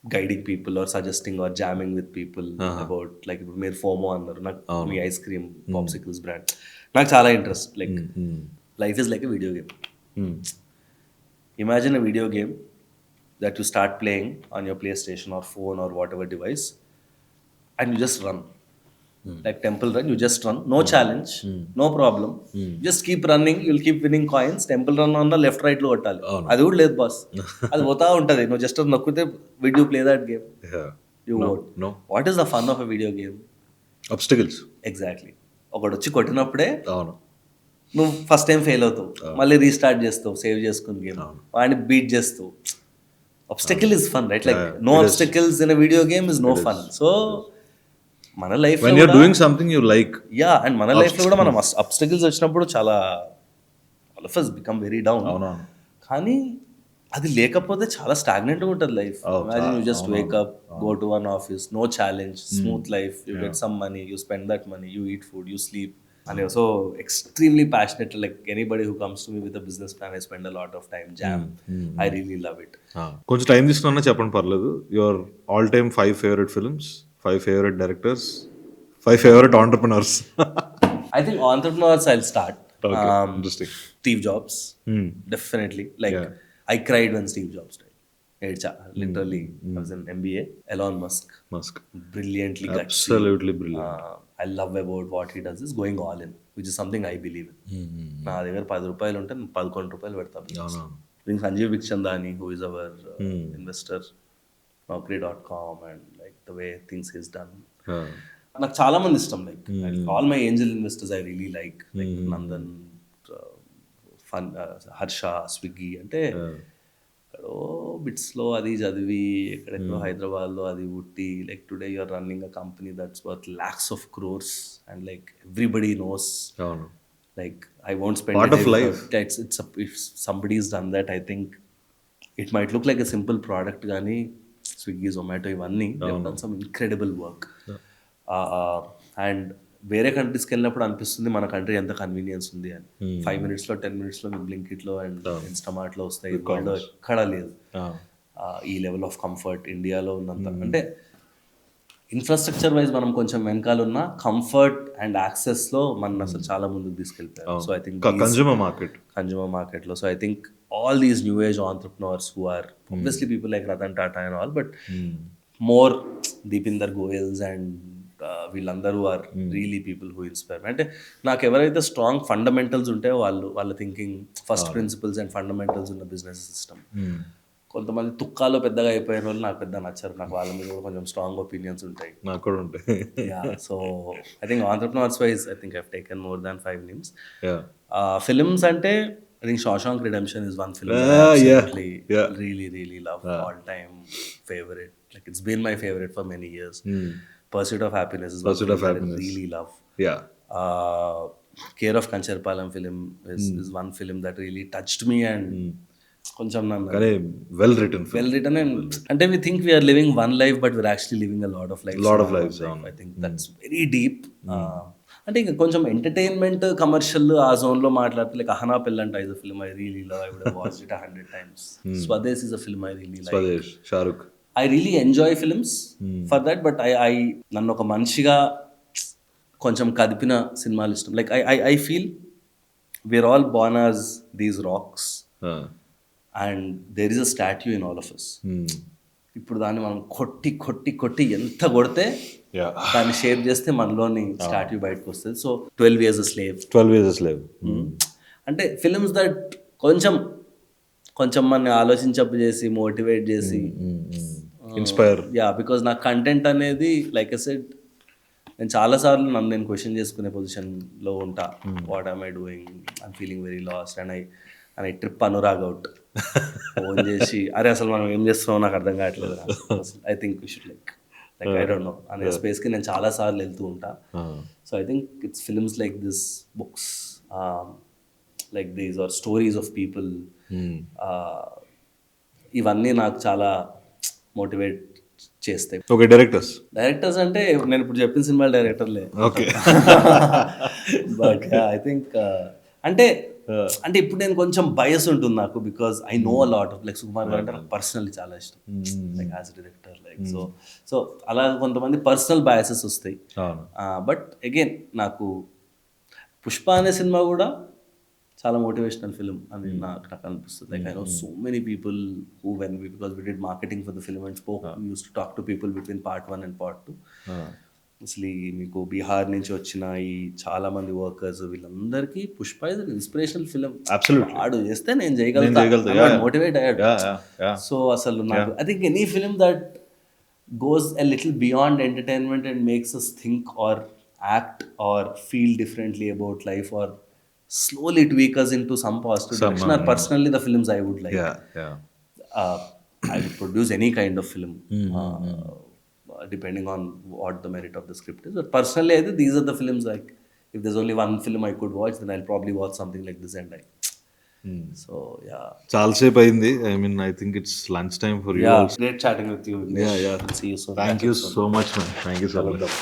guiding people or suggesting or jamming with people about, like ఇప్పుడు మీరు FOMO అన్నారు, నాకు మీ ice cream popsicles brand నాకు చాలా interest. Like life is like a video game. Imagine a video game that you start playing on your PlayStation or phone or whatever device, and you just run. Like Temple Run, you just run, no challenge, no problem. Just keep running, you'll keep winning coins. Temple Run on the left right లో కొట్టాలి, అది కూడా లేదు boss, అది పోతా ఉంటుంది. నువ్వు just నొక్కితే would you play that game? You won't. What is the fun of a video game? Obstacles. Exactly. ఒకటి వచ్చి కొట్టినప్పుడే నువ్వు ఫస్ట్ టైం ఫెయిల్ అవుతావు, మళ్ళీ రీస్టార్ట్ చేస్తావు, సేవ్ చేసుకుని గేమ్, వాడిని బీట్ చేస్తావు. Obstacle is fun, right? Like no obstacles in a video game is no fun. So మన life when you're doing something you like, yeah, and మన life లో కూడా మనం అబ్స్టకిల్స్ వచ్చినప్పుడు చాలా all of us become very down. కానీ అది లేకపోతే చాలా స్టాగ్నెంట్గా ఉంటుంది life. Imagine you just wake up, go to one office, no challenge, smooth life, you get some money, you spend that money, you eat food, you sleep. And I'm so extremely passionate. Like anybody who comes to me with a business plan, I spend a lot of time jam. I really love it. కొంచెం time తీసుకున్నా చెప్పండి పర్లేదు. Your all time 5 favourite films, 5 favourite directors, 5 favourite entrepreneurs. I think entrepreneurs I'll start. Interesting. Steve Jobs, definitely. Like I cried when Steve Jobs died. Literally, I was in MBA. Elon Musk, brilliantly gutsy. Absolutely brilliant. I love about what he does is going all in, which is something I believe in. నా దగ్గర 10 రూపాయలు ఉంటే నేను 11 రూపాయలు పెడతాను. Sanjeev బిక్షందాని, who is our investor, Naukri.com, and like the way things he's done. నాకు చాలా మంది ఇష్టం. Like all my angel investors I really like Nandan, Harsha, Swiggy. అంటే ఎక్కడో బిట్స్లో అది చదివి ఎక్కడెక్కడో హైదరాబాద్లో అది పుట్టి, like today you're running a company that's worth lakhs of crores and like everybody knows. Like I won't spend part of life. If somebody's done that, I think it might look like a simple product, కానీ Swiggy Zomato ఇవన్నీ done some incredible work. And వేరే కంట్రీస్కి వెళ్ళినప్పుడు అనిపిస్తుంది మన country ఎంత convenience ఉంది అని. 5 minutesలో 10 minutesలో మీకు బ్లింకిట్లో అండ్ ఇన్స్టామార్ట్లో వస్తాయి. వరల్డ్లో ఎక్కడా లేదు ఈ లెవెల్ ఆఫ్ కంఫర్ట్ ఇండియాలో ఉన్నంత. అంటే ఇన్ఫ్రాస్ట్రక్చర్ వైజ్ మనం కొంచెం వెనకాల ఉన్న కంఫర్ట్ అండ్ యాక్సెస్లో మనం అసలు చాలా ముందుకు తీసుకెళ్ళిపోయాం. సో ఐ థింక్ కన్జ్యూమర్ మార్కెట్లో. So I think all these new age entrepreneurs who are obviously people like Ratan Tata and all, but more Deepinder Goyals and వీళ్ళందరూ are really people who inspire. అంటే నాకు ఎవరైతే strong fundamentals ఉంటాయో వాళ్ళ thinking first principles and fundamentals ఉన్న business system. కొంతమంది తుక్కాలో పెద్దగా అయిపోయిన వాళ్ళు నాకు పెద్ద నచ్చారు. నాకు వాళ్ళ మీద కూడా కొంచెం స్ట్రాంగ్ ఒపీనియన్స్ ఉంటాయి. నాకు కూడా ఉంటాయి. So I think entrepreneurs wise I think I have taken more than 5 names. Films అంటే I think Shawshank Redemption is one film that I absolutely really love. All time favorite. Like it's been my favorite for many years. Pursuit of Happiness is one film that I really love. Care of Kancharpalam film is one film that really touched me and కొంచెం well written and అంటే we think we are living one life but we're actually living a lot of lives. I think that's very deep. అంటే ఇంకా కొంచెం entertainment commercial ఆ జోన్లో మాట్లాడితే like Ahana Pellanta is a film I really love. I would have watched it 100 times. Swades is a film I really like. Swades Shahrukh I really enjoy films for that. But I నన్ను ఒక మనిషిగా కొంచెం కదిపిన సినిమాలు ఇష్టం. Like I feel we're all born as these rocks and there is a statue in all of us. ఇప్పుడు దాన్ని మనం కొట్టి ఎంత కొడితే దాన్ని షేప్ చేస్తే మనలోని స్టాట్యూ బయటకు వస్తుంది. So 12 years a slave. అంటే ఫిల్మ్స్ దట్ కొంచెం మన ఆలోచించప్పు చేసి మోటివేట్ చేసి ఇన్స్పైర్. బికాజ్ నా కంటెంట్ అనేది లైక్ ఐ సెడ్ నేను చాలాసార్లు నేను క్వశ్చన్ చేసుకునే పొజిషన్లో ఉంటా. What am I doing, I'm feeling very lost and I trip Anurag out phone చేసి అరే అసలు మనం ఏం చేస్తున్నామో నాకు అర్థం కావట్లేదు. I think we should like I don't know అనే స్పేస్కి నేను చాలాసార్లు వెళ్తూ ఉంటా. So I think it's films like this, books like these are stories of people, ఇవన్నీ నాకు చాలా మోటివేట్ చేస్తాయి. ఓకే, డైరెక్టర్స్ అంటే నేను ఇప్పుడు చెప్పిన సినిమా డైరెక్టర్లే. ఓకే బట్ ఐ థింక్ అంటే ఇప్పుడు నేను కొంచెం బయస్ ఉంటుంది నాకు because I know a lot of like Sukumar garu అంటే నాకు పర్సనల్లీ చాలా ఇష్టం like as director like so అలా కొంతమంది పర్సనల్ బయాసెస్ వస్తాయి. బట్ అగైన్ నాకు పుష్ప అనే సినిమా కూడా చాలా మోటివేషనల్ ఫిల్మ్ అని నాకు అనిపిస్తుంది. Like I know so many people who when because we did marketing for the film and spoke use to talk to people between part 1 and part 2. అసలు మీకు బీహార్ నుంచి వచ్చిన ఈ చాలా మంది వర్కర్స్ వీళ్ళందరికీ Pushpa is an inspirational film. ఆడు చేస్తే నేను చేయగలుగుతా, మోటివేట్ అయ్యాడు. సో అసలు నాకు I think any film that goes a little beyond entertainment and makes us think or act or feel డిఫరెంట్లీ about life or slowly tweak us into some positive direction are personally the films I would like. I would produce any kind of film depending on what the merit of the script is, but personally I think these are the films like if there's only one film I could watch then I'll probably watch something like this and so yeah, చాలా సేపు అయింది. I mean I think it's lunch time for you also. Great chatting with you. Yeah, see you soon. Thank you so much man. Thank you so much.